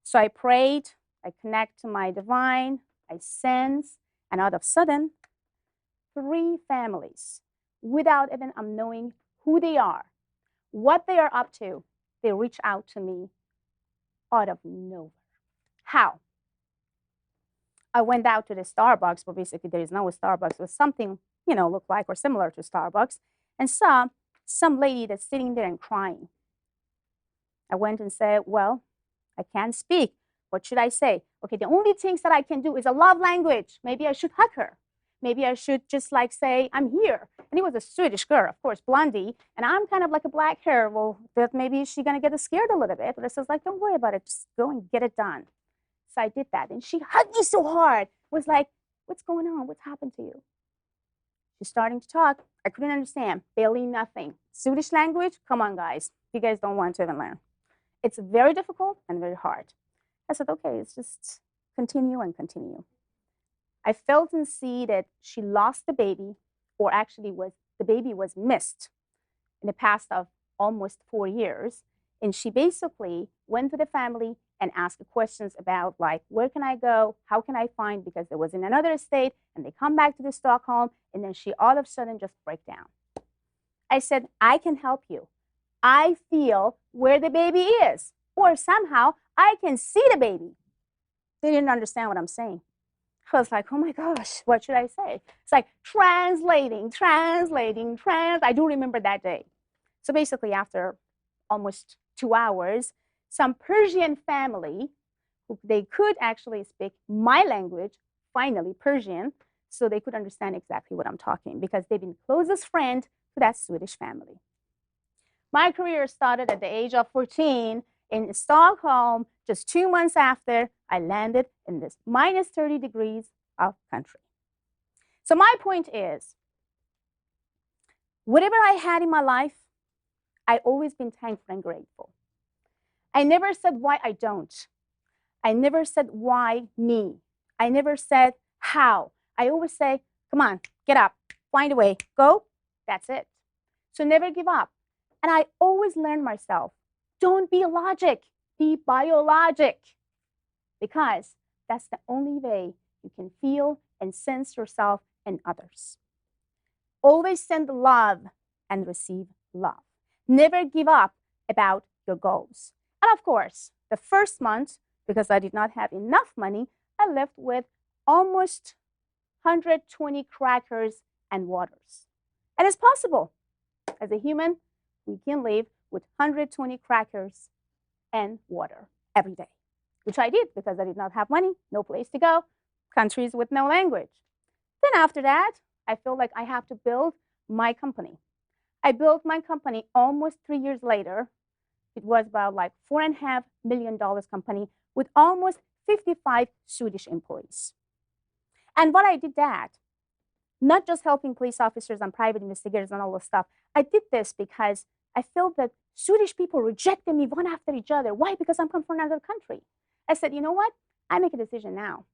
So I prayed, I connect to my divine, I sense, and all of a sudden, 3 families, without even knowing who they are, what they are up to, they reach out to me out of nowhere. How? I went out to the Starbucks, but basically there is no Starbucks. It was something, looked like or similar to Starbucks, and saw some lady that's sitting there and crying. I went and said, well, I can't speak. What should I say? Okay, the only things that I can do is a love language. Maybe I should hug her. Maybe I should just like say, I'm here. And it was a Swedish girl, of course, blondie. And I'm kind of like a black hair. Well, that maybe she's going to get scared a little bit. But I says, like, don't worry about it. Just go and get it done. So I did that. And she hugged me so hard. Was like, what's going on? What's happened to you? She's starting to talk. I couldn't understand. Barely nothing. Swedish language? Come on, guys. You guys don't want to even learn. It's very difficult and very hard. I said, okay, it's just continue and continue. I felt and see that she lost the baby, or actually the baby was missed in the past of almost 4 years. And she basically went to the family and asked questions about like, where can I go? How can I find? Because it was in another state, and they come back to the Stockholm, and then she all of a sudden just break down. I said, I can help you. I feel where the baby is, or somehow I can see the baby. They didn't understand what I'm saying. I was like, oh my gosh, what should I say? It's like translating. I do remember that day. So basically after almost 2 hours, some Persian family, they could actually speak my language, finally Persian, so they could understand exactly what I'm talking, because they've been closest friend to that Swedish family. My career started at the age of 14 in Stockholm. Just 2 months after, I landed in this minus 30 degrees of country. So my point is, whatever I had in my life, I always been thankful and grateful. I never said why I don't. I never said why me. I never said how. I always say, come on, get up, find a way, go. That's it. So never give up. And I always learn myself, don't be logic, be biologic, because that's the only way you can feel and sense yourself and others. Always send love and receive love. Never give up about your goals. And of course, the first month, because I did not have enough money, I left with almost 120 crackers and waters. And it's possible. As a human, we can live with 120 crackers and water every day, which I did because I did not have money, no place to go, countries with no language. Then after that, I feel like I have to build my company. I built my company almost 3 years later. It was about like $4.5 million company with almost 55 Swedish employees. And what I did that, not just helping police officers and private investigators and all this stuff. I did this because I felt that Swedish people rejected me one after each other. Why? Because I'm come from another country. I said, you know what? I make a decision now.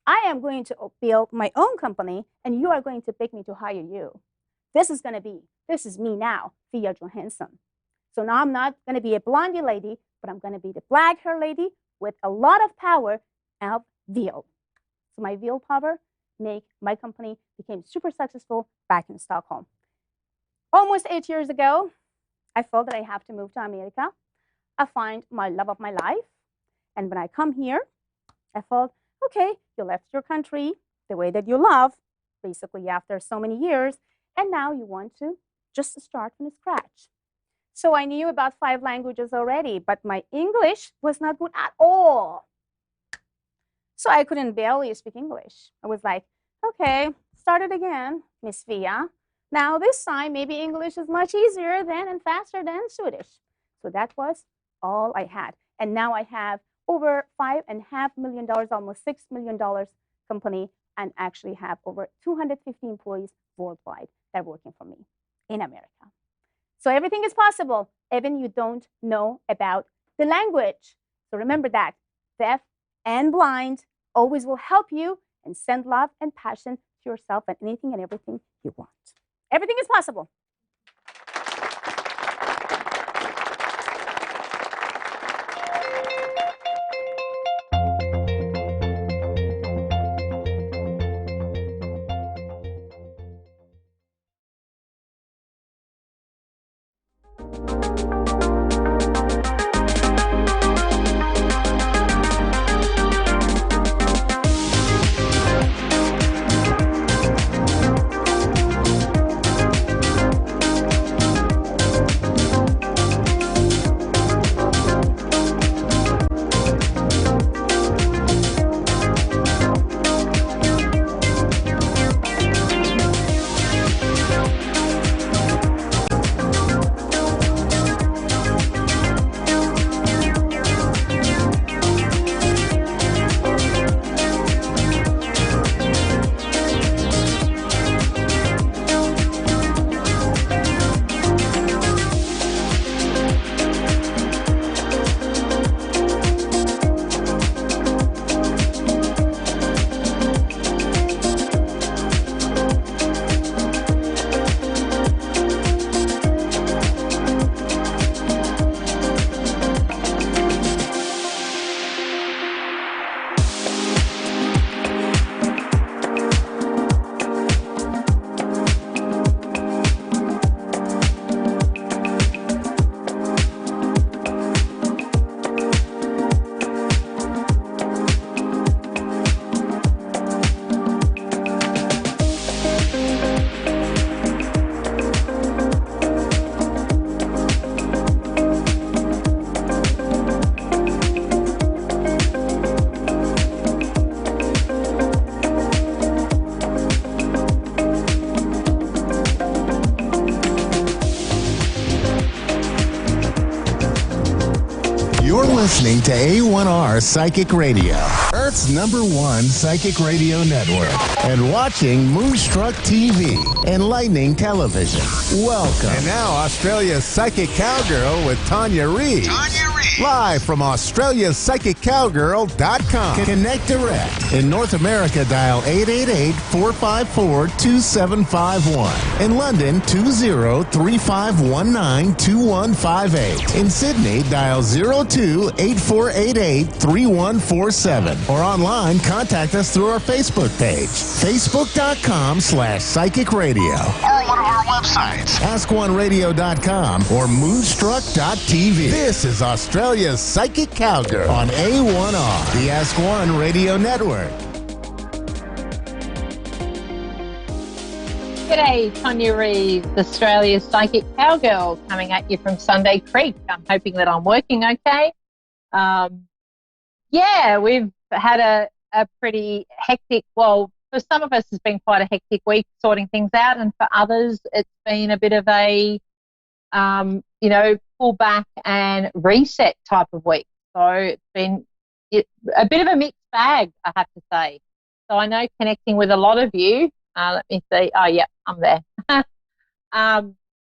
I am going to build my own company, and you are going to pick me to hire you. This is me now, Thea Johansson. So now I'm not going to be a blondie lady, but I'm going to be the black hair lady with a lot of power of will. So my will power make my company became super successful back in Stockholm. Almost 8 years ago, I felt that I have to move to America. I find my love of my life. And when I come here, I felt, okay, you left your country the way that you love, basically after so many years, And now you want to just start from scratch. So I knew about 5 languages already, but my English was not good at all. So I couldn't barely speak English. I was like, okay, start it again, Miss Via. Now this time, maybe English is much easier than and faster than Swedish. So that was all I had. And now I have over $5.5 million, almost $6 million company, and actually have over 250 employees worldwide that are working for me in America. So everything is possible, even you don't know about the language. So remember that, deaf and blind always will help you and send love and passion to yourself and anything and everything you want. Everything is possible. You're listening to A1R Psychic Radio, Earth's #1 psychic radio network, and watching Moonstruck TV, enlightening television. Welcome. And now, Australia's Psychic Cowgirl with Tanya Reeves. Live from AustraliaPsychicCowgirl.com. Connect direct. In North America, dial 888-454-2751. In London, 20-3519-2158. In Sydney, dial 02-8488-3147. Or online, contact us through our Facebook page, facebook.com/Psychic Radio. Or one of our websites, AskOneRadio.com or Moonstruck.tv. This is Australia's Psychic Cowgirl on A1R, the Ask One Radio Network. G'day, Tanya Reeves, Australia's Psychic Cowgirl, coming at you from Sunday Creek. I'm hoping that I'm working okay. We've had a pretty hectic, well, for some of us it's been quite a hectic week sorting things out, and for others it's been a bit of a, pull back and reset type of week. So it's been a bit of a mixed bag, I have to say. So I know connecting with a lot of you, let me see, oh yeah, I'm there.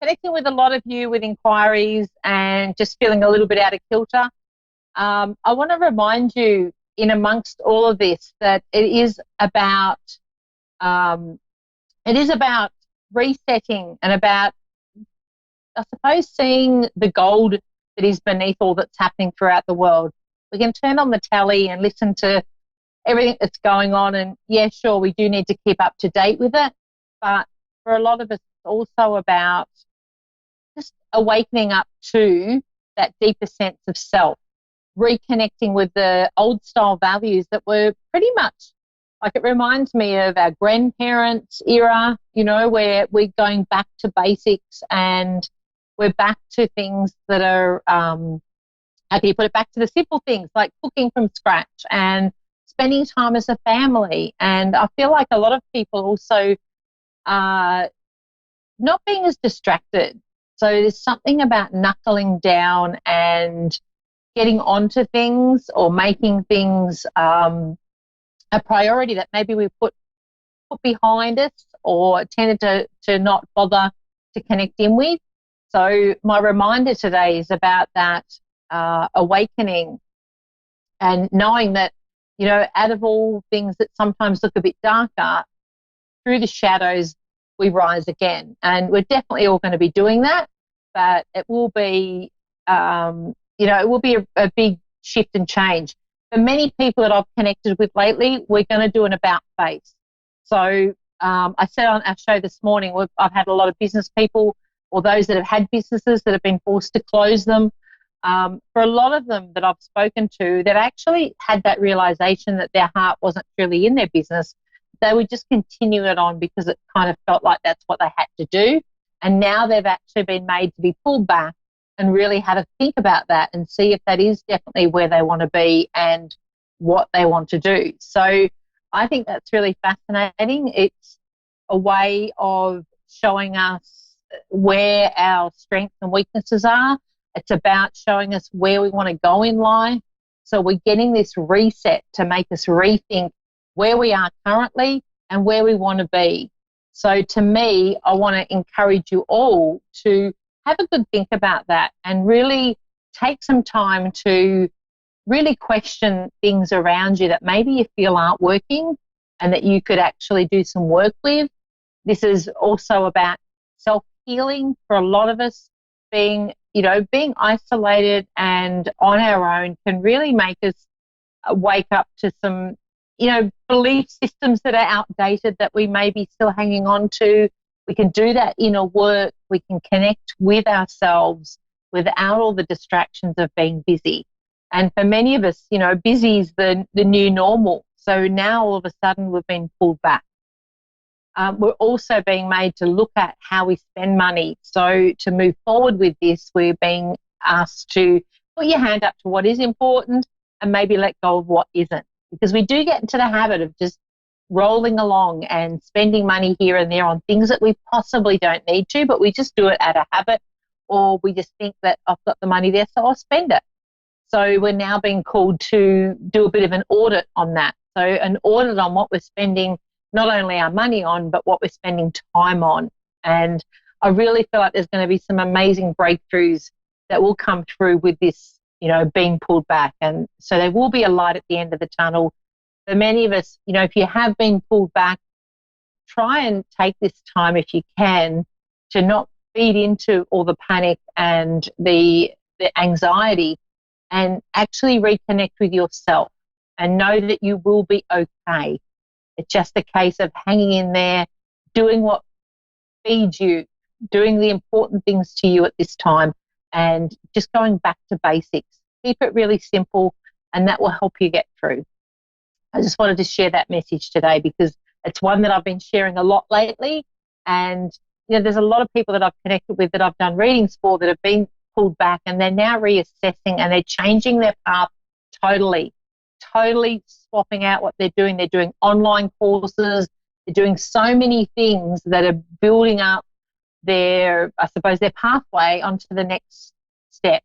Connecting with a lot of you with inquiries and just feeling a little bit out of kilter. I want to remind you, in amongst all of this, that it is about resetting and about, I suppose, seeing the gold that is beneath all that's happening throughout the world. We can turn on the tally and listen to everything that's going on, and yeah, sure, we do need to keep up to date with it, but for a lot of us, it's also about just awakening up to that deeper sense of self, reconnecting with the old style values that were pretty much, Like, it reminds me of our grandparents' era, you know, where we're going back to basics and we're back to things that are, how can you put it, back to the simple things like cooking from scratch and spending time as a family. And I feel like a lot of people also are not being as distracted. So there's something about knuckling down and getting onto things or making things a priority that maybe we put behind us or tended to not bother to connect in with. So my reminder today is about that awakening and knowing that, you know, out of all things that sometimes look a bit darker, through the shadows we rise again. And we're definitely all going to be doing that, but it will be, you know, it will be a big shift and change. For many people that I've connected with lately, we're going to do an about face. So I said on our show this morning, I've had a lot of business people or those that have had businesses that have been forced to close them. For a lot of them that I've spoken to, they've actually had that realization that their heart wasn't truly in their business. They would just continue it on because it kind of felt like that's what they had to do. And now they've actually been made to be pulled back and really have to think about that and see if that is definitely where they want to be and what they want to do. So I think that's really fascinating. It's a way of showing us where our strengths and weaknesses are. It's about showing us where we want to go in life. So we're getting this reset to make us rethink where we are currently and where we want to be. So to me, I want to encourage you all to have a good think about that and really take some time to really question things around you that maybe you feel aren't working and that you could actually do some work with. This is also about self-healing for a lot of us. Being isolated and on our own can really make us wake up to some, belief systems that are outdated that we may be still hanging on to. We can do that inner work. We can connect with ourselves without all the distractions of being busy. And for many of us, busy is the new normal. So now all of a sudden we've been pulled back. We're also being made to look at how we spend money. So to move forward with this, we're being asked to put your hand up to what is important and maybe let go of what isn't. Because we do get into the habit of just rolling along and spending money here and there on things that we possibly don't need to, but we just do it out of habit, or we just think that I've got the money there, so I'll spend it. So we're now being called to do a bit of an audit on that. So an audit on what we're spending not only our money on, but what we're spending time on. And I really feel like there's going to be some amazing breakthroughs that will come through with this, being pulled back. And so there will be a light at the end of the tunnel. For many of us, if you have been pulled back, try and take this time, if you can, to not feed into all the panic and the anxiety, and actually reconnect with yourself and know that you will be okay. It's just a case of hanging in there, doing what feeds you, doing the important things to you at this time, and just going back to basics. Keep it really simple, and that will help you get through. I just wanted to share that message today because it's one that I've been sharing a lot lately. And, there's a lot of people that I've connected with that I've done readings for that have been pulled back, and they're now reassessing and they're changing their path totally swapping out what they're doing. They're doing online courses. They're doing so many things that are building up their pathway onto the next step.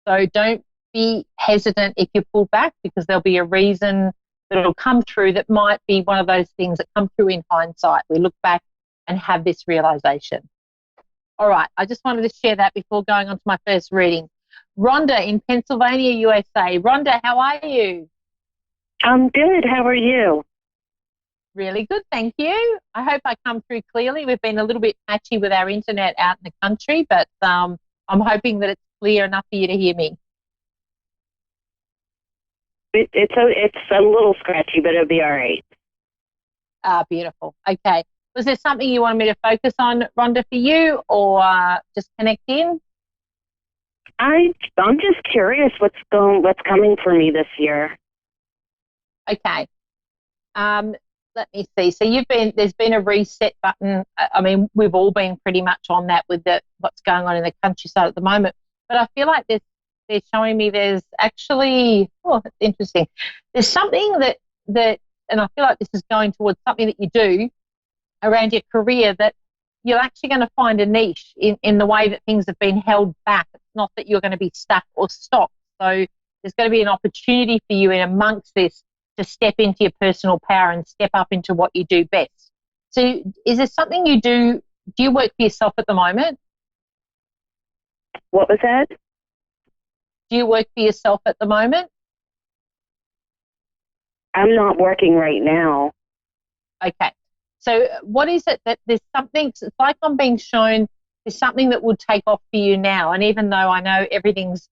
So don't be hesitant if you pull back, because there'll be a reason that it'll come through that might be one of those things that come through in hindsight. We look back and have this realization. All right, I just wanted to share that before going on to my first reading. Rhonda in Pennsylvania, USA. Rhonda, how are you? I'm good. How are you? Really good, thank you. I hope I come through clearly. We've been a little bit patchy with our internet out in the country, but I'm hoping that it's clear enough for you to hear me. It's a little scratchy, but it'll be all right. Beautiful. Okay. Was there something you wanted me to focus on, Rhonda, for you, or just connect in? I'm just curious what's coming for me this year. Okay. let me see. So there's been a reset button. I mean, we've all been pretty much on that with what's going on in the countryside at the moment. But I feel like they're showing me there's actually, oh, that's interesting. There's something that, and I feel like this is going towards something that you do around your career, that you're actually going to find a niche in the way that things have been held back. It's not that you're going to be stuck or stopped. So there's going to be an opportunity for you in amongst this to step into your personal power and step up into what you do best. So is there something you do? Do you work for yourself at the moment? What was that? Do you work for yourself at the moment? I'm not working right now. Okay. So what is it that there's something, it's like I'm being shown there's something that will take off for you now. And even though I know everything's,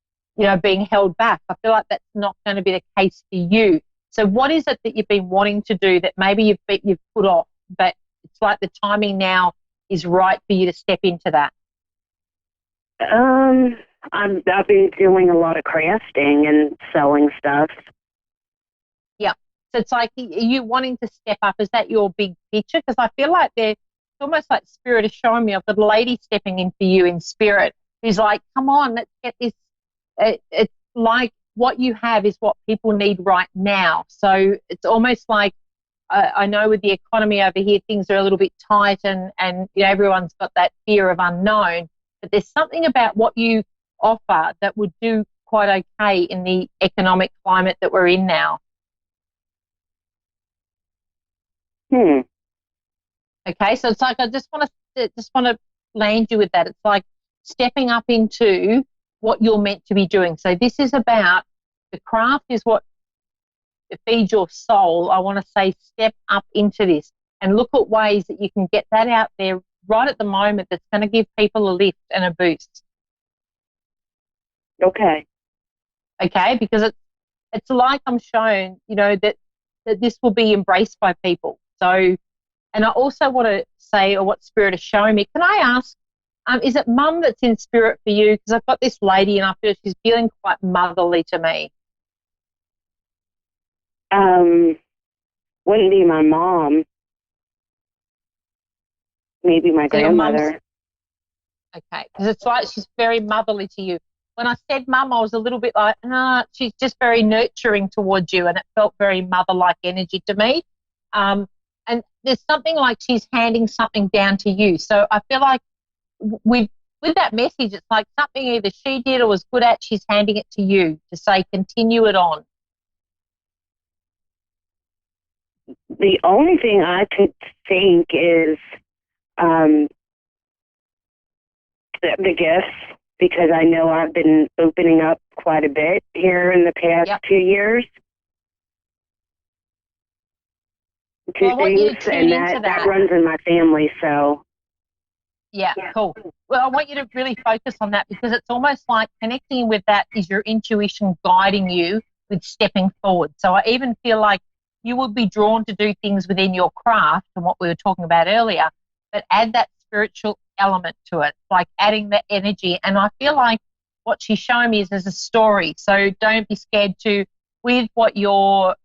being held back, I feel like that's not going to be the case for you. So what is it that you've been wanting to do that maybe you've put off, but it's like the timing now is right for you to step into that? I've been doing a lot of crafting and selling stuff. Yeah. So it's like, are you wanting to step up? Is that your big picture? Because I feel like it's almost like Spirit is showing me. I've got a lady stepping in for you in Spirit who's like, come on, let's get this. It's like what you have is what people need right now. So it's almost like, I know with the economy over here, things are a little bit tight and everyone's got that fear of unknown. But there's something about what you offer that would do quite okay in the economic climate that we're in now. Okay, so it's like I just want to land you with that. It's like stepping up into what you're meant to be doing. So this is about the craft is what feeds your soul. I want to say step up into this and look at ways that you can get that out there right at the moment that's going to give people a lift and a boost. Okay. Okay, because it's like I'm shown, that this will be embraced by people. So, and I also want to say, or what Spirit is showing me, can I ask, is it Mum that's in Spirit for you? Because I've got this lady and I feel she's feeling quite motherly to me. Wouldn't be my mom. Maybe my grandmother. Okay, because it's like she's very motherly to you. When I said Mum, I was a little bit like, she's just very nurturing towards you, and it felt very mother-like energy to me. And there's something like she's handing something down to you. So I feel like with that message, it's like something either she did or was good at, she's handing it to you to say, continue it on. The only thing I could think is the gifts, because I know I've been opening up quite a bit here in the past 2 years. Well, I want you to tune into that runs in my family, so. Yeah, cool. Well, I want you to really focus on that, because it's almost like connecting with that is your intuition guiding you with stepping forward. So I even feel like you will be drawn to do things within your craft and what we were talking about earlier, but add that spiritual element to it, like adding the energy. And I feel like what she's showing me is there's a story. So don't be scared to, with what you're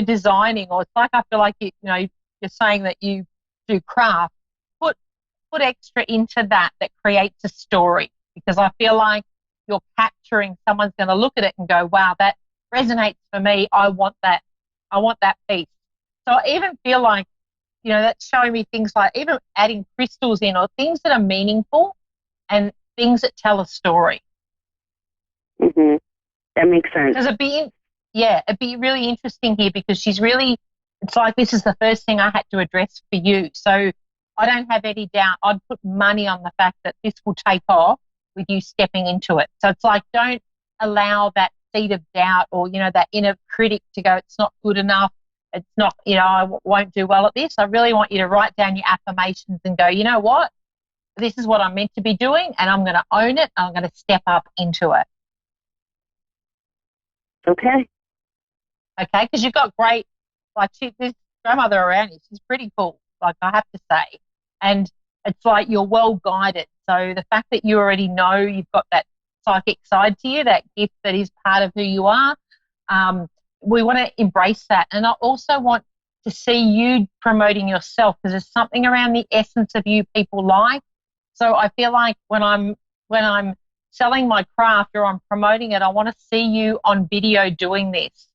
designing, or it's like I feel like you're saying that you do craft, put extra into that creates a story, because I feel like you're capturing, someone's going to look at it and go, wow, that resonates for me. I want that piece. So I even feel like, that's showing me things like even adding crystals in, or things that are meaningful and things that tell a story. Mm-hmm. That makes sense. Because it'd be really interesting here, because it's like this is the first thing I had to address for you. So I don't have any doubt. I'd put money on the fact that this will take off with you stepping into it. So it's like, don't allow that seed of doubt or, that inner critic to go, it's not good enough. It's not, I won't do well at this. I really want you to write down your affirmations and go, you know what? This is what I'm meant to be doing, and I'm going to own it. I'm going to step up into it. Okay. Okay, because you've got great, this grandmother around you. She's pretty cool, I have to say. And it's like you're well guided. So the fact that you already know you've got that psychic side to you, that gift that is part of who you are, we want to embrace that. And I also want to see you promoting yourself, because there's something around the essence of you people like. So I feel like when I'm selling my craft or I'm promoting it, I want to see you on video doing this.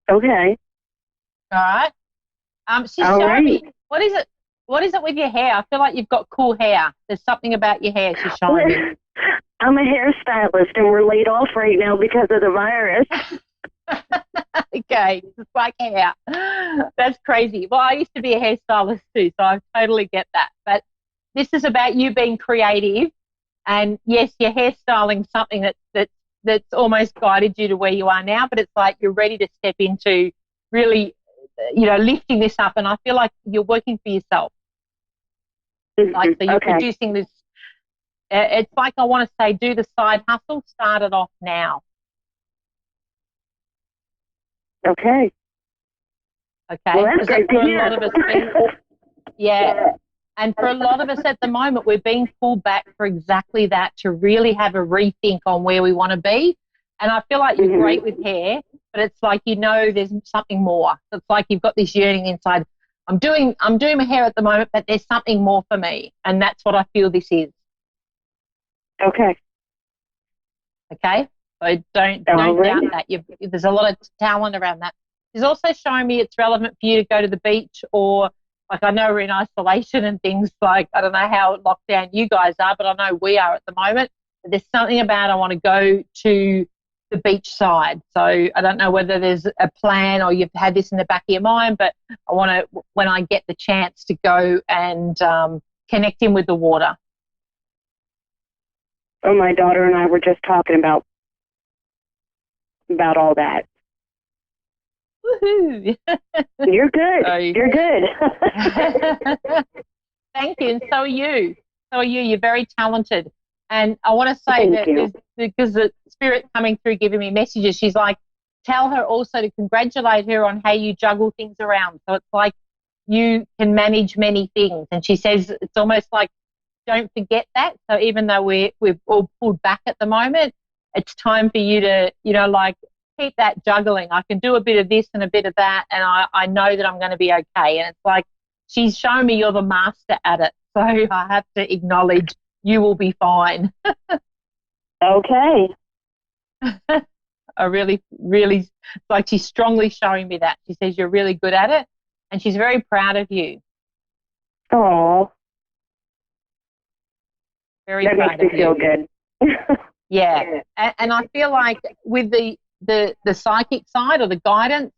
Okay. All right. She's All showing right. me, what is it with your hair? I feel like you've got cool hair. There's something about your hair she's showing me. I'm a hairstylist, and we're laid off right now because of the virus. Okay, it's like hair. That's crazy. Well, I used to be a hairstylist too, so I totally get that. But this is about you being creative, and yes, your hairstyling something that's almost guided you to where you are now. But it's like you're ready to step into really, lifting this up. And I feel like you're working for yourself. Like, so you're producing this. It's like I want to say, do the side hustle. Start it off now. Okay. Okay. Well, that's great to hear. A lot of us, and for a lot of us at the moment, we're being pulled back for exactly that, to really have a rethink on where we want to be. And I feel like you're great with hair, but it's like, there's something more. It's like you've got this yearning inside. I'm doing my hair at the moment, but there's something more for me, and that's what I feel this is. Okay. Okay. So don't doubt that. There's a lot of talent around that. She's also showing me it's relevant for you to go to the beach, or like, I know we're in isolation and things, like, I don't know how locked down you guys are, but I know we are at the moment. But there's something about I want to go to the beach side. So I don't know whether there's a plan or you've had this in the back of your mind, but I want to, when I get the chance, to go and connect in with the water. Oh, my daughter and I were just talking about all that. Woohoo! You're good. You're good. Thank you, and so are you. You're very talented. And I want to say because the Spirit coming through giving me messages, she's like, tell her also to congratulate her on how you juggle things around. So it's like you can manage many things. And she says it's almost like, don't forget that. So even though we're all pulled back at the moment, it's time for you to, keep that juggling. I can do a bit of this and a bit of that, and I know that I'm going to be okay. And it's like she's shown me you're the master at it. So I have to acknowledge you will be fine. Okay. I really, really, like, she's strongly showing me that. She says you're really good at it, and she's very proud of you. Oh. Very that proud makes me feel good. Yeah. And I feel like with the psychic side or the guidance,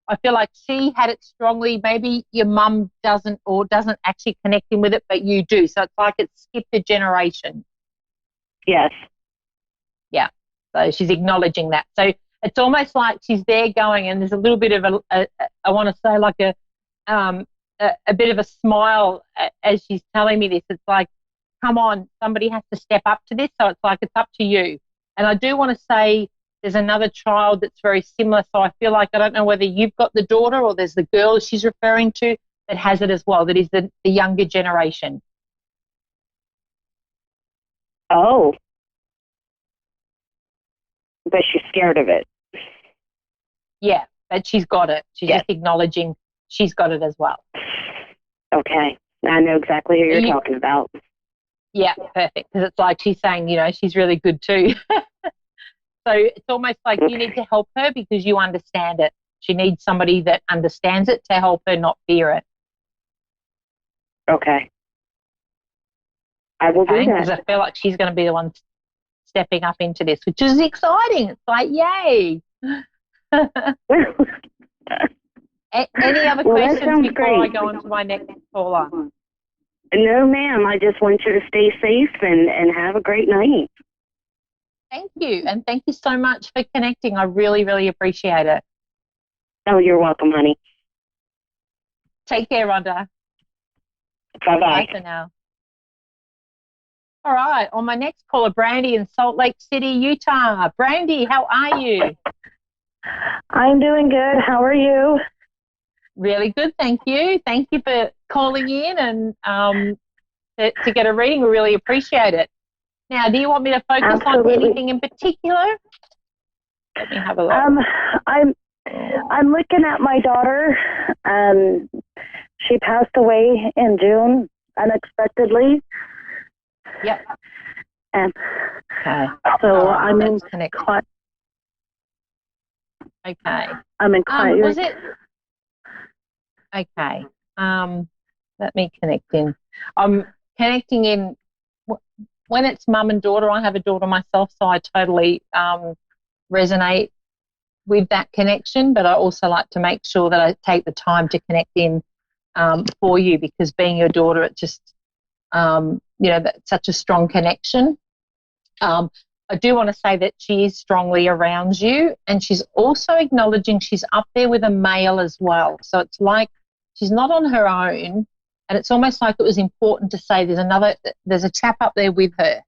I feel like she had it strongly. Maybe your mum doesn't actually connect in with it, but you do. So it's like it's skipped a generation. Yes. Yeah. So she's acknowledging that. So it's almost like she's there going, and there's a little bit of I want to say like a bit of a smile as she's telling me this. It's like, come on, somebody has to step up to this. So it's like, it's up to you. And I do want to say there's another child that's very similar. So I feel like, I don't know whether you've got the daughter or there's the girl she's referring to that has it as well, that is the younger generation. Oh. But she's scared of it. Yeah, but she's got it. She's just acknowledging she's got it as well. Okay. I know exactly who you're talking about. Yeah, perfect. Because it's like she's saying, she's really good too. So it's almost like you need to help her because you understand it. She needs somebody that understands it to help her not fear it. Okay. I will do that. Because I feel like she's going to be the one stepping up into this, which is exciting. It's like, yay. Any other questions before I go on to my next caller? No, ma'am. I just want you to stay safe and have a great night. Thank you. And thank you so much for connecting. I really, really appreciate it. Oh, you're welcome, honey. Take care, Rhonda. Bye-bye. Bye for now. All right. On my next caller, Brandy in Salt Lake City, Utah. Brandy, how are you? I'm doing good. How are you? Really good, thank you. Thank you for calling in and to get a reading. We really appreciate it. Now, do you want me to focus on anything in particular? Let me have a look. I'm looking at my daughter. She passed away in June unexpectedly. Yep. And Okay. so I'm in quite. Okay. I'm in quite. Was it? Okay. Let me connect in. I'm connecting in. When it's mum and daughter, I have a daughter myself, so I totally resonate with that connection. But I also like to make sure that I take the time to connect in for you, because being your daughter, it just, that's such a strong connection. I do want to say that she is strongly around you, and she's also acknowledging she's up there with a male as well. So it's like she's not on her own, and it's almost like it was important to say there's a chap up there with her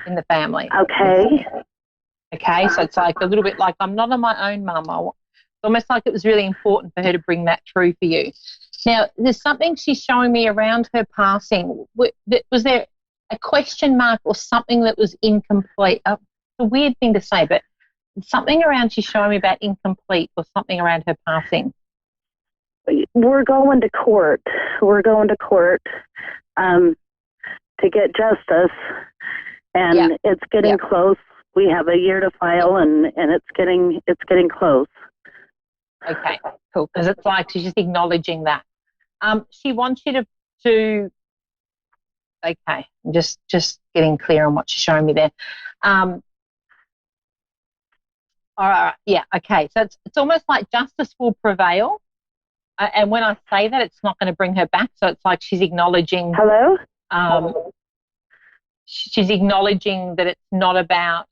in the family. Okay. Okay, so it's like a little bit like, I'm not on my own, Mum. It's almost like it was really important for her to bring that through for you. Now, there's something she's showing me around her passing. Was there a question mark or something that was incomplete? It's a weird thing to say, but something around she's showing me about incomplete, or something around her passing. We're going to court. We're going to court to get justice, and it's getting close. We have a year to file, and it's getting close. Okay, cool. Because it's like she's just acknowledging that. She wants you to. Okay, I'm just getting clear on what she's showing me there. All right, yeah, okay. So it's almost like justice will prevail. And when I say that, it's not going to bring her back. So it's like she's acknowledging. Hello? She's acknowledging that it's not about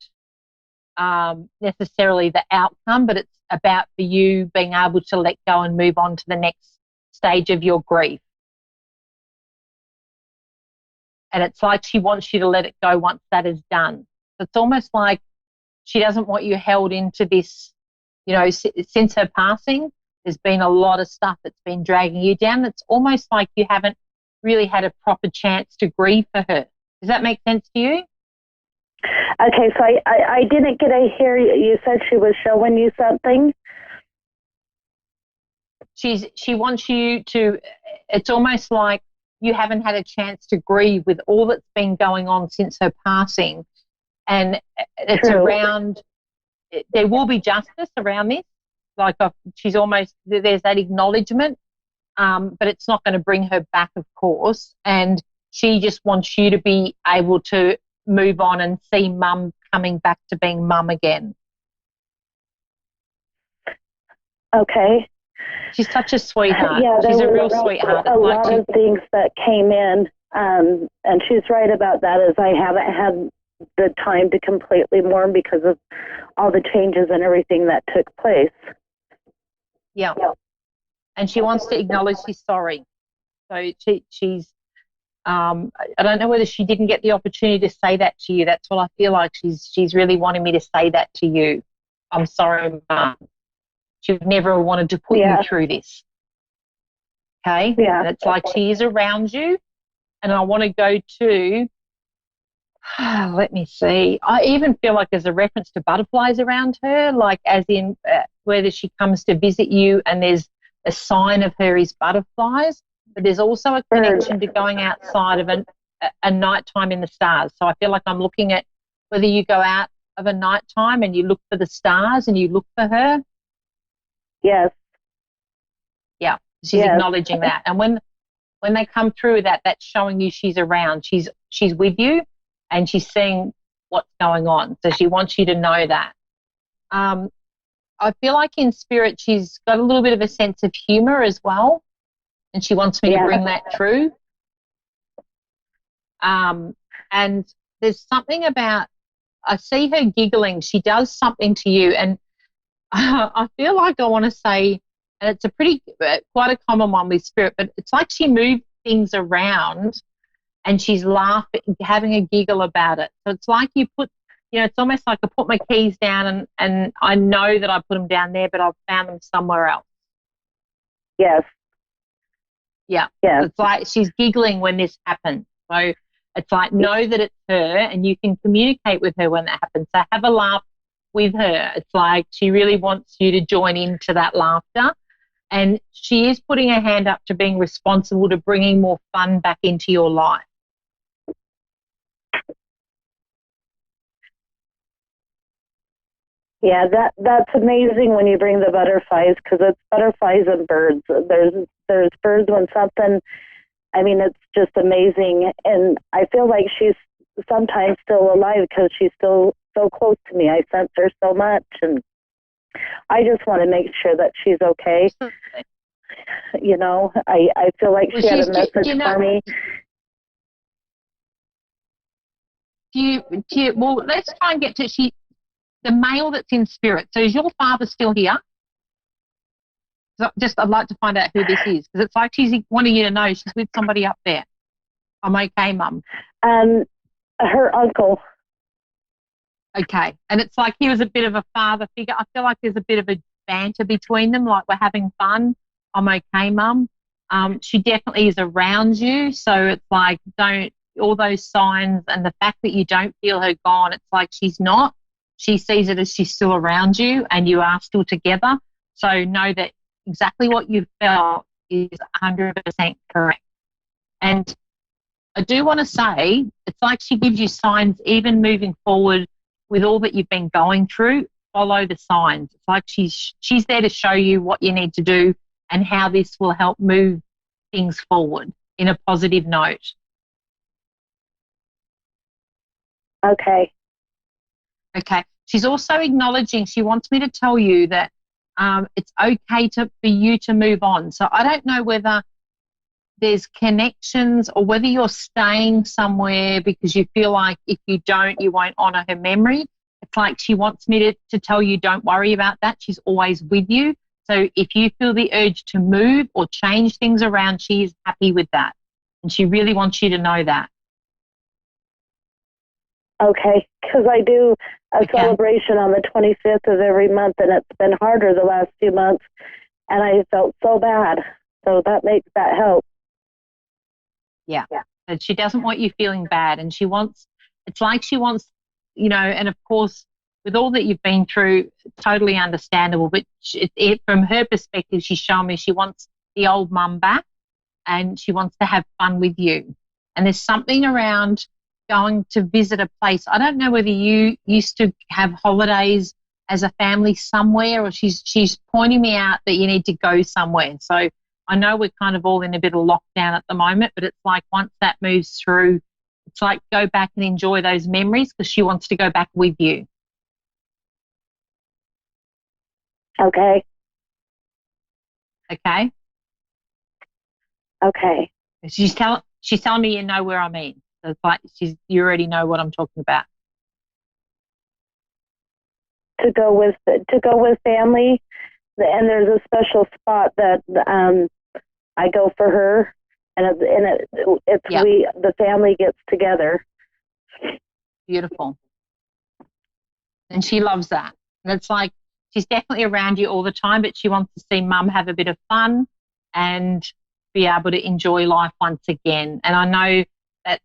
necessarily the outcome, but it's about for you being able to let go and move on to the next stage of your grief. And it's like she wants you to let it go once that is done. So it's almost like she doesn't want you held into this, since her passing, there's been a lot of stuff that's been dragging you down. It's almost like you haven't really had a proper chance to grieve for her. Does that make sense to you? Okay, so I didn't get to hear you. You said she was showing you something. She wants you to, it's almost like you haven't had a chance to grieve with all that's been going on since her passing. And it's around, there will be justice around this. Like there's that acknowledgement, but it's not going to bring her back, of course. And she just wants you to be able to move on and see mum coming back to being mum again. Okay. She's such a sweetheart. Yeah, she's a real sweetheart. A lot of things that came in, and she's right about that, is I haven't had the time to completely mourn because of all the changes and everything that took place. Yeah. And she wants to acknowledge she's sorry. So she's I don't know whether she didn't get the opportunity to say that to you. That's what I feel like. She's really wanting me to say that to you. I'm sorry, Mum. She never wanted to put you through this. Okay? Yeah. And it's like she is around you, and I want to go to, let me see. I even feel like there's a reference to butterflies around her, like as in whether she comes to visit you and there's a sign of her is butterflies, but there's also a connection to going outside of a nighttime in the stars. So I feel like I'm looking at whether you go out of a nighttime and you look for the stars and you look for her. Yes. Yeah, she's acknowledging that. And when they come through that's showing you she's around. She's with you, and she's seeing what's going on. So she wants you to know that. I feel like in spirit she's got a little bit of a sense of humor as well, and she wants me to bring that through. And there's something about, I see her giggling. She does something to you, and I feel like I want to say, and it's quite a common one with spirit, but it's like she moved things around and she's laughing, having a giggle about it. So it's like you put, it's almost like I put my keys down and I know that I put them down there, but I've found them somewhere else. Yes. Yeah. Yes. It's like she's giggling when this happens. So it's like, know that it's her, and you can communicate with her when that happens. So have a laugh with her. It's like she really wants you to join into that laughter. And she is putting her hand up to being responsible to bringing more fun back into your life. Yeah, that's amazing when you bring the butterflies, because it's butterflies and birds. There's birds when something, I mean, it's just amazing. And I feel like she's sometimes still alive because she's still so close to me. I sense her so much, and I just want to make sure that she's okay. You know, I feel like she had a message for me. Well, let's try and get to the male that's in spirit. So is your father still here? So I'd like to find out who this is, because it's like she's wanting you to know she's with somebody up there. I'm okay, Mum. Her uncle. Okay. And it's like he was a bit of a father figure. I feel like there's a bit of a banter between them, like we're having fun. I'm okay, Mum. She definitely is around you. So it's like all those signs and the fact that you don't feel her gone, it's like she's not. She sees it as she's still around you and you are still together. So know that exactly what you felt is 100% correct. And I do want to say, it's like she gives you signs even moving forward with all that you've been going through. Follow the signs. It's like she's there to show you what you need to do and how this will help move things forward in a positive note. Okay. Okay. She's also acknowledging, she wants me to tell you that it's okay for you to move on. So I don't know whether there's connections or whether you're staying somewhere because you feel like if you don't, you won't honour her memory. It's like she wants me to tell you don't worry about that. She's always with you. So if you feel the urge to move or change things around, she is happy with that. And she really wants you to know that. Okay, because I do a celebration on the 25th of every month, and it's been harder the last few months, and I felt so bad. So that makes that help. Yeah. But she doesn't want you feeling bad, and it's like she wants, and of course, with all that you've been through, totally understandable, but from her perspective, she's shown me she wants the old mum back, and she wants to have fun with you. And there's something around going to visit a place. I don't know whether you used to have holidays as a family somewhere, or she's pointing me out that you need to go somewhere. So I know we're kind of all in a bit of lockdown at the moment, but it's like once that moves through, it's like go back and enjoy those memories because she wants to go back with you. Okay. Okay? Okay. She's telling me you know where I mean. So it's like you already know what I'm talking about. To go with family, and there's a special spot that I go for her, and the family gets together. Beautiful. And she loves that. And it's like she's definitely around you all the time, but she wants to see Mum have a bit of fun and be able to enjoy life once again. And I know that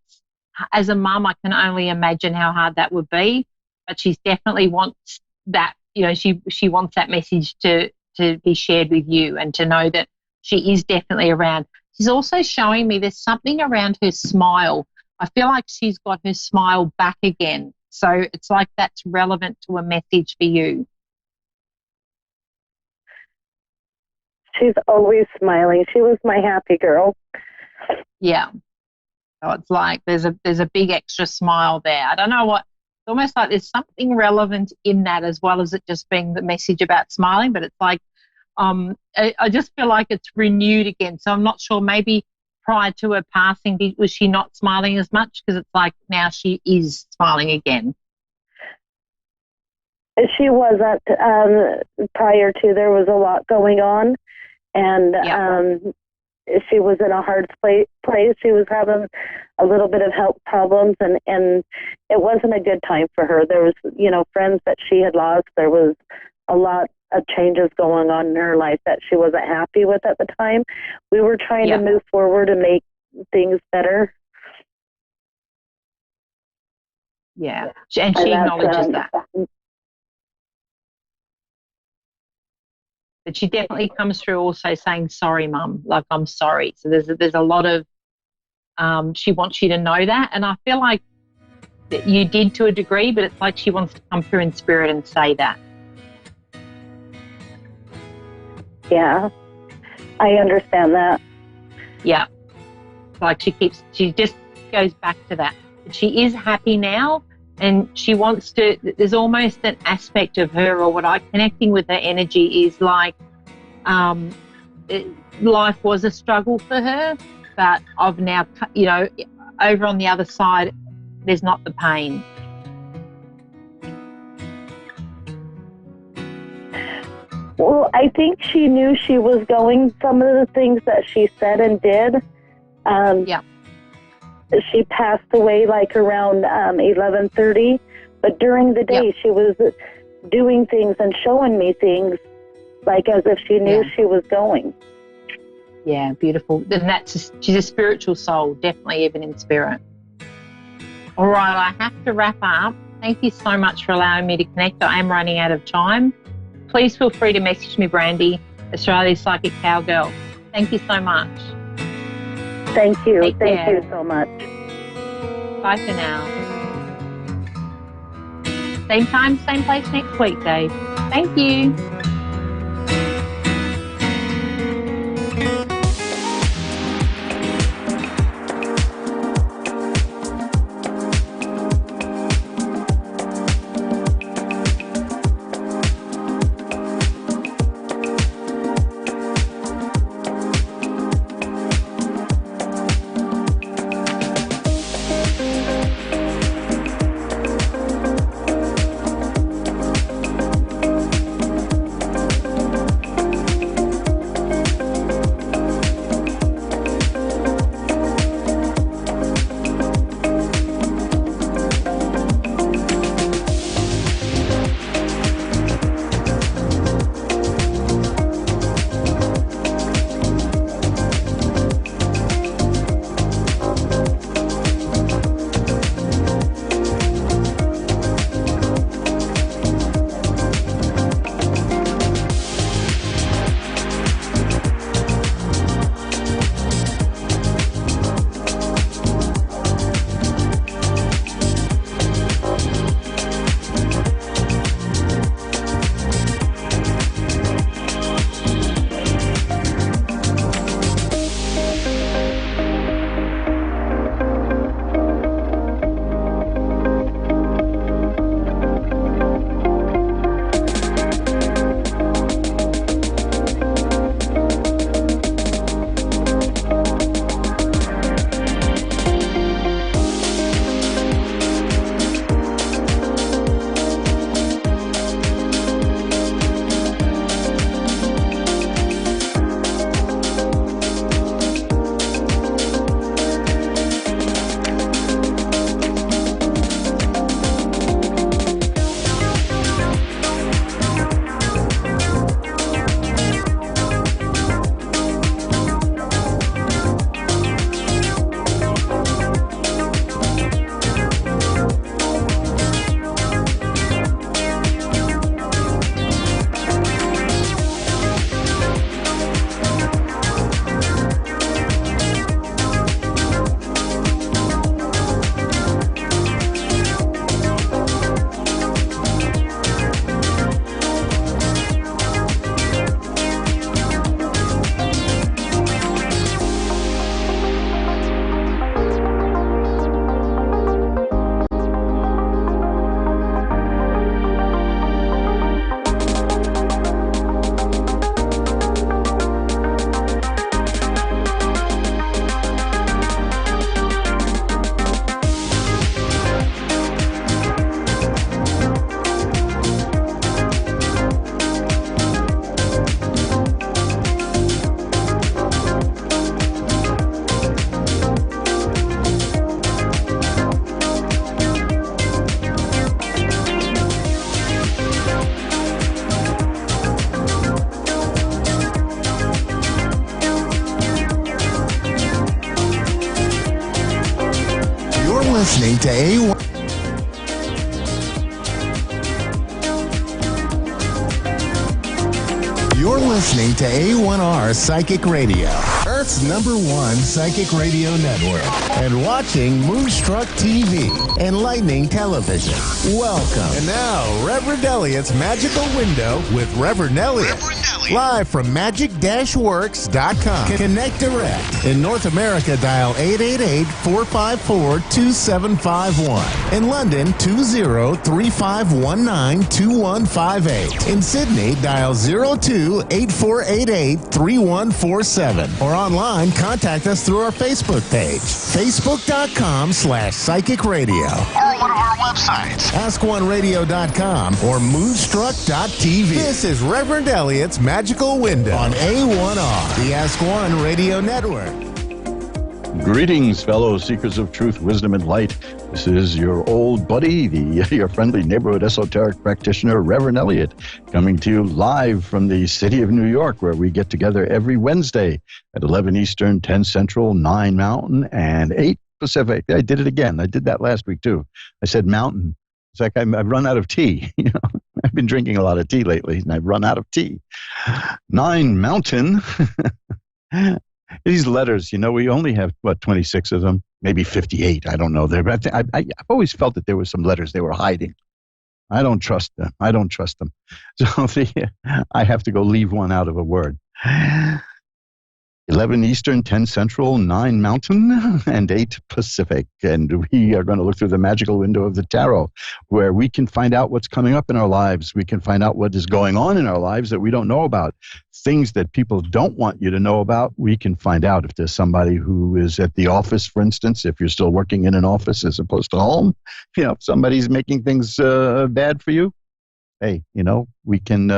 as a mum, I can only imagine how hard that would be, but she definitely wants that, she wants that message to be shared with you and to know that she is definitely around. She's also showing me there's something around her smile. I feel like she's got her smile back again. So it's like that's relevant to a message for you. She's always smiling. She was my happy girl. Yeah. So it's like there's a big extra smile there. I don't know what, it's almost like there's something relevant in that as well as it just being the message about smiling, but it's like I just feel like it's renewed again. So I'm not sure, maybe prior to her passing, was she not smiling as much? Because it's like now she is smiling again. She wasn't prior to. There was a lot going on, and she was in a hard place. She was having a little bit of health problems, and it wasn't a good time for her. There was, friends that she had lost. There was a lot of changes going on in her life that she wasn't happy with at the time. We were trying to move forward and make things better. Yeah, and she acknowledges that. But she definitely comes through also saying, sorry, Mum, like, I'm sorry. So there's a lot of, she wants you to know that. And I feel like that you did to a degree, but it's like she wants to come through in spirit and say that. Yeah, I understand that. Yeah. Like she just goes back to that. But she is happy now, and she wants to, there's almost an aspect of her, or what connecting with her energy is like, life was a struggle for her, but I've now, you know, over on the other side, there's not the pain. Well, I think she knew she was going, some of the things that she said and did. Yeah. She passed away like around 11:30, but during the day she was doing things and showing me things like as if she knew she was going. Yeah, beautiful. And she's a spiritual soul, definitely even in spirit. All right, I have to wrap up. Thank you so much for allowing me to connect. I am running out of time. Please feel free to message me, Brandy, Australia's Psychic Cowgirl. Thank you so much. Thank you. Take Thank care. you so much. Bye for now. Same time, same place next week, Dave. Thank you. listening to A1. You're listening to A1R Psychic Radio, Earth's #1 psychic radio network, and watching Moonstruck TV, enlightening television. Welcome. And now, Reverend Elliot's Magical Window with Reverend Elliot. Live from magic-works.com. Connect direct. In North America, dial 888-454-2751. In London, 20-3519-2158. In Sydney, dial 02-8488-3147. Or online, contact us through our Facebook page, facebook.com/psychic radio. Or one of our websites, askoneradio.com or moonstruck.tv. This is Reverend Elliot's Magical Window on A1R, the Ask One Radio Network. Greetings, fellow seekers of truth, wisdom, and light. This is your old buddy, your friendly neighborhood esoteric practitioner, Reverend Elliot, coming to you live from the city of New York, where we get together every Wednesday at 11 Eastern, 10 Central, 9 Mountain, and 8 Pacific. I did it again. I did that last week, too. I said mountain. It's like I've run out of tea. You know, I've been drinking a lot of tea lately, and I've run out of tea. 9 Mountain. These letters, you know, we only have, 26 of them? Maybe 58. I don't know. I've always felt that there were some letters they were hiding. I don't trust them. So I have to go leave one out of a word. 11 Eastern, 10 Central, 9 Mountain, and 8 Pacific. And we are going to look through the magical window of the tarot, where we can find out what's coming up in our lives. We can find out what is going on in our lives that we don't know about. Things that people don't want you to know about, we can find out. If there's somebody who is at the office, for instance, if you're still working in an office as opposed to home, you know, if somebody's making things bad for you, hey, you know, we can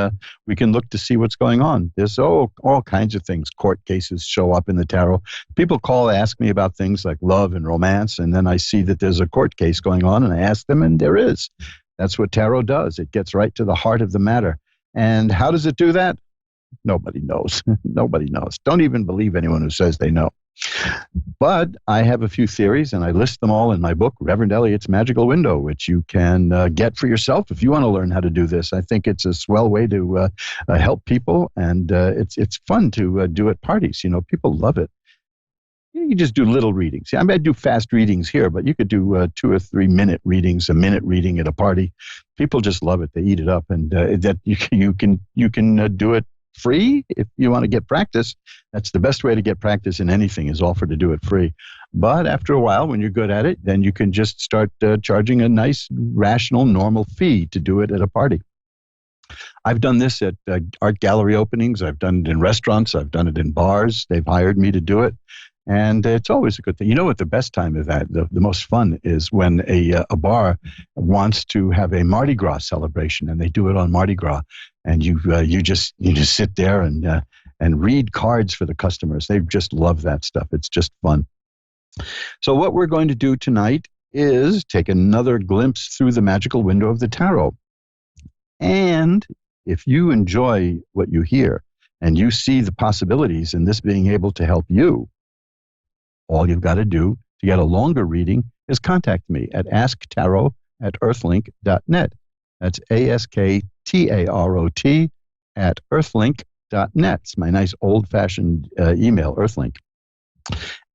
look to see what's going on. There's all kinds of things. Court cases show up in the tarot. People ask me about things like love and romance, and then I see that there's a court case going on, and I ask them, and there is. That's what tarot does. It gets right to the heart of the matter. And how does it do that? Nobody knows. Nobody knows. Don't even believe anyone who says they know. But I have a few theories, and I list them all in my book, Reverend Elliot's Magical Window, which you can get for yourself if you want to learn how to do this. I think it's a swell way to help people, and it's fun to do at parties. You know, people love it. You just do little readings. I mean, I do fast readings here, but you could do 2 or 3 minute readings, a minute reading at a party. People just love it. They eat it up, and that you can do it free if you want to get practice. That's the best way to get practice in anything, is offer to do it free. But after a while, when you're good at it, then you can just start charging a nice, rational, normal fee to do it at a party. I've done this at art gallery openings. I've done it in restaurants. I've done it in bars. They've hired me to do it. And it's always a good thing. You know what the best time of that, the most fun, is when a bar wants to have a Mardi Gras celebration, and they do it on Mardi Gras. And you just sit there and read cards for the customers. They just love that stuff. It's just fun. So what we're going to do tonight is take another glimpse through the magical window of the tarot. And if you enjoy what you hear and you see the possibilities in this being able to help you, all you've got to do to get a longer reading is contact me at asktarot@earthlink.net. That's ASKTAROT at earthlink.net. It's my nice old-fashioned email, Earthlink.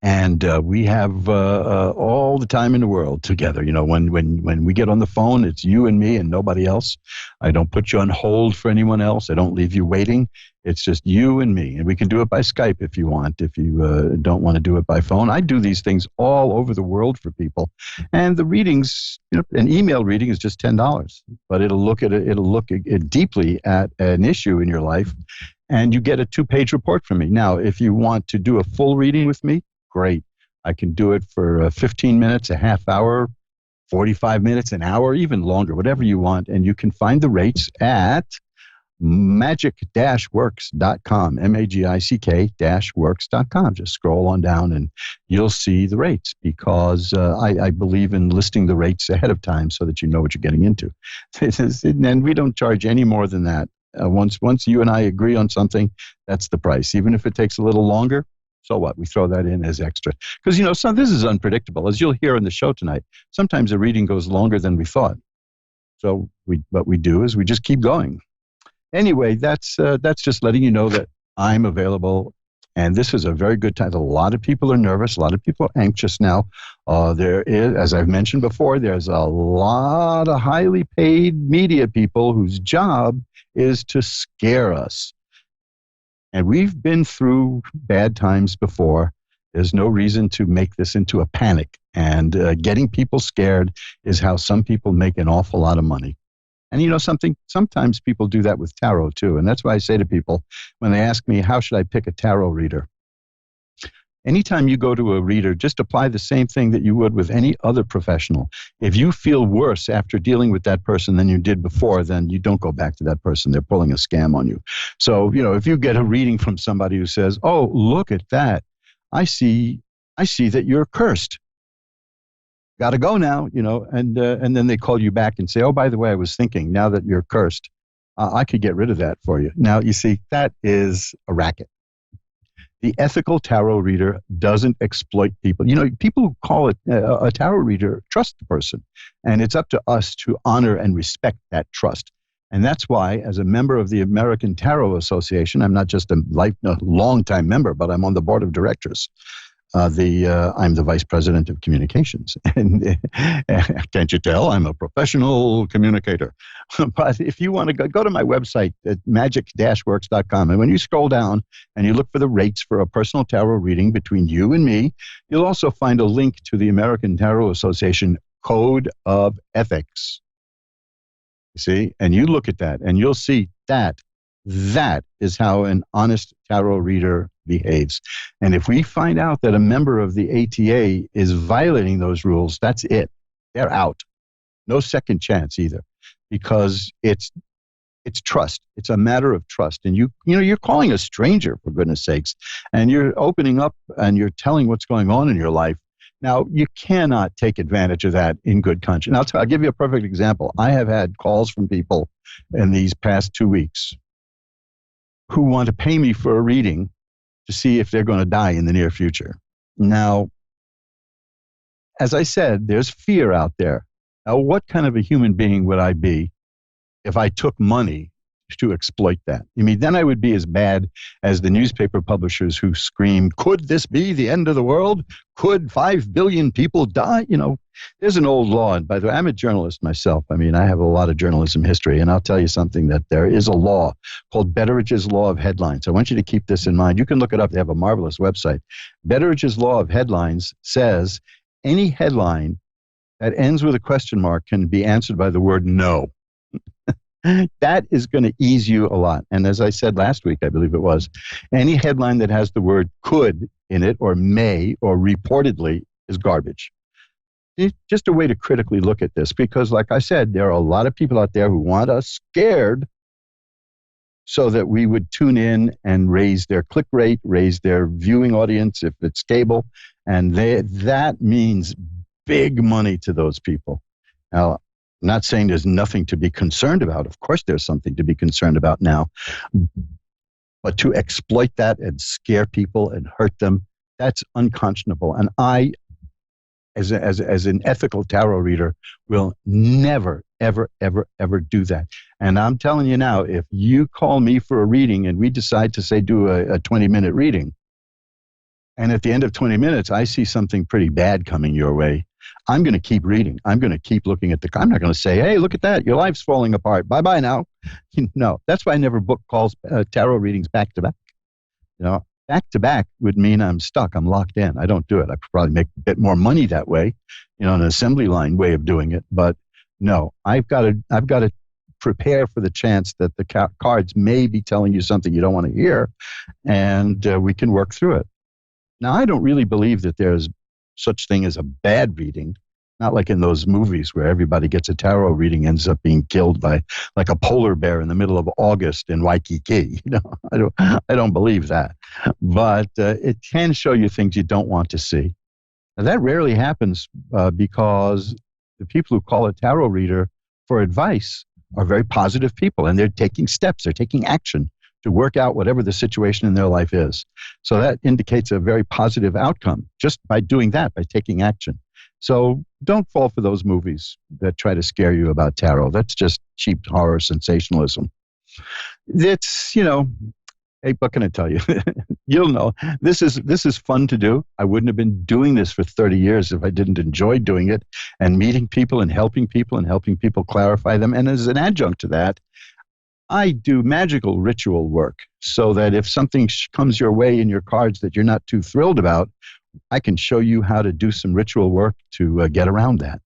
And we have all the time in the world together. You know, when we get on the phone, it's you and me and nobody else. I don't put you on hold for anyone else. I don't leave you waiting. It's just you and me. And we can do it by Skype if you want, if you don't want to do it by phone. I do these things all over the world for people. And the readings, you know, an email reading is just $10. But it'll look deeply at an issue in your life, and you get a 2-page report from me. Now, if you want to do a full reading with me, great. I can do it for 15 minutes, a half hour, 45 minutes, an hour, even longer, whatever you want. And you can find the rates at magic-works.com, magic-works.com. Just scroll on down and you'll see the rates, because I believe in listing the rates ahead of time so that you know what you're getting into. And we don't charge any more than that. Once you and I agree on something, that's the price. Even if it takes a little longer, so what? We throw that in as extra. Because, you know, this is unpredictable. As you'll hear in the show tonight, sometimes a reading goes longer than we thought. So what we do is we just keep going. Anyway, that's just letting you know that I'm available. And this is a very good time. A lot of people are nervous. A lot of people are anxious now. There is, as I've mentioned before, there's a lot of highly paid media people whose job is to scare us. And we've been through bad times before. There's no reason to make this into a panic. And getting people scared is how some people make an awful lot of money. And you know something? Sometimes people do that with tarot too. And that's why I say to people when they ask me, how should I pick a tarot reader? Anytime you go to a reader, just apply the same thing that you would with any other professional. If you feel worse after dealing with that person than you did before, then you don't go back to that person. They're pulling a scam on you. So, you know, if you get a reading from somebody who says, oh, look at that. I see that you're cursed. Got to go now, you know, and then they call you back and say, oh, by the way, I was thinking now that you're cursed, I could get rid of that for you. Now, you see, that is a racket. The ethical tarot reader doesn't exploit people. You know, people who call it a tarot reader trust the person, and it's up to us to honor and respect that trust. And that's why, as a member of the American Tarot Association, I'm not just a long-time member, but I'm on the board of directors. I'm the vice president of communications. And can't you tell? I'm a professional communicator. But if you want to go to my website at magic-works.com. And when you scroll down and you look for the rates for a personal tarot reading between you and me, you'll also find a link to the American Tarot Association Code of Ethics. You see? And you look at that and you'll see that is how an honest tarot reader behaves. And if we find out that a member of the ATA is violating those rules, that's it. They're out. No second chance either, because it's trust. It's a matter of trust. And you're calling a stranger, for goodness sakes, and you're opening up and you're telling what's going on in your life. Now, you cannot take advantage of that in good conscience. I'll give you a perfect example. I have had calls from people in these past 2 weeks who want to pay me for a reading to see if they're going to die in the near future. Now, as I said, there's fear out there. Now, what kind of a human being would I be if I took money to exploit that? I mean, then I would be as bad as the newspaper publishers who scream, could this be the end of the world? Could 5 billion people die? You know, there's an old law. And by the way, I'm a journalist myself. I mean, I have a lot of journalism history. And I'll tell you something, that there is a law called Betteridge's Law of Headlines. I want you to keep this in mind. You can look it up. They have a marvelous website. Betteridge's Law of Headlines says any headline that ends with a question mark can be answered by the word no. That is going to ease you a lot. And as I said last week, I believe it was, any headline that has the word could in it or may or reportedly is garbage. It's just a way to critically look at this, because like I said, there are a lot of people out there who want us scared so that we would tune in and raise their click rate, raise their viewing audience if it's cable. And that means big money to those people. Now, I'm not saying there's nothing to be concerned about. Of course, there's something to be concerned about now. But to exploit that and scare people and hurt them, that's unconscionable. And I, as an ethical tarot reader, will never, ever, ever, ever do that. And I'm telling you now, if you call me for a reading and we decide to, say, do a 20-minute reading, and at the end of 20 minutes, I see something pretty bad coming your way, I'm going to keep reading. I'm going to keep looking at I'm not going to say, hey, look at that. Your life's falling apart. Bye-bye now. No, that's why I never book calls, tarot readings back to back. You know, back to back would mean I'm stuck. I'm locked in. I don't do it. I could probably make a bit more money that way, you know, an assembly line way of doing it. But no, I've got to prepare for the chance that the cards may be telling you something you don't want to hear, and we can work through it. Now, I don't really believe that there's such thing as a bad reading, not like in those movies where everybody gets a tarot reading, ends up being killed by like a polar bear in the middle of August in Waikiki. You know, I don't believe that, but it can show you things you don't want to see. Now, that rarely happens because the people who call a tarot reader for advice are very positive people, and they're taking steps, they're taking action to work out whatever the situation in their life is. So that indicates a very positive outcome just by doing that, by taking action. So don't fall for those movies that try to scare you about tarot. That's just cheap horror sensationalism. It's, hey, what can I tell you? You'll know. This is fun to do. I wouldn't have been doing this for 30 years if I didn't enjoy doing it and meeting people and helping people clarify them. And as an adjunct to that, I do magical ritual work so that if something comes your way in your cards that you're not too thrilled about, I can show you how to do some ritual work to get around that.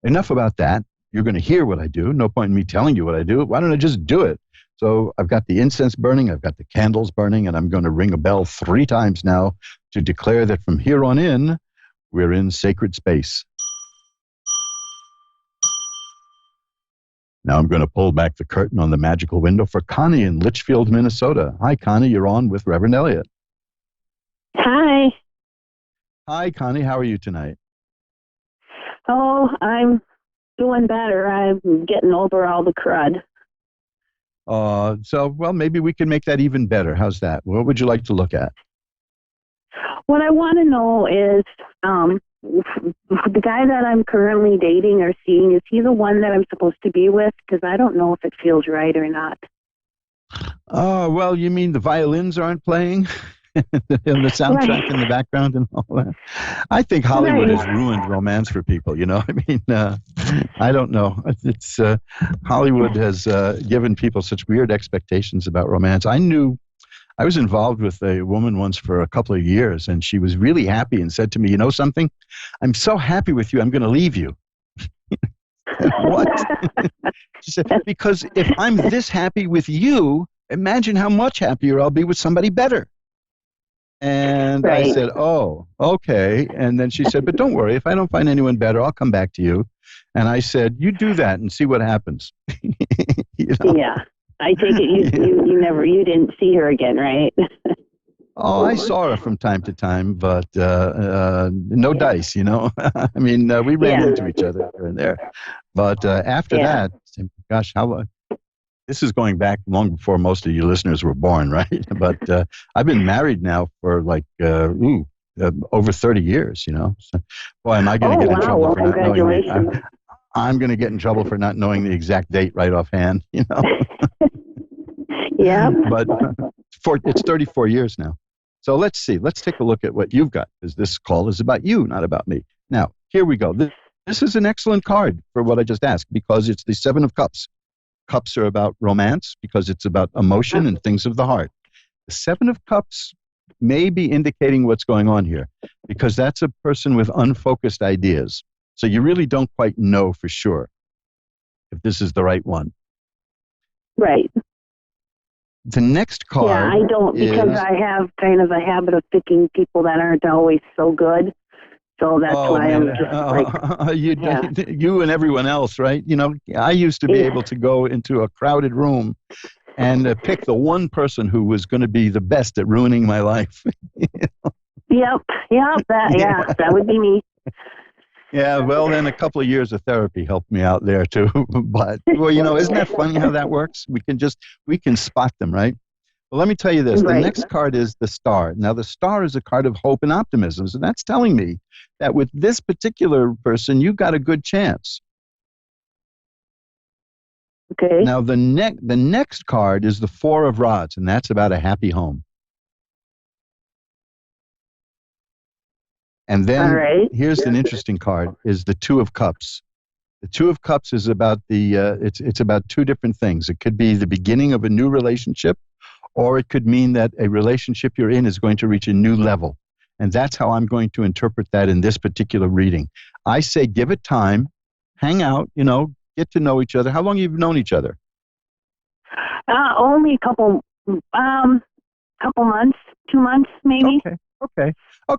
Enough about that. You're going to hear what I do. No point in me telling you what I do. Why don't I just do it? So I've got the incense burning, I've got the candles burning, and I'm going to ring a bell 3 times now to declare that from here on in, we're in sacred space. Now I'm going to pull back the curtain on the magical window for Connie in Litchfield, Minnesota. Hi, Connie, you're on with Reverend Elliot. Hi. Hi, Connie, how are you tonight? Oh, I'm doing better. I'm getting over all the crud. Well, maybe we can make that even better. How's that? What would you like to look at? What I want to know is the guy that I'm currently dating or seeing, is he the one that I'm supposed to be with? Because I don't know if it feels right or not. Oh, well, you mean the violins aren't playing? And the soundtrack Right. in the background and all that. I think Hollywood has ruined romance for people, I don't know. It's Hollywood has given people such weird expectations about romance. I was involved with a woman once for a couple of years, and she was really happy and said to me, you know something? I'm so happy with you, I'm going to leave you. What? She said, because if I'm this happy with you, imagine how much happier I'll be with somebody better. And Right. I said, oh, okay. And then she said, but don't worry, if I don't find anyone better, I'll come back to you. And I said, you do that and see what happens. Yeah. I take it you didn't see her again, right? Oh, I saw her from time to time, but no dice, I mean, we ran into each other here and there. But after that, gosh, this is going back long before most of you listeners were born, right? But I've been married now for over 30 years, So, boy, am I going to get in trouble for not knowing it. I'm going to get in trouble for not knowing the exact date right offhand, Yeah. But it's 34 years now. So let's see. Let's take a look at what you've got, because this call is about you, not about me. Now, here we go. This is an excellent card for what I just asked, because it's the 7 of Cups. Cups are about romance because it's about emotion and things of the heart. The 7 of Cups may be indicating what's going on here, because that's a person with unfocused ideas. So you really don't quite know for sure if this is the right one. Right. The next card. Yeah, I don't, because I have kind of a habit of picking people that aren't always so good. So that's why I'm just you and everyone else, right? I used to be able to go into a crowded room and pick the one person who was going to be the best at ruining my life. Yep, that would be me. Yeah, well, then a couple of years of therapy helped me out there too. But well, isn't that funny how that works? We can spot them, right? Well, let me tell you this. Right. The next card is the Star. Now, the Star is a card of hope and optimism. So that's telling me that with this particular person, you've got a good chance. Okay. Now, the next card is the 4 of Rods, and that's about a happy home. And then here's an interesting card, is the 2 of Cups. The 2 of Cups is about it's about 2 different things. It could be the beginning of a new relationship, or it could mean that a relationship you're in is going to reach a new level. And that's how I'm going to interpret that in this particular reading. I say give it time, hang out, get to know each other. How long have you known each other? Only a couple months, 2 months maybe. Okay.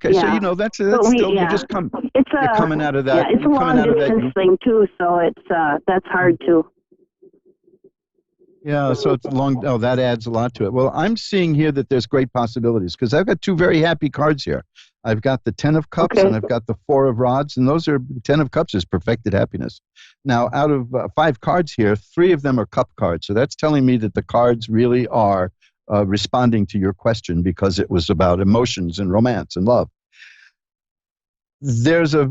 Yeah. So that's still you just come. You're coming out of that. Yeah, it's a long distance thing too, so it's that's hard too. Yeah, so it's long. Oh, that adds a lot to it. Well, I'm seeing here that there's great possibilities, because I've got 2 very happy cards here. I've got the 10 of Cups and I've got the 4 of Rods, and those are 10 of Cups is perfected happiness. Now, out of 5 cards here, 3 of them are cup cards. So that's telling me that the cards really are responding to your question, because it was about emotions and romance and love. There's a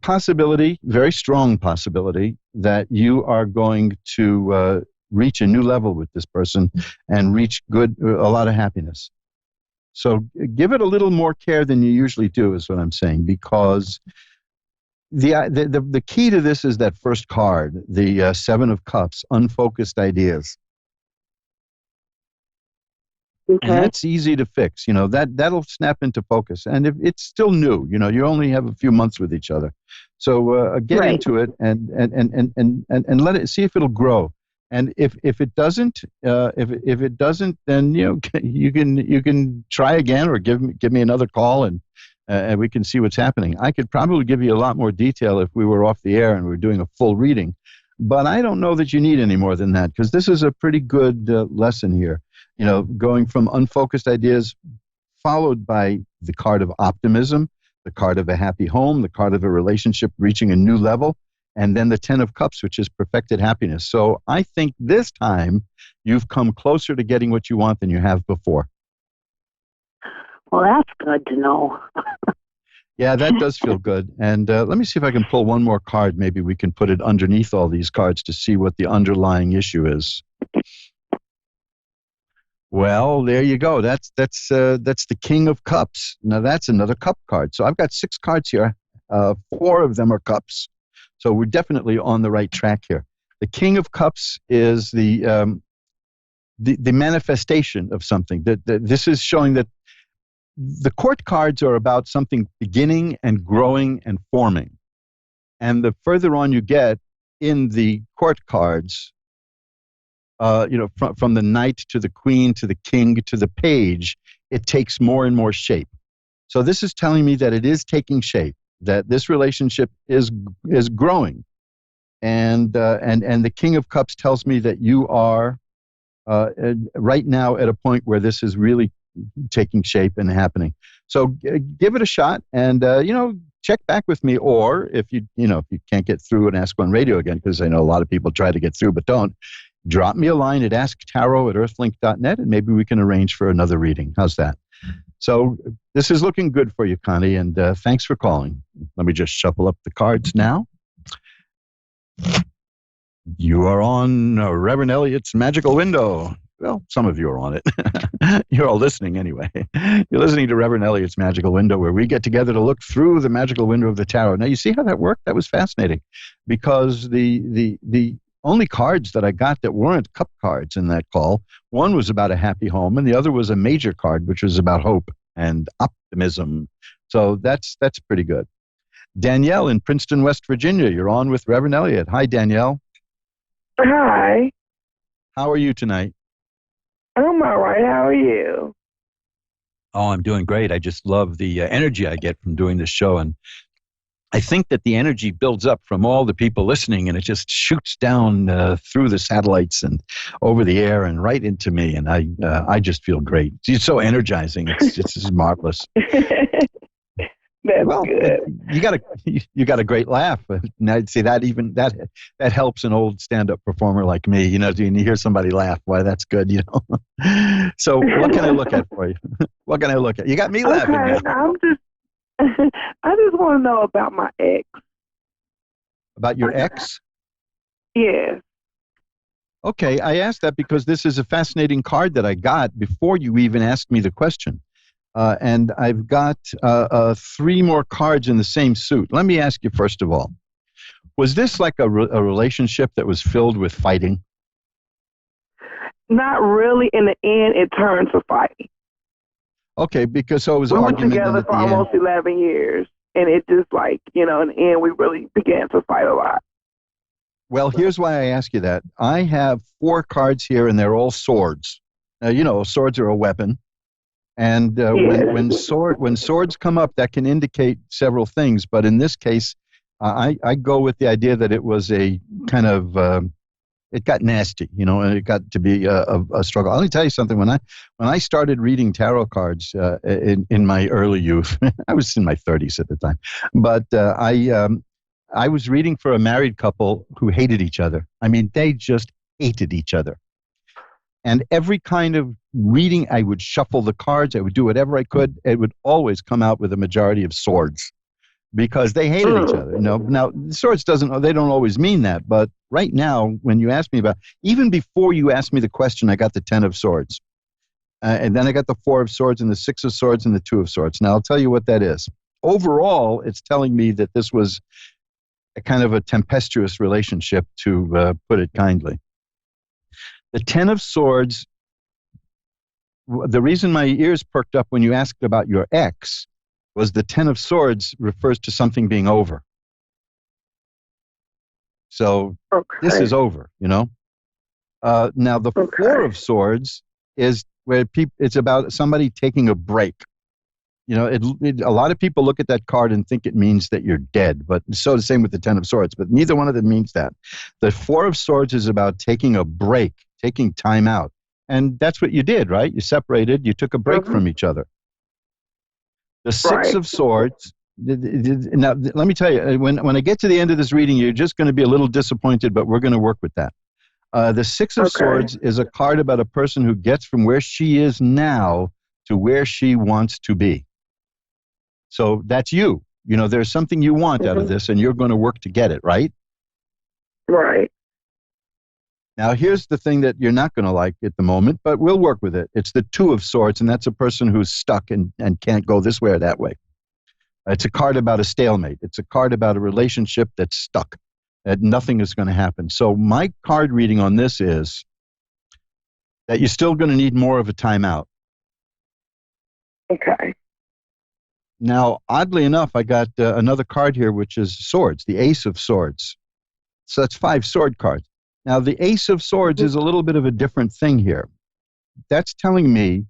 possibility, very strong possibility, that you are going to reach a new level with this person and reach a lot of happiness. So give it a little more care than you usually do, is what I'm saying, because the key to this is that first card, the Seven of Cups, unfocused ideas. Okay. And that's easy to fix. That'll snap into focus. And if it's still new, you only have a few months with each other. So get Right. into it and let it, see if it'll grow. And if it doesn't, if it doesn't, then you can try again, or give me another call, and we can see what's happening. I could probably give you a lot more detail if we were off the air and we were doing a full reading, but I don't know that you need any more than that, because this is a pretty good lesson here. Going from unfocused ideas, followed by the card of optimism, the card of a happy home, the card of a relationship reaching a new level, and then the Ten of Cups, which is perfected happiness. So I think this time you've come closer to getting what you want than you have before. Well, that's good to know. Yeah, that does feel good. And let me see if I can pull one more card. Maybe we can put it underneath all these cards to see what the underlying issue is. Well, there you go. That's the King of Cups. Now that's another cup card. So I've got 6 cards here. 4 of them are cups. So we're definitely on the right track here. The King of Cups is the manifestation of something. This is showing that the court cards are about something beginning and growing and forming. And the further on you get in the court cards, from the knight to the queen to the king to the page, it takes more and more shape. So this is telling me that it is taking shape, that this relationship is growing, and the King of Cups tells me that you are right now at a point where this is really taking shape and happening. So give it a shot, and check back with me, or if you can't get through and Ask on Radio again, because I know a lot of people try to get through but don't. Drop me a line at asktarot@earthlink.net, and maybe we can arrange for another reading. How's that? So this is looking good for you, Connie, and thanks for calling. Let me just shuffle up the cards now. You are on Reverend Elliott's Magical Window. Well, some of you are on it. You're all listening anyway. You're listening to Reverend Elliott's Magical Window, where we get together to look through the magical window of the tarot. Now, you see how that worked? That was fascinating, because the only cards that I got that weren't cup cards in that call, one was about a happy home, and the other was a major card, which was about hope and optimism. So that's pretty good. Danielle in Princeton, West Virginia, you're on with Reverend Elliott. Hi, Danielle. Hi. How are you tonight? I'm all right. How are you? Oh, I'm doing great. I just love the energy I get from doing this show, and I think that the energy builds up from all the people listening, and it just shoots down through the satellites and over the air and right into me, and I just feel great. It's so energizing. It's just marvelous. That's good. You got a great laugh. And I'd say that helps an old stand-up performer like me. You hear somebody laugh. Why, that's good. So what can I look at for you? What can I look at? You got me laughing now. I just want to know about my ex. About your ex? Yes. Okay, I asked that because this is a fascinating card that I got before you even asked me the question. And I've got 3 more cards in the same suit. Let me ask you, first of all, was this like a relationship that was filled with fighting? Not really. In the end, it turned to fighting. Okay, because so it was we were argument. together for almost 11 years, and it just in the end, we really began to fight a lot. Well, here's why I ask you that. I have 4 cards here, and they're all swords. Swords are a weapon. And when swords come up, that can indicate several things. But in this case, I go with the idea that it was a kind of it got nasty, and it got to be a struggle. Let me tell you something. When I started reading tarot cards in my early youth, I was in my 30s at the time, but I was reading for a married couple who hated each other. I mean, they just hated each other. And every kind of reading, I would shuffle the cards. I would do whatever I could. It would always come out with a majority of swords. because they hated each other. Now swords they don't always mean that, but right now, when you ask me about, even before you asked me the question, I got the 10 of swords. And then I got the 4 of swords and the 6 of swords and the 2 of swords. Now I'll tell you what that is. Overall, it's telling me that this was a kind of a tempestuous relationship, to put it kindly. The 10 of swords, the reason my ears perked up when you asked about your ex was the 10 of swords refers to something being over. So this is over, Now the 4 of swords is where it's about somebody taking a break. A lot of people look at that card and think it means that you're dead, but so the same with the 10 of swords, but neither one of them means that. The 4 of swords is about taking a break, taking time out. And that's what you did, right? You separated, you took a break from each other. The 6 of swords, now let me tell you, when I get to the end of this reading, you're just going to be a little disappointed, but we're going to work with that. The 6 of swords is a card about a person who gets from where she is now to where she wants to be. So that's you. There's something you want out of this, and you're going to work to get it, right? Right. Now, here's the thing that you're not going to like at the moment, but we'll work with it. It's the 2 of swords, and that's a person who's stuck and can't go this way or that way. It's a card about a stalemate. It's a card about a relationship that's stuck, that nothing is going to happen. So my card reading on this is that you're still going to need more of a timeout. Okay. Now, oddly enough, I got another card here, which is swords, the Ace of Swords. So that's 5 sword cards. Now, the Ace of Swords is a little bit of a different thing here. That's telling me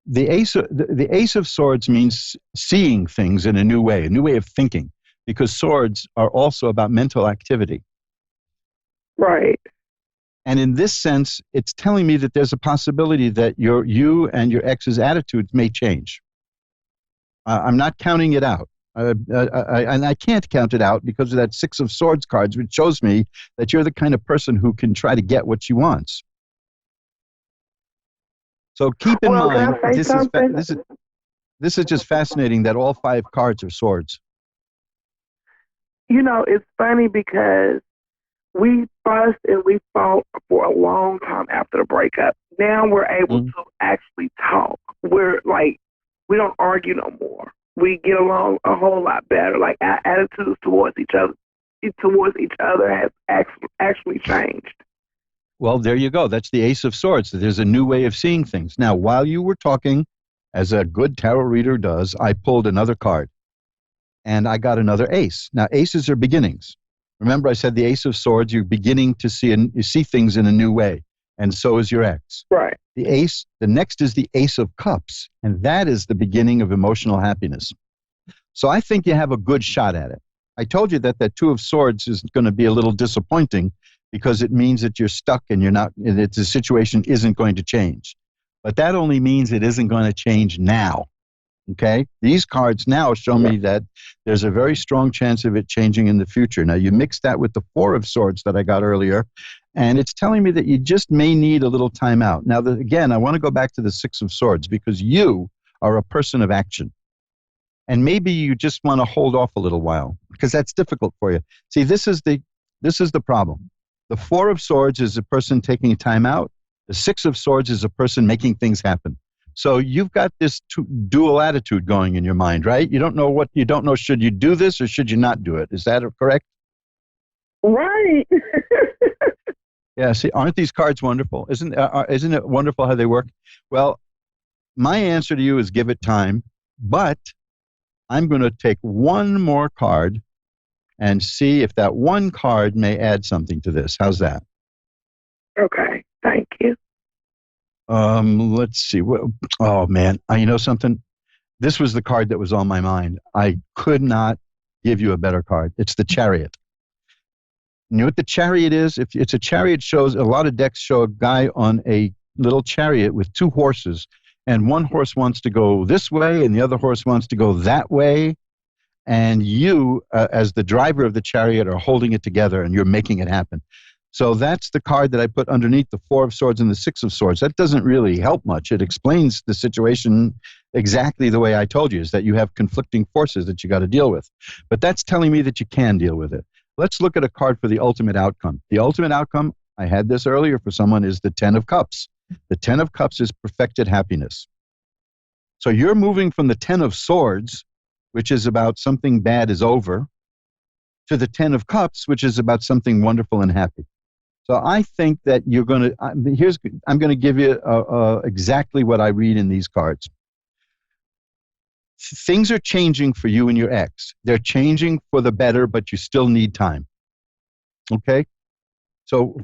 the Ace of Swords means seeing things in a new way of thinking, because swords are also about mental activity. Right. And in this sense, it's telling me that there's a possibility that you and your ex's attitudes may change. I'm not counting it out. And I can't count it out because of that 6 of Swords cards, which shows me that you're the kind of person who can try to get what she wants. So keep in mind, this is just fascinating that all 5 cards are swords. It's funny because we fussed and we fought for a long time after the breakup. Now we're able to actually talk. We're like, we don't argue no more. We get along a whole lot better. Like, our attitudes towards each other has actually changed. Well, there you go. That's the Ace of Swords. There's a new way of seeing things. Now, while you were talking, as a good tarot reader does, I pulled another card, and I got another ace. Now, aces are beginnings. Remember, I said the Ace of Swords, you're beginning to see things in a new way, and so is your ex. Right. The next is the Ace of Cups, and that is the beginning of emotional happiness. So I think you have a good shot at it. I told you that 2 of Swords is going to be a little disappointing because it means that you're stuck and the situation isn't going to change. But that only means it isn't going to change now. Okay? These cards now show me that there's a very strong chance of it changing in the future. Now, you mix that with the 4 of Swords that I got earlier, and it's telling me that you just may need a little time out. Now, again, I want to go back to the 6 of Swords because you are a person of action. And maybe you just want to hold off a little while because that's difficult for you. See, this is the problem. The 4 of Swords is a person taking time out. The 6 of Swords is a person making things happen. So you've got this dual attitude going in your mind, right? You don't know, should you do this or should you not do it? Is that correct? Right. Yeah, see, aren't these cards wonderful? Isn't it wonderful how they work? Well, my answer to you is give it time, but I'm going to take one more card and see if that one card may add something to this. How's that? Okay, thank you. Let's see. Oh, man. You know something? This was the card that was on my mind. I could not give you a better card. It's the Chariot. You know what the Chariot is? If it's a chariot, shows a lot of decks show a guy on a little chariot with 2 horses, and one horse wants to go this way and the other horse wants to go that way, and you, as the driver of the chariot, are holding it together and you're making it happen. So that's the card that I put underneath the 4 of Swords and the 6 of Swords. That doesn't really help much. It explains the situation exactly the way I told you, is that you have conflicting forces that you got to deal with. But that's telling me that you can deal with it. Let's look at a card for the ultimate outcome. The ultimate outcome, I had this earlier for someone, is the 10 of Cups. The 10 of Cups is perfected happiness. So you're moving from the 10 of Swords, which is about something bad is over, to the 10 of Cups, which is about something wonderful and happy. So I think that you're going to, I'm going to give you exactly what I read in these cards. Things are changing for you and your ex. They're changing for the better, but you still need time. Okay? So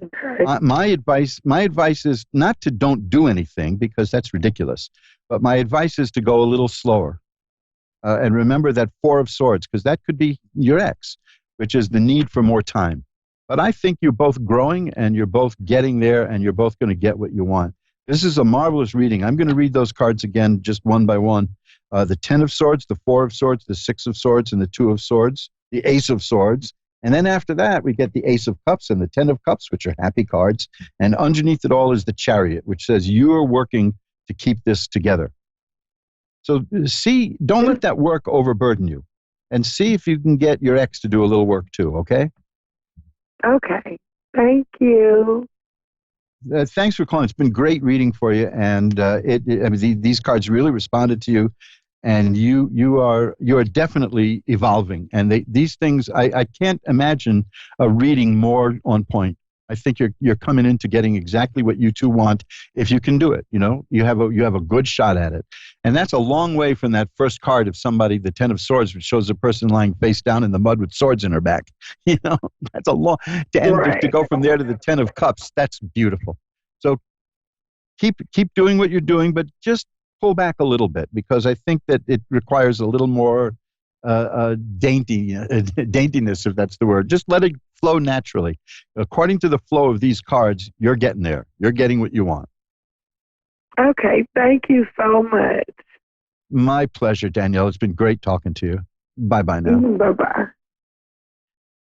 my advice is not to don't do anything, because that's ridiculous. But my advice is to go a little slower. And remember that 4 of Swords, because that could be your ex, which is the need for more time. But I think you're both growing and you're both getting there and you're both going to get what you want. This is a marvelous reading. I'm going to read those cards again, just one by one. The 10 of Swords, the 4 of Swords, the 6 of Swords, and the 2 of Swords, the Ace of Swords. And then after that, we get the Ace of Cups and the 10 of Cups, which are happy cards. And underneath it all is the Chariot, which says you are working to keep this together. So see, don't let that work overburden you. And see if you can get your ex to do a little work too, okay? Okay. Thank you. Thanks for calling. It's been great reading for you. And I mean, these cards really responded to you. And you are definitely evolving. And these things, I can't imagine a reading more on point. I think you're coming into getting exactly what you two want if you can do it. You know, you have a good shot at it. And that's a long way from that first card of somebody, the 10 of Swords, which shows a person lying face down in the mud with swords in her back. You know, that's a long, to go from there to the 10 of Cups, that's beautiful. So keep doing what you're doing, but just pull back a little bit, because I think that it requires a little more daintiness, if that's the word. Just let it flow naturally. According to the flow of these cards, you're getting there. You're getting what you want. Okay. Thank you so much. My pleasure, Danielle. It's been great talking to you. Bye-bye now. Bye-bye.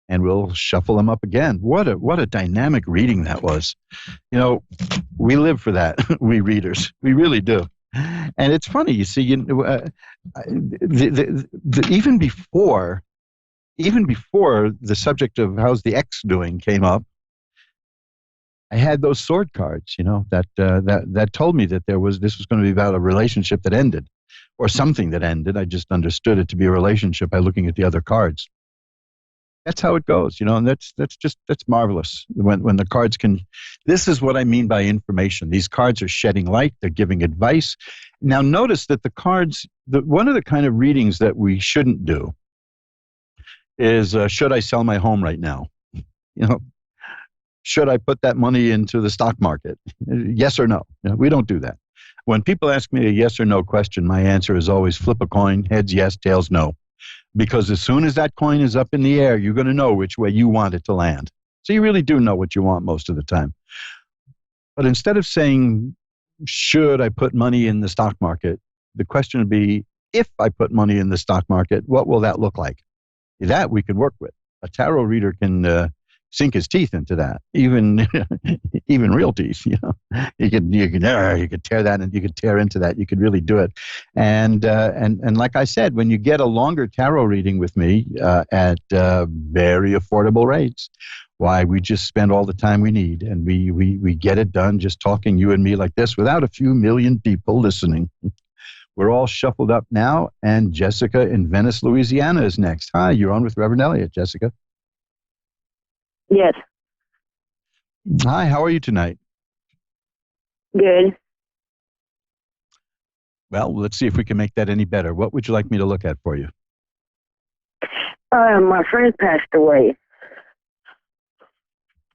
And we'll shuffle them up again. What a dynamic reading that was. You know, we live for that, we readers. We really do. And it's funny, you see, even before the subject of how's the ex doing came up, I had those sword cards, you know, that told me that this was going to be about a relationship that ended, or something that ended. I just understood it to be a relationship by looking at the other cards. That's how it goes, you know, and that's marvelous when the cards can. This is what I mean by information. These cards are shedding light. They're giving advice. Now, notice that the cards, one of the kind of readings that we shouldn't do is, should I sell my home right now? You know, should I put that money into the stock market? Yes or no? You know, we don't do that. When people ask me a yes or no question, my answer is always flip a coin, heads yes, tails no. Because as soon as that coin is up in the air, you're going to know which way you want it to land. So you really do know what you want most of the time. But instead of saying, should I put money in the stock market? The question would be, if I put money in the stock market, what will that look like? That we can work with. A tarot reader can sink his teeth into that, even real teeth. You know, you could tear that, and you could tear into that. You could really do it, and like I said, when you get a longer tarot reading with me at very affordable rates, why, we just spend all the time we need, and we get it done just talking, you and me, like this, without a few million people listening. We're all shuffled up now, and Jessica in Venice, Louisiana is next. Hi, you're on with Reverend Elliot, Jessica. Yes. Hi, how are you tonight? Good. Well, let's see if we can make that any better. What would you like me to look at for you? My friend passed away.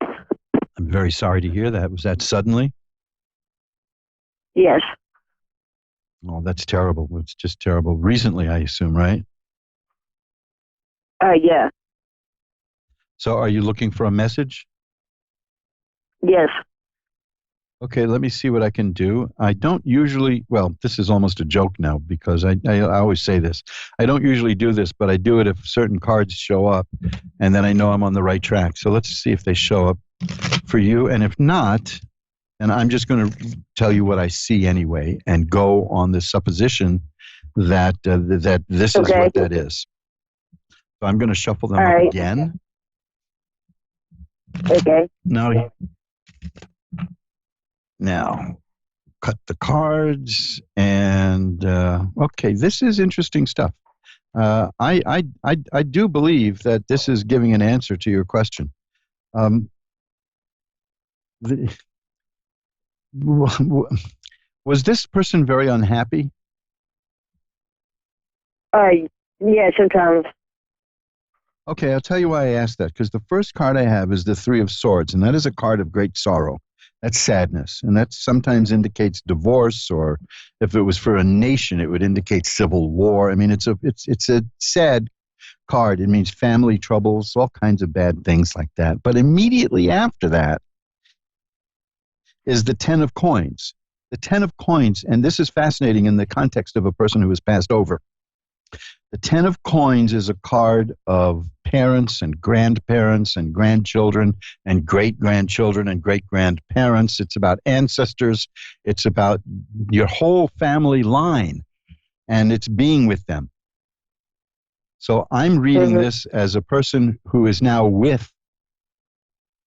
I'm very sorry to hear that. Was that suddenly? Yes. Oh, that's terrible. It's just terrible. Recently, I assume, right? Yeah. So are you looking for a message? Yes. Okay, let me see what I can do. I don't usually, well, this is almost a joke now, because I always say this. I don't usually do this, but I do it if certain cards show up, and then I know I'm on the right track. So let's see if they show up for you. And if not, then I'm just going to tell you what I see anyway, and go on the supposition that that this is what that is. So I'm going to shuffle them up again. Okay. Now, cut the cards, and okay, this is interesting stuff. I do believe that this is giving an answer to your question. Was this person very unhappy? Yeah, sometimes. Okay, I'll tell you why I asked that. Because the first card I have is the Three of Swords, and that is a card of great sorrow. That's sadness, and that sometimes indicates divorce, or if it was for a nation, it would indicate civil war. I mean, it's a sad card. It means family troubles, all kinds of bad things like that. But immediately after that is the Ten of Coins. The Ten of Coins, and this is fascinating in the context of a person who has passed over. The Ten of Coins is a card of parents and grandparents and grandchildren and great-grandchildren and great-grandparents. It's about ancestors. It's about your whole family line, and it's being with them. So I'm reading this as a person who is now with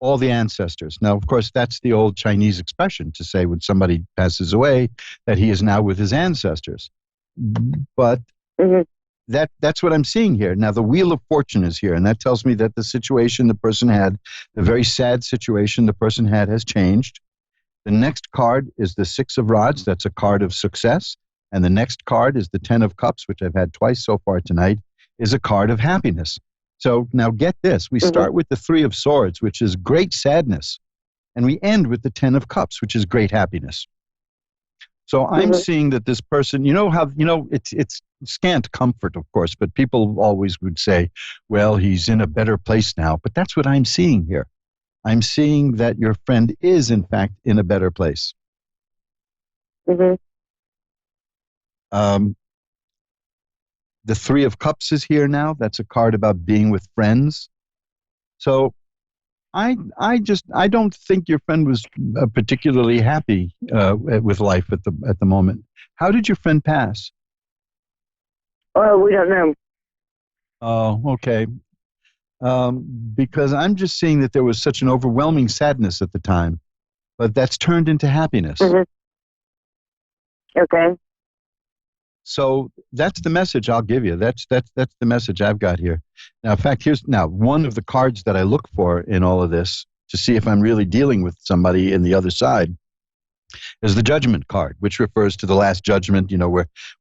all the ancestors. Now, of course, that's the old Chinese expression to say when somebody passes away that he is now with his ancestors. But that's what I'm seeing here. Now, the Wheel of Fortune is here, and that tells me that the situation the person had, the very sad situation the person had, has changed. The next card is the Six of Rods. That's a card of success. And the next card is the Ten of Cups, which I've had twice so far tonight, is a card of happiness. So now get this. We start with the Three of Swords, which is great sadness, and we end with the Ten of Cups, which is great happiness. So I'm seeing that this person, it's scant comfort, of course, but people always would say, well, he's in a better place now. But that's what I'm seeing here. I'm seeing that your friend is, in fact, in a better place. The Three of Cups is here now. That's a card about being with friends. So I don't think your friend was particularly happy with life at the moment. How did your friend pass? Oh, we don't know. Oh, okay. Because I'm just seeing that there was such an overwhelming sadness at the time, but that's turned into happiness. Okay. So that's the message I'll give you. That's the message I've got here. Now, in fact, here's one of the cards that I look for in all of this to see if I'm really dealing with somebody in the other side is the Judgment card, which refers to the Last Judgment,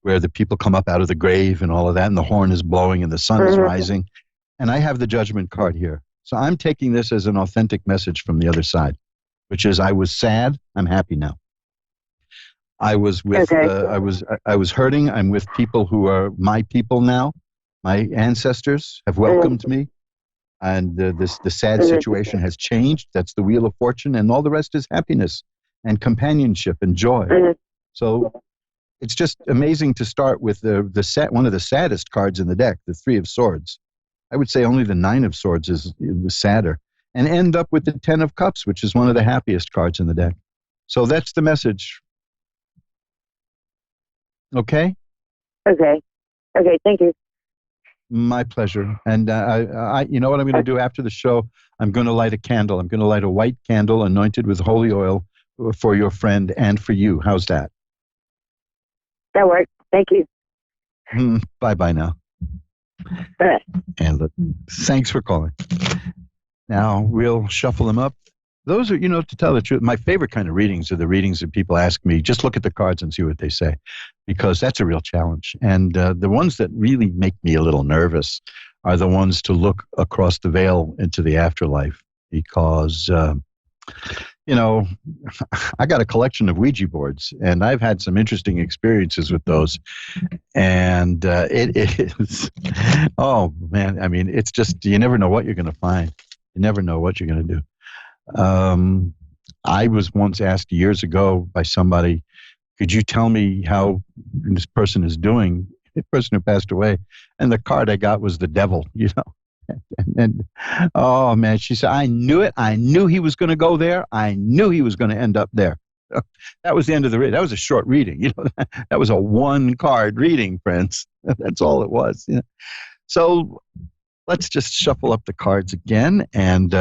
where the people come up out of the grave and all of that, and the horn is blowing and the sun is rising. And I have the Judgment card here. So I'm taking this as an authentic message from the other side, which is I was sad, I'm happy now. I was with, I was hurting. I'm with people who are my people now. My ancestors have welcomed me, and the sad situation has changed. That's the Wheel of Fortune, and all the rest is happiness and companionship and joy. So it's just amazing to start with one of the saddest cards in the deck, the Three of Swords. I would say only the Nine of Swords is the sadder, and end up with the Ten of Cups, which is one of the happiest cards in the deck. So that's the message. Okay? Okay. Thank you. My pleasure. And you know what I'm going to do after the show? I'm going to light a candle. I'm going to light a white candle anointed with holy oil for your friend and for you. How's that? That works. Thank you. Bye-bye now. Bye. And thanks for calling. Now we'll shuffle them up. Those are, to tell the truth, my favorite kind of readings are the readings that people ask me, just look at the cards and see what they say, because that's a real challenge. And the ones that really make me a little nervous are the ones to look across the veil into the afterlife, because, I got a collection of Ouija boards, and I've had some interesting experiences with those. And it is, oh, man, I mean, it's just, you never know what you're going to find. You never know what you're going to do. I was once asked years ago by somebody, could you tell me how this person is doing, the person who passed away? And the card I got was the devil, and oh man, she said, I knew it. I knew he was going to go there. I knew he was going to end up there. That was the end of the reading. That was a short reading. That was a one-card reading, friends. That's all it was. So let's just shuffle up the cards again, and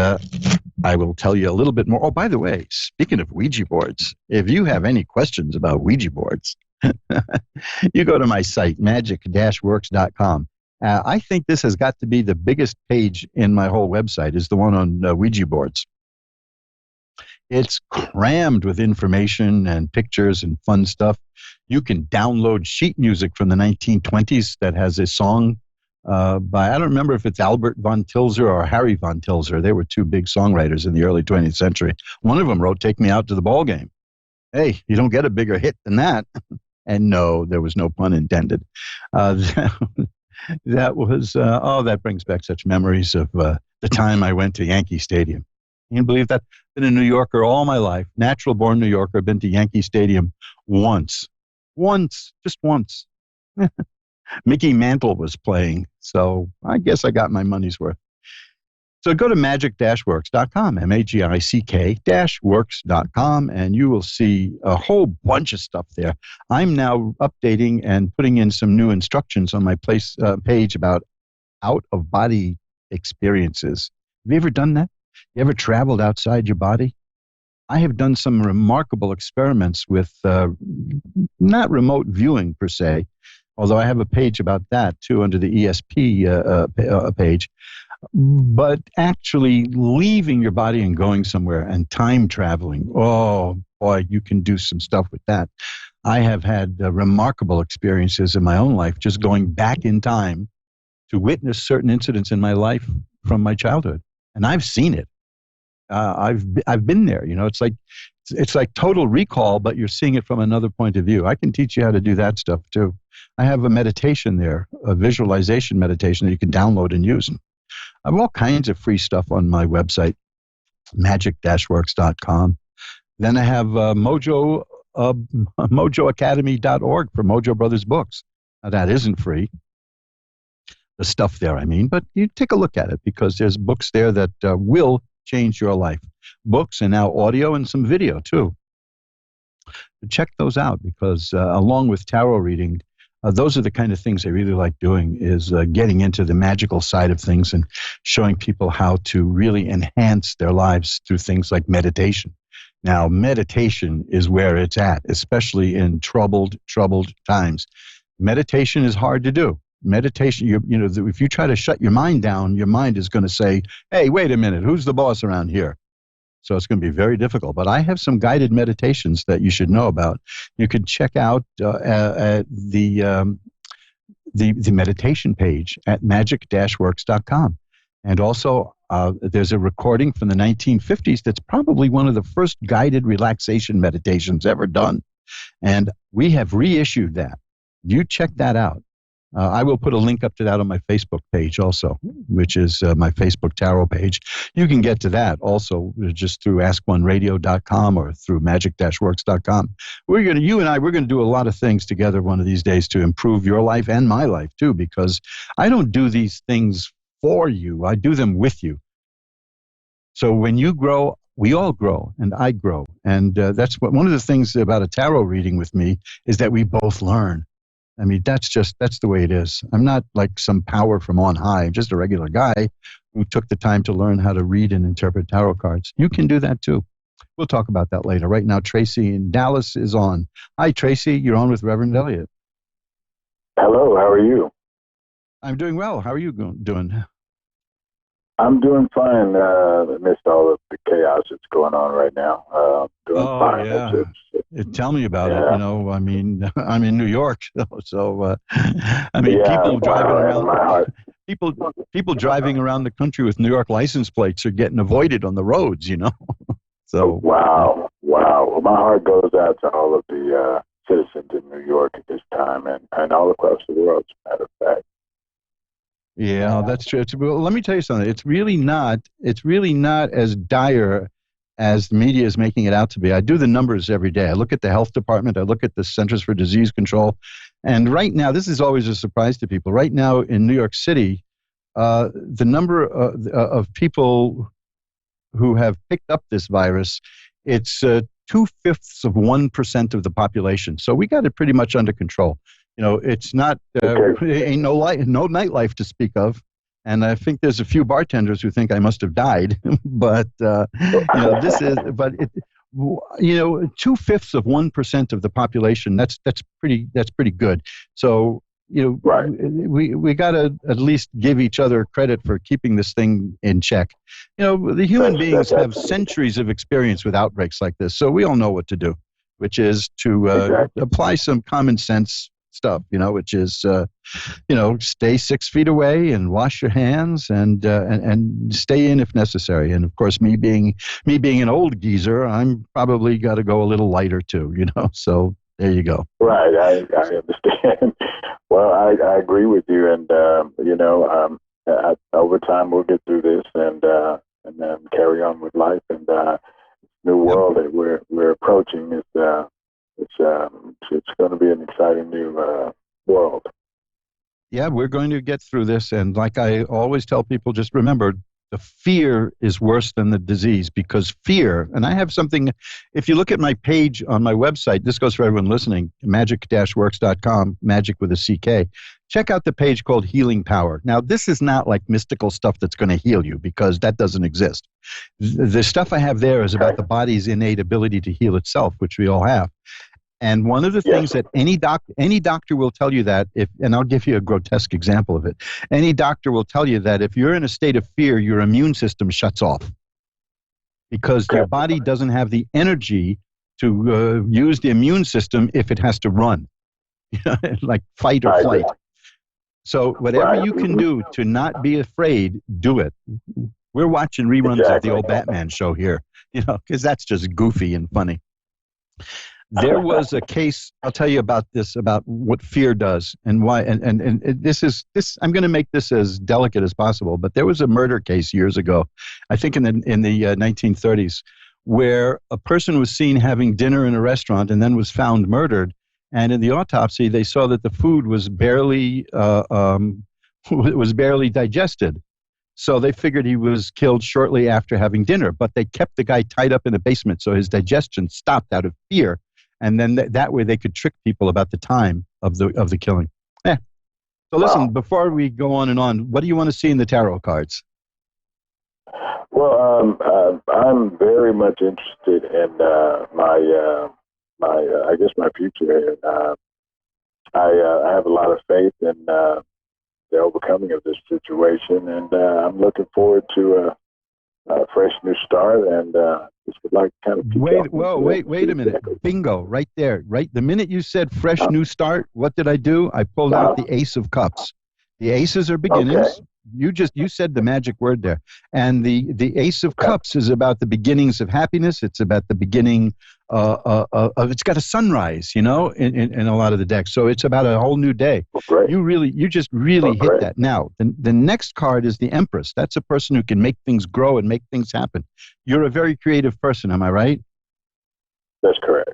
I will tell you a little bit more. Oh, by the way, speaking of Ouija boards, if you have any questions about Ouija boards, you go to my site, magic-works.com. I think this has got to be the biggest page in my whole website, is the one on Ouija boards. It's crammed with information and pictures and fun stuff. You can download sheet music from the 1920s that has a song by, I don't remember if it's Albert von Tilzer or Harry von Tilzer. They were two big songwriters in the early 20th century. One of them wrote Take Me Out to the Ball Game. Hey, you don't get a bigger hit than that. And no, there was no pun intended. That was, that brings back such memories of the time I went to Yankee Stadium. You can believe that? Been a New Yorker all my life, natural-born New Yorker, been to Yankee Stadium once, just once. Mickey Mantle was playing, so I guess I got my money's worth. So go to magic-works.com, magick-works.com, and you will see a whole bunch of stuff there. I'm now updating and putting in some new instructions on my page about out-of-body experiences. Have you ever done that? You ever traveled outside your body? I have done some remarkable experiments with not remote viewing per se, although I have a page about that too under the ESP page, but actually leaving your body and going somewhere and time traveling. Oh boy, you can do some stuff with that. I have had remarkable experiences in my own life just going back in time to witness certain incidents in my life from my childhood. And I've seen it. I've been there. It's like Total Recall, but you're seeing it from another point of view. I can teach you how to do that stuff too. I have a meditation there, a visualization meditation that you can download and use. I have all kinds of free stuff on my website, magic-works.com. Then I have mojoacademy.org for Mojo Brothers books. Now, that isn't free. The stuff there, I mean, but you take a look at it because there's books there that will change your life. Books and now audio and some video too. Check those out because along with tarot reading, those are the kind of things I really like doing, is getting into the magical side of things and showing people how to really enhance their lives through things like meditation. Now, meditation is where it's at, especially in troubled times. Meditation is hard to do. Meditation, if you try to shut your mind down, your mind is going to say, hey, wait a minute, who's the boss around here? So it's going to be very difficult. But I have some guided meditations that you should know about. You could check out the meditation page at magic-works.com. And also, there's a recording from the 1950s that's probably one of the first guided relaxation meditations ever done. And we have reissued that. You check that out. I will put a link up to that on my Facebook page also, which is my Facebook tarot page. You can get to that also just through askoneradio.com or through magic-works.com. You and I, we're going to do a lot of things together one of these days to improve your life and my life too, because I don't do these things for you. I do them with you. So when you grow, we all grow, and I grow. And that's one of the things about a tarot reading with me is that we both learn. I mean, that's the way it is. I'm not like some power from on high. I'm just a regular guy who took the time to learn how to read and interpret tarot cards. You can do that too. We'll talk about that later. Right now, Tracy in Dallas is on. Hi, Tracy. You're on with Reverend Elliot. Hello. How are you? I'm doing well. How are you doing? I'm doing fine. Amidst all of the chaos that's going on right now. Doing fine. Yeah. Tell me about it. I mean, I'm in New York, so people driving around. People driving around the country with New York license plates are getting avoided on the roads. So wow. Well, my heart goes out to all of the citizens in New York at this time, and all across the world. As a matter of fact. Yeah, that's true. Well, let me tell you something. It's really not as dire as the media is making it out to be. I do the numbers every day. I look at the health department. I look at the Centers for Disease Control. And right now, this is always a surprise to people. Right now in New York City, the number of people who have picked up this virus, it's 2/5 of 1% of the population. So we got it pretty much under control. It's not, ain't no nightlife to speak of. And I think there's a few bartenders who think I must have died, but, this is, but it, 2/5 of 1% of the population, that's pretty good. So, we got to at least give each other credit for keeping this thing in check. The human beings have centuries of experience with outbreaks like this, so we all know what to do, which is to apply some common sense stuff, which is, stay 6 feet away and wash your hands and stay in if necessary. And of course, me being an old geezer, I'm probably got to go a little lighter too, so there you go. Right. I understand. Well, I agree with you. And, over time we'll get through this and then carry on with life. And new world that we're approaching is, it's going to be an exciting new world. Yeah, we're going to get through this. And like I always tell people, just remember, the fear is worse than the disease, because fear, and I have something, if you look at my page on my website, this goes for everyone listening, magic-works.com, magic with a CK, check out the page called Healing Power. Now, this is not like mystical stuff that's going to heal you, because that doesn't exist. The stuff I have there is about the body's innate ability to heal itself, which we all have. And one of the things that any doctor will tell you that, and I'll give you a grotesque example of it. Any doctor will tell you that if you're in a state of fear, your immune system shuts off, because your body doesn't have the energy to use the immune system if it has to run, like fight or flight. So whatever you can do to not be afraid, do it. We're watching reruns of the old Batman show here, because that's just goofy and funny. There was a case, I'll tell you about this, about what fear does and why, and this, I'm going to make this as delicate as possible, but there was a murder case years ago, I think in the 1930s, where a person was seen having dinner in a restaurant and then was found murdered. And in the autopsy, they saw that the food was barely digested. So they figured he was killed shortly after having dinner, but they kept the guy tied up in a basement so his digestion stopped out of fear. And then that way they could trick people about the time of the killing. So listen, before we go on and on, what do you want to see in the tarot cards? Well, I'm very much interested in my future. And I have a lot of faith in the overcoming of this situation, and I'm looking forward to a fresh new start, and just would like to kind of wait a minute. Bingo, right there. Right, the minute you said fresh new start, what did I do? I pulled out the Ace of Cups. The aces are beginnings. Okay. You said the magic word there. And the Ace of Cups is about the beginnings of happiness. It's about the beginning of it's got a sunrise, in a lot of the decks. So it's about a whole new day. You just really hit that. Now, the next card is the Empress. That's a person who can make things grow and make things happen. You're a very creative person, am I right? That's correct.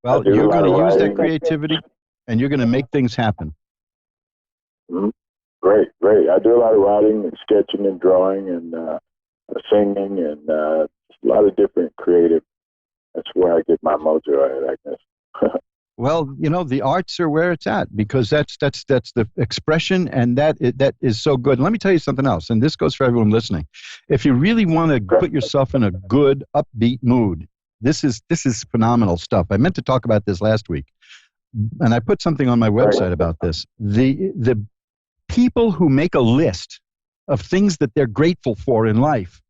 Well, you're going to use that creativity and you're going to make things happen. Mm-hmm. Great. I do a lot of writing and sketching and drawing and singing and a lot of different creative. That's where I get my mojo at, I guess. Well, the arts are where it's at, because that's the expression, and that is so good. Let me tell you something else, and this goes for everyone listening. If you really want to put yourself in a good, upbeat mood, this is phenomenal stuff. I meant to talk about this last week, and I put something on my website about this. The people who make a list of things that they're grateful for in life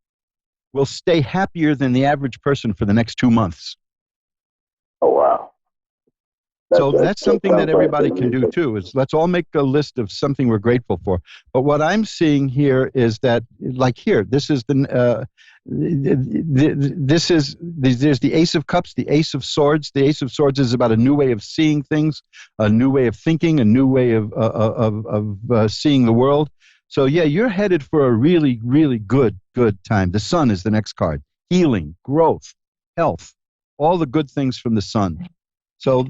will stay happier than the average person for the next 2 months. Oh, wow. So that's something that everybody can do too, is let's all make a list of something we're grateful for. But what I'm seeing here is that, like here, there's the Ace of Cups, the Ace of Swords. The Ace of Swords is about a new way of seeing things, a new way of thinking, a new way of seeing the world. So yeah, you're headed for a really, really good time. The Sun is the next card. Healing, growth, health, all the good things from the Sun. So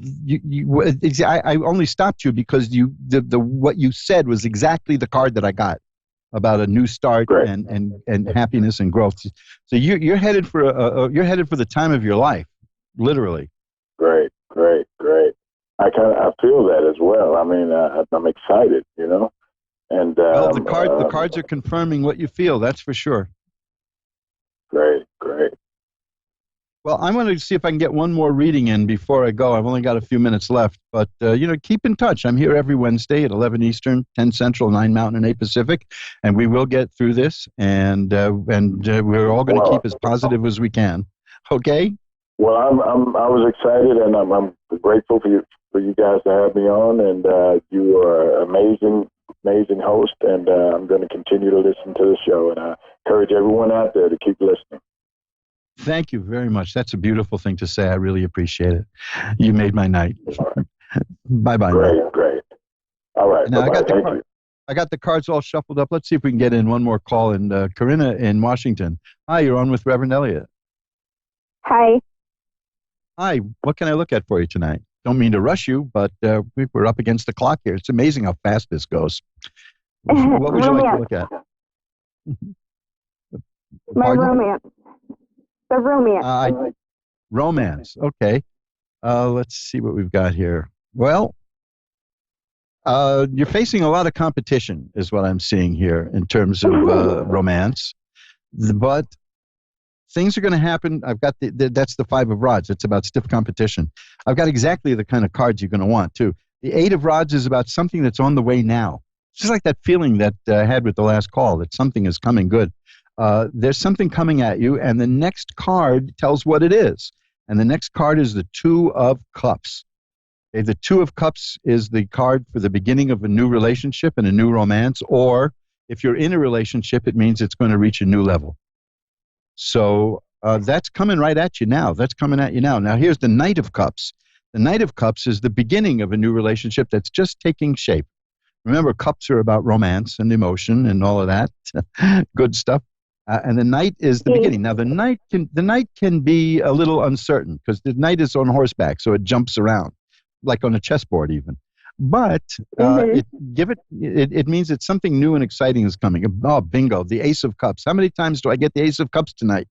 I only stopped you because what you said was exactly the card that I got about a new start and happiness and growth. So you're headed for the time of your life. literally. Great. I feel that as well. I mean, I'm excited, you know. And Well, the cards are confirming what you feel. That's for sure. Great. Well, I'm going to see if I can get one more reading in before I go. I've only got a few minutes left, but keep in touch. I'm here every Wednesday at 11 Eastern, 10 Central, 9 Mountain, and 8 Pacific, and we will get through this. And we're all going to keep as positive as we can. Okay. Well, I was excited, and I'm grateful for you guys to have me on, and you are an amazing host, and I'm going to continue to listen to the show, and I encourage everyone out there to keep listening. Thank you very much. That's a beautiful thing to say. I really appreciate it. You made my night. Bye-bye. Great. All right. Now, I got the cards all shuffled up. Let's see if we can get in one more call. And Corinna in Washington. Hi, you're on with Reverend Elliott. Hi. Hi. What can I look at for you tonight? Don't mean to rush you, but we're up against the clock here. It's amazing how fast this goes. What would you like to look at? My romance. The romance. Romance. Okay. Let's see what we've got here. Well, you're facing a lot of competition, is what I'm seeing here in terms of romance. But things are going to happen. I've got that's the 5 of rods. It's about stiff competition. I've got exactly the kind of cards you're going to want, too. The 8 of rods is about something that's on the way now. It's just like that feeling that I had with the last call, that something is coming good. There's something coming at you, and the next card tells what it is. And the next card is the 2 of Cups. Okay, the 2 of Cups is the card for the beginning of a new relationship and a new romance, or if you're in a relationship, it means it's going to reach a new level. So that's coming right at you now. Now, here's the Knight of Cups. The Knight of Cups is the beginning of a new relationship that's just taking shape. Remember, cups are about romance and emotion and all of that good stuff. And the Knight is the beginning. Now, the Knight can be a little uncertain because the Knight is on horseback, so it jumps around, like on a chessboard even. But it means that something new and exciting is coming. Oh, bingo, the Ace of Cups. How many times do I get the Ace of Cups tonight?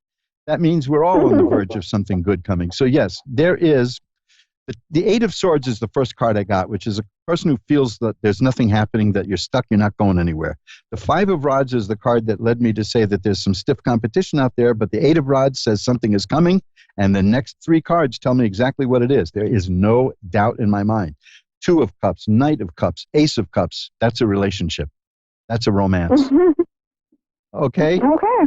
That means we're all on the verge of something good coming. So, yes, there is. The 8 of Swords is the first card I got, which is a person who feels that there's nothing happening, that you're stuck, you're not going anywhere. The 5 of Rods is the card that led me to say that there's some stiff competition out there, but the 8 of Rods says something is coming, and the next 3 cards tell me exactly what it is. There is no doubt in my mind. 2 of Cups, Knight of Cups, Ace of Cups, that's a relationship. That's a romance. Okay? Okay.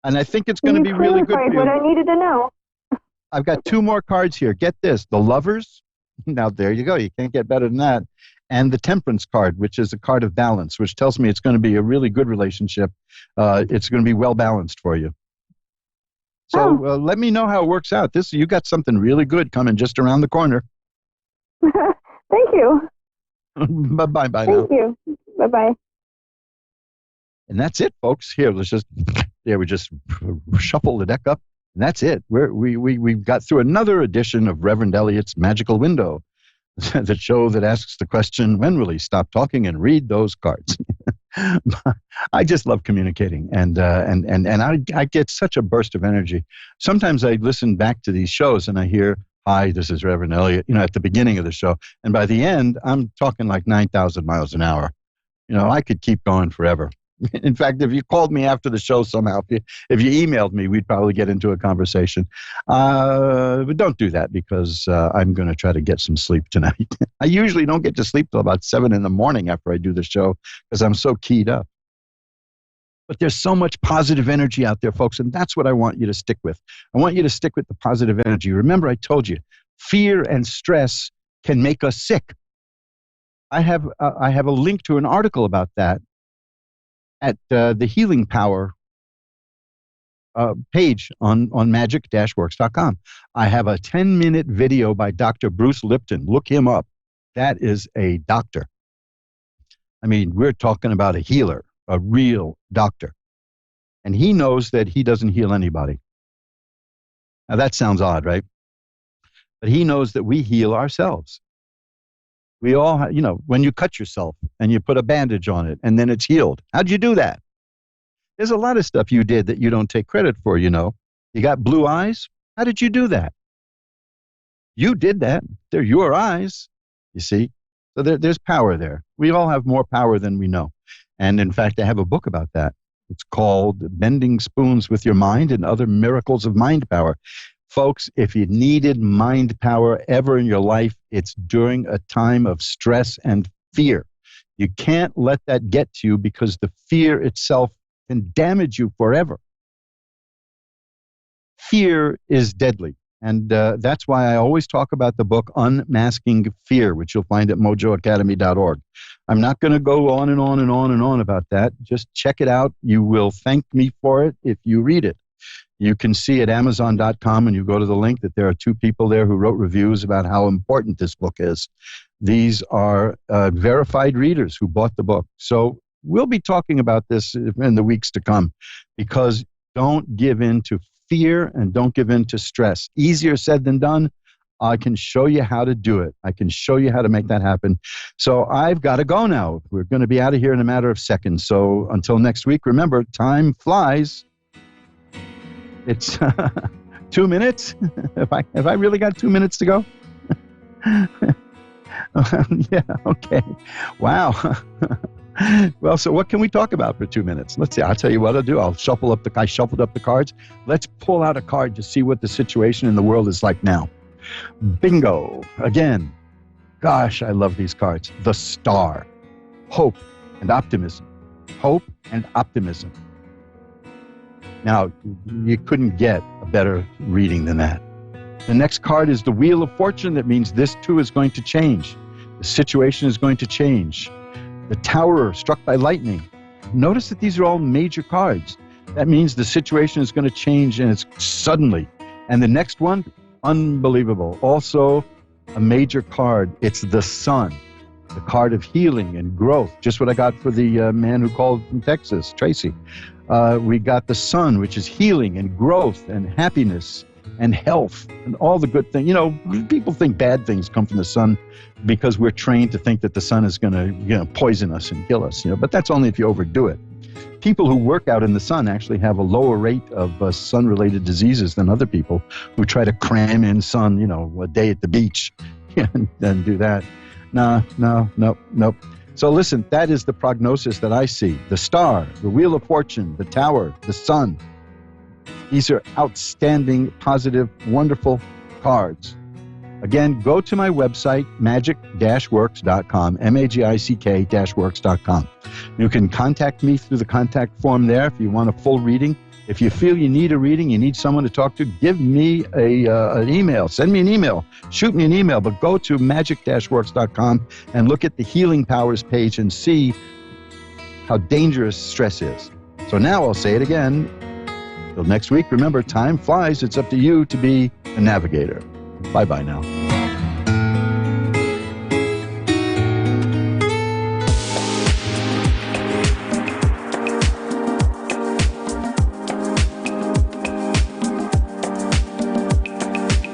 And I think it's going to be really good for you. What I needed to know. I've got 2 more cards here. Get this. The Lovers. Now, there you go. You can't get better than that. And the Temperance card, which is a card of balance, which tells me it's going to be a really good relationship. It's going to be well balanced for you. So let me know how it works out. You got something really good coming just around the corner. Thank you. Bye-bye now. Thank you. Bye-bye. And that's it, folks. Here, we just shuffle the deck up. And that's it. We've got through another edition of Reverend Elliott's Magical Window, the show that asks the question, when will he stop talking and read those cards? I just love communicating, and I get such a burst of energy. Sometimes I listen back to these shows and I hear, hi, this is Reverend Elliott, at the beginning of the show. And by the end, I'm talking like 9,000 miles an hour. I could keep going forever. In fact, if you called me after the show somehow, if you emailed me, we'd probably get into a conversation. But don't do that because I'm going to try to get some sleep tonight. I usually don't get to sleep till about 7 in the morning after I do the show because I'm so keyed up. But there's so much positive energy out there, folks, and that's what I want you to stick with. I want you to stick with the positive energy. Remember, I told you, fear and stress can make us sick. I have a link to an article about that at the Healing Power page on magic-works.com. I have a 10-minute video by Dr. Bruce Lipton. Look him up. That is a doctor. I mean, we're talking about a healer, a real doctor. And he knows that he doesn't heal anybody. Now, that sounds odd, right? But he knows that we heal ourselves. We all, when you cut yourself and you put a bandage on it and then it's healed. How'd you do that? There's a lot of stuff you did that you don't take credit for, You got blue eyes. How did you do that? You did that. They're your eyes, you see. So there's power there. We all have more power than we know. And in fact, I have a book about that. It's called Bending Spoons with Your Mind and Other Miracles of Mind Power. Folks, if you needed mind power ever in your life, it's during a time of stress and fear. You can't let that get to you because the fear itself can damage you forever. Fear is deadly. And that's why I always talk about the book Unmasking Fear, which you'll find at mojoacademy.org. I'm not going to go on and on and on and on about that. Just check it out. You will thank me for it if you read it. You can see at Amazon.com, and you go to the link, that there are 2 people there who wrote reviews about how important this book is. These are verified readers who bought the book. So we'll be talking about this in the weeks to come, because don't give in to fear and don't give in to stress. Easier said than done. I can show you how to do it. I can show you how to make that happen. So I've got to go now. We're going to be out of here in a matter of seconds. So until next week, remember, time flies. It's 2 minutes. Have I really got 2 minutes to go? Yeah, okay. Wow. Well, so what can we talk about for 2 minutes? Let's see. I'll tell you what I'll do. I shuffled up the cards. Let's pull out a card to see what the situation in the world is like now. Bingo. Again. Gosh, I love these cards. The Star. Hope and optimism. Hope and optimism. Now, you couldn't get a better reading than that. The next card is the Wheel of Fortune. That means this too is going to change. The situation is going to change. The Tower struck by lightning. Notice that these are all major cards. That means the situation is going to change, and it's suddenly. And the next one, unbelievable. Also a major card. It's the Sun, the card of healing and growth. Just what I got for the man who called from Texas, Tracy. We got the Sun, which is healing and growth and happiness and health and all the good things. You know, people think bad things come from the sun because we're trained to think that the sun is going to, poison us and kill us. But that's only if you overdo it. People who work out in the sun actually have a lower rate of sun-related diseases than other people who try to cram in sun, a day at the beach and do that. Nope. So listen, that is the prognosis that I see. The Star, the Wheel of Fortune, the Tower, the Sun. These are outstanding, positive, wonderful cards. Again, go to my website, magic-works.com, magic-works.com. You can contact me through the contact form there if you want a full reading. If you feel you need a reading, you need someone to talk to, give me an email. Send me an email. Shoot me an email. But go to magic-works.com and look at the Healing Powers page and see how dangerous stress is. So now I'll say it again. Till next week, remember, time flies. It's up to you to be a navigator. Bye-bye now.